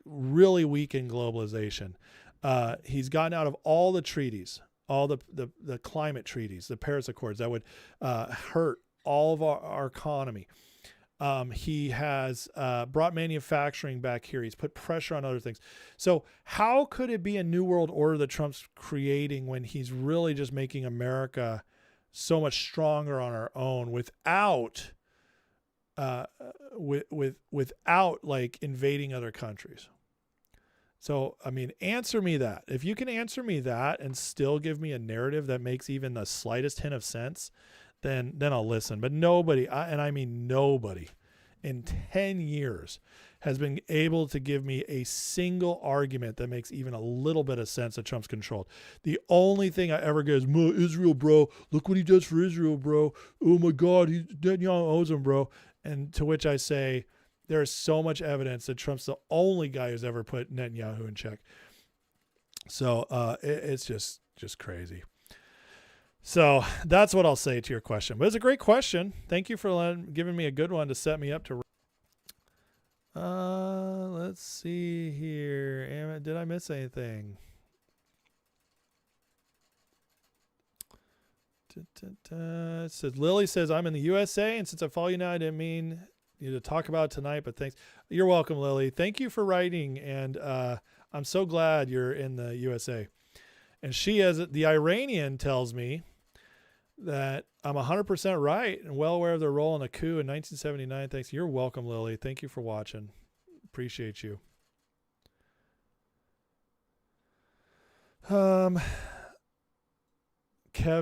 really weakened globalization. He's gotten out of all the treaties, all the climate treaties, the Paris Accords that would hurt all of our economy. He has brought manufacturing back here. He's put pressure on other things. So how could it be a new world order that Trump's creating when he's really just making America so much stronger on our own without without like invading other countries? So, I mean, answer me that. If you can answer me that and still give me a narrative that makes even the slightest hint of sense, then I'll listen. But nobody, and I mean nobody, in 10 years has been able to give me a single argument that makes even a little bit of sense that Trump's controlled. The only thing I ever get is, Israel, bro. Look what he does for Israel, bro. Oh my God, Netanyahu owes him, bro. And to which I say, there is so much evidence that Trump's the only guy who's ever put Netanyahu in check. So it's just crazy. So that's what I'll say to your question. But it's a great question. Thank you for giving me a good one to set me up to. Let's see here. Did I miss anything? It says, Lily says, I'm in the USA, and since I follow you now, I didn't mean you to talk about it tonight, but thanks. You're welcome, Lily. Thank you for writing, and I'm so glad you're in the USA. And she, as the Iranian, tells me that I'm 100% right and well aware of their role in the coup in 1979. Thanks. You're welcome, Lily. Thank you for watching. Appreciate you. Kev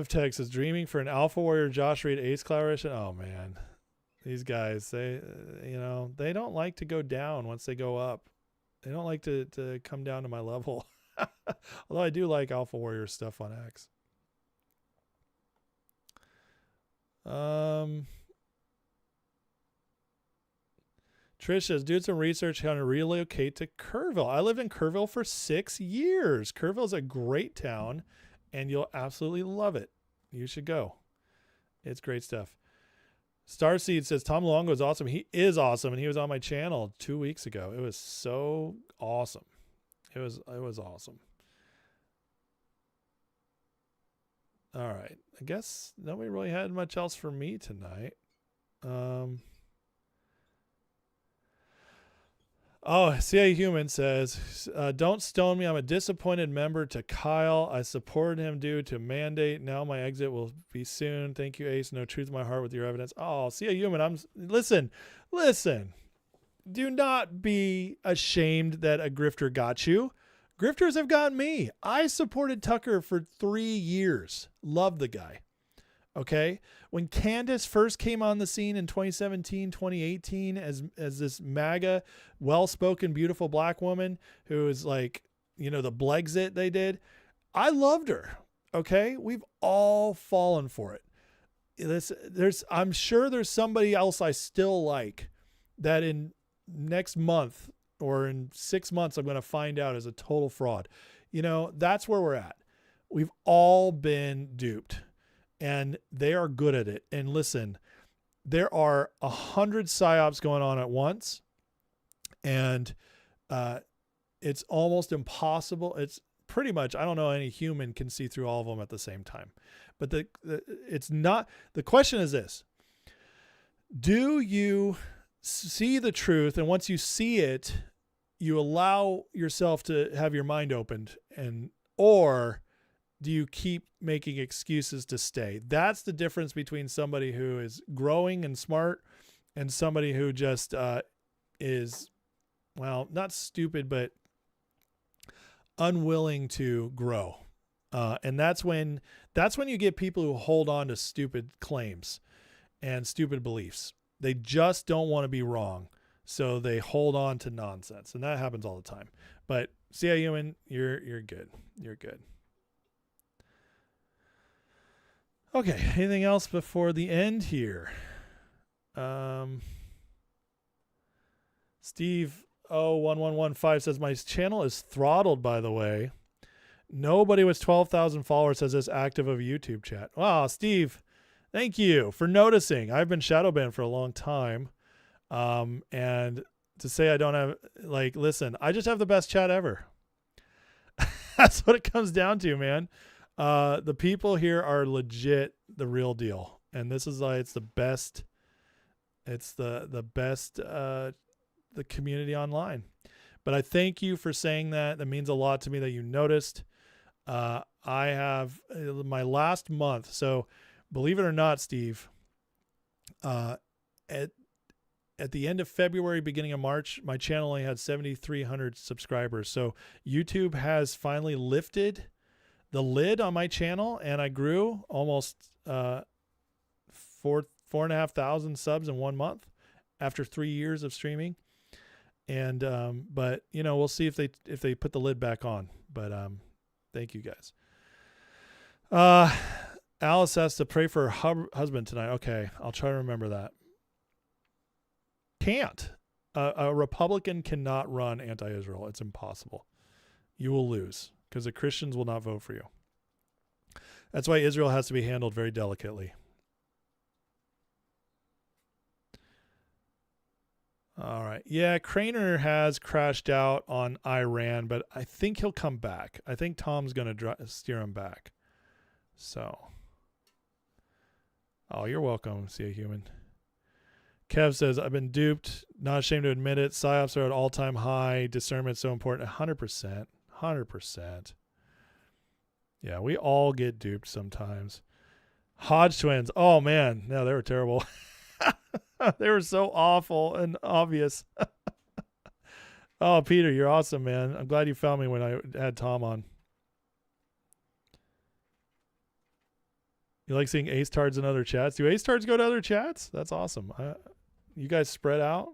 Tex is dreaming for an Alpha Warrior Josh Reed Ace collaboration. Oh man, these guys, they they don't like to go down once they go up. They don't like to come down to my level. Although I do like Alpha Warrior stuff on X. Trish says, doing some research how to relocate to Kerrville. I lived in Kerrville for 6 years. Kerrville's a great town, and you'll absolutely love it. You should go. It's great stuff. Starseed says, Tom Longo is awesome. He is awesome, and he was on my channel 2 weeks ago. It was so awesome. It was awesome. All right. I guess nobody really had much else for me tonight. CA Human says, don't stone me. I'm a disappointed member to Kyle. I supported him due to mandate. Now my exit will be soon. Thank you, Ace. No truth in my heart with your evidence. Oh, CA Human, listen. Do not be ashamed that a grifter got you. Grifters have got me. I supported Tucker for 3 years. Love the guy. Okay. When Candace first came on the scene in 2017, 2018, as this MAGA, well-spoken, beautiful black woman who is like, the Blexit they did, I loved her. Okay. We've all fallen for it. I'm sure there's somebody else I still like that in next month or in 6 months, I'm going to find out is a total fraud. That's where we're at. We've all been duped. And they are good at it. And listen, there are 100 psyops going on at once. And it's almost impossible. It's pretty much, I don't know any human can see through all of them at the same time. But it's not, the question is this. Do you see the truth? And once you see it, you allow yourself to have your mind opened, or do you keep making excuses to stay? That's the difference between somebody who is growing and smart and somebody who just is, well, not stupid, but unwilling to grow. And that's when you get people who hold on to stupid claims and stupid beliefs. They just don't want to be wrong. So they hold on to nonsense. And that happens all the time. But see how human, you're good. You're good. Okay, anything else before the end here? Steve 01115 says, my channel is throttled, by the way. Nobody with 12,000 followers has this active of a YouTube chat. Wow, Steve, thank you for noticing. I've been shadow banned for a long time. And to say I don't have, listen, I just have the best chat ever. That's what it comes down to, man. The people here are legit the real deal. And this is it's the best. It's the best, the community online. But I thank you for saying that. That means a lot to me that you noticed. I have my last month. So believe it or not, Steve, at the end of February, beginning of March, my channel only had 7,300 subscribers. So YouTube has finally lifted the lid on my channel, and I grew almost 4,500 subs in 1 month after 3 years of streaming. And but we'll see if they put the lid back on. But thank you guys. Alice has to pray for her husband tonight. Okay, I'll try to remember that. Can't. A Republican cannot run anti-Israel. It's impossible. You will lose because the Christians will not vote for you. That's why Israel has to be handled very delicately. All right. Yeah, Craner has crashed out on Iran, but I think he'll come back. I think Tom's going to steer him back. So. Oh, you're welcome, See a Human. Kev says, I've been duped. Not ashamed to admit it. PSYOPs are at all-time high. Discernment so important. 100%. 100%. Yeah, we all get duped sometimes. Hodge twins. Oh man, no, they were terrible. They were so awful and obvious. Oh, Peter, you're awesome, man. I'm glad you found me when I had Tom on. You like seeing ace tards in other chats? Do ace tards go to other chats? That's awesome. You guys spread out?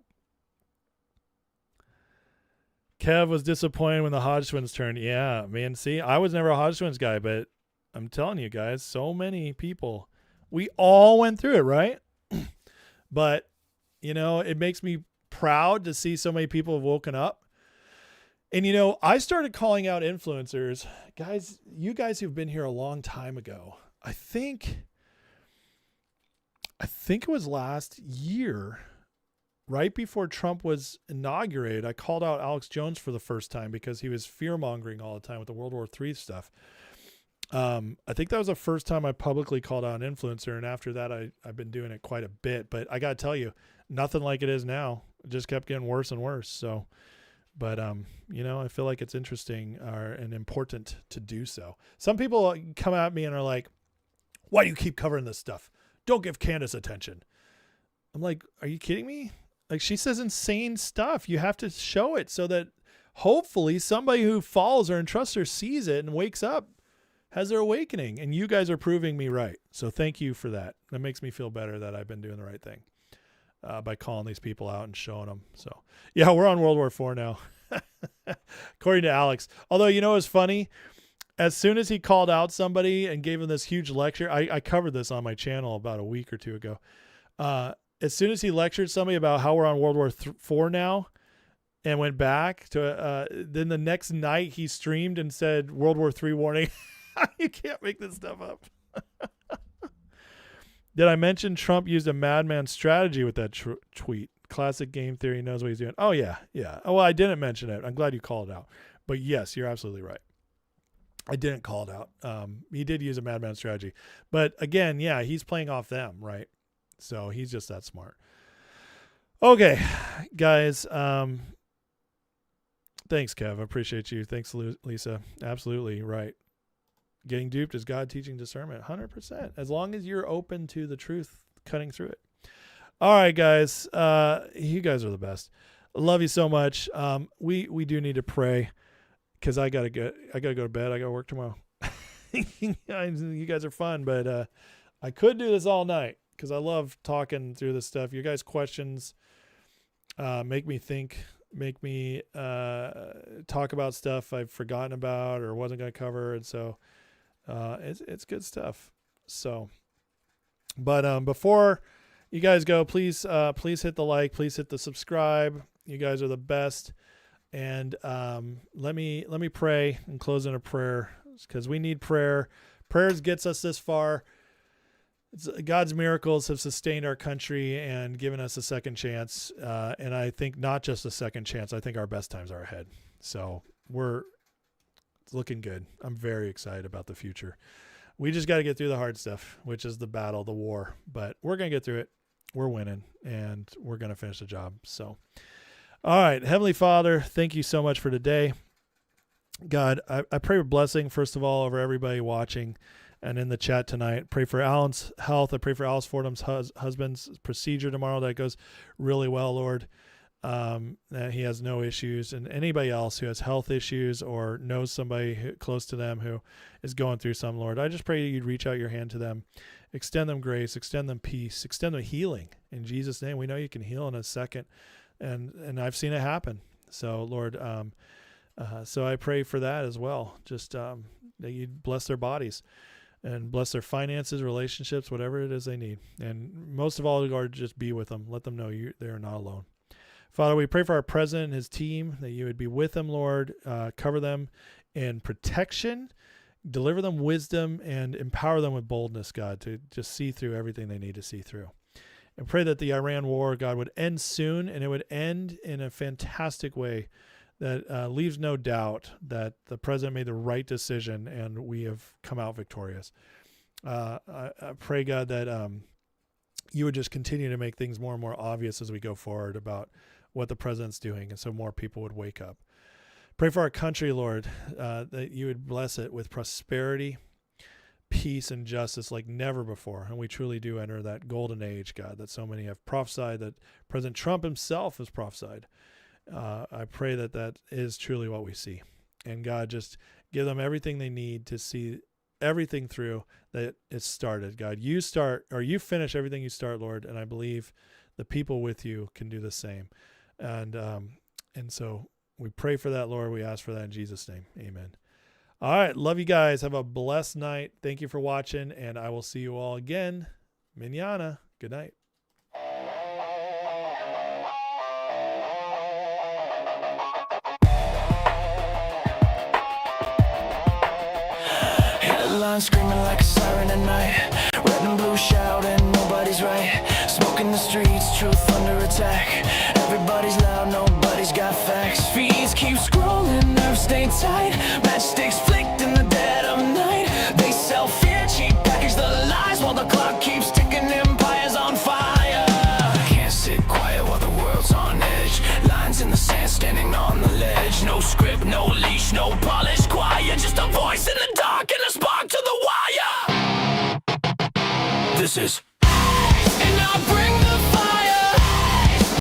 Kev was disappointed when the Hodge twins turned. Yeah, man. See, I was never a Hodge twins guy, but I'm telling you guys, so many people. We all went through it, right? But, you know, it makes me proud to see so many people have woken up. And, you know, I started calling out influencers. Guys, you guys who've been here a long time ago, I think it was last year, right before Trump was inaugurated, I called out Alex Jones for the first time because he was fear-mongering all the time with the World War III stuff. I think that was the first time I publicly called out an influencer, and after that, I've been doing it quite a bit. But I got to tell you, nothing like it is now. It just kept getting worse and worse. So, but you know, I feel like it's interesting and important to do so. Some people come at me and are like, "Why do you keep covering this stuff? Don't give Candace attention." I'm like, "Are you kidding me? Like, she says insane stuff. You have to show it so that hopefully somebody who follows her and trusts her sees it and wakes up, has their awakening." And you guys are proving me right. So thank you for that. That makes me feel better that I've been doing the right thing by calling these people out and showing them. So yeah, we're on World War IV now, according to Alex. Although, you know, it's funny. As soon as he called out somebody and gave him this huge lecture, I covered this on my channel about a week or two ago. As soon as he lectured somebody about how we're on World War IV now and went back to, then the next night he streamed and said, "World War III warning." You can't make this stuff up. Did I mention Trump used a madman strategy with that tweet? Classic game theory, knows what he's doing. Oh, yeah. Yeah. Oh, well, I didn't mention it. I'm glad you called it out. But yes, you're absolutely right. I didn't call it out. He did use a madman strategy. But again, yeah, he's playing off them, right? So he's just that smart. Okay, guys. Thanks, Kev. I appreciate you. Thanks, Lisa. Absolutely right. Getting duped is God teaching discernment. 100%. As long as you're open to the truth cutting through it. All right, guys. You guys are the best. Love you so much. We do need to pray because I gotta go to bed. I gotta work tomorrow. You guys are fun, but I could do this all night because I love talking through this stuff. Your guys' questions make me think, make me talk about stuff I've forgotten about or wasn't going to cover. And so it's good stuff. So, but before you guys go, please hit the like, please hit the subscribe. You guys are the best. And let me pray and close in a prayer because we need prayer. Prayers gets us this far. God's miracles have sustained our country and given us a second chance. And I think not just a second chance. I think our best times are ahead. So it's looking good. I'm very excited about the future. We just got to get through the hard stuff, which is the battle, the war. But we're going to get through it. We're winning, and we're going to finish the job. So, all right. Heavenly Father, thank you so much for today. God, I pray for blessing, first of all, over everybody watching and in the chat tonight. Pray for Alan's health. I pray for Alice Fordham's husband's procedure tomorrow that goes really well, Lord. That he has no issues, and anybody else who has health issues or knows somebody close to them who is going through some, Lord, I just pray you'd reach out your hand to them, extend them grace, extend them peace, extend them healing. In Jesus' name, we know you can heal in a second, and I've seen it happen. So, Lord, so I pray for that as well. Just that you'd bless their bodies and bless their finances, relationships, whatever it is they need. And most of all, Lord, just be with them. Let them know they're not alone. Father, we pray for our president and his team, that you would be with them, Lord, cover them in protection, deliver them wisdom, and empower them with boldness, God, to just see through everything they need to see through. And pray that the Iran war, God, would end soon, and it would end in a fantastic way that leaves no doubt that the president made the right decision and we have come out victorious. I pray, God, that you would just continue to make things more and more obvious as we go forward about what the president's doing, and so more people would wake up. Pray for our country, Lord, that you would bless it with prosperity, peace, and justice like never before. And we truly do enter that golden age, God, that so many have prophesied, that President Trump himself has prophesied. I pray that that is truly what we see. And God, just give them everything they need to see everything through that it's started. God, you start, or you finish everything you start, Lord. And I believe the people with you can do the same. And so we pray for that, Lord. We ask for that in Jesus' name. Amen. All right. Love you guys. Have a blessed night. Thank you for watching. And I will see you all again. Mañana. Good night. Headlines screaming like a siren at night. Red and blue shouting, nobody's right. Smoke in the streets, truth under attack. Everybody's loud, nobody's got facts. Feeds keep scrolling, nerves stay tight. Matchsticks flicked in the dead of night. They sell fear, cheap package the lies, while the clock keeps ticking, empires on fire. Can't sit quiet while the world's on edge. Lines in the sand, standing on the ledge. No script, no leash, no polish, quiet. Just a voice in the dark and a spark to the wire. This is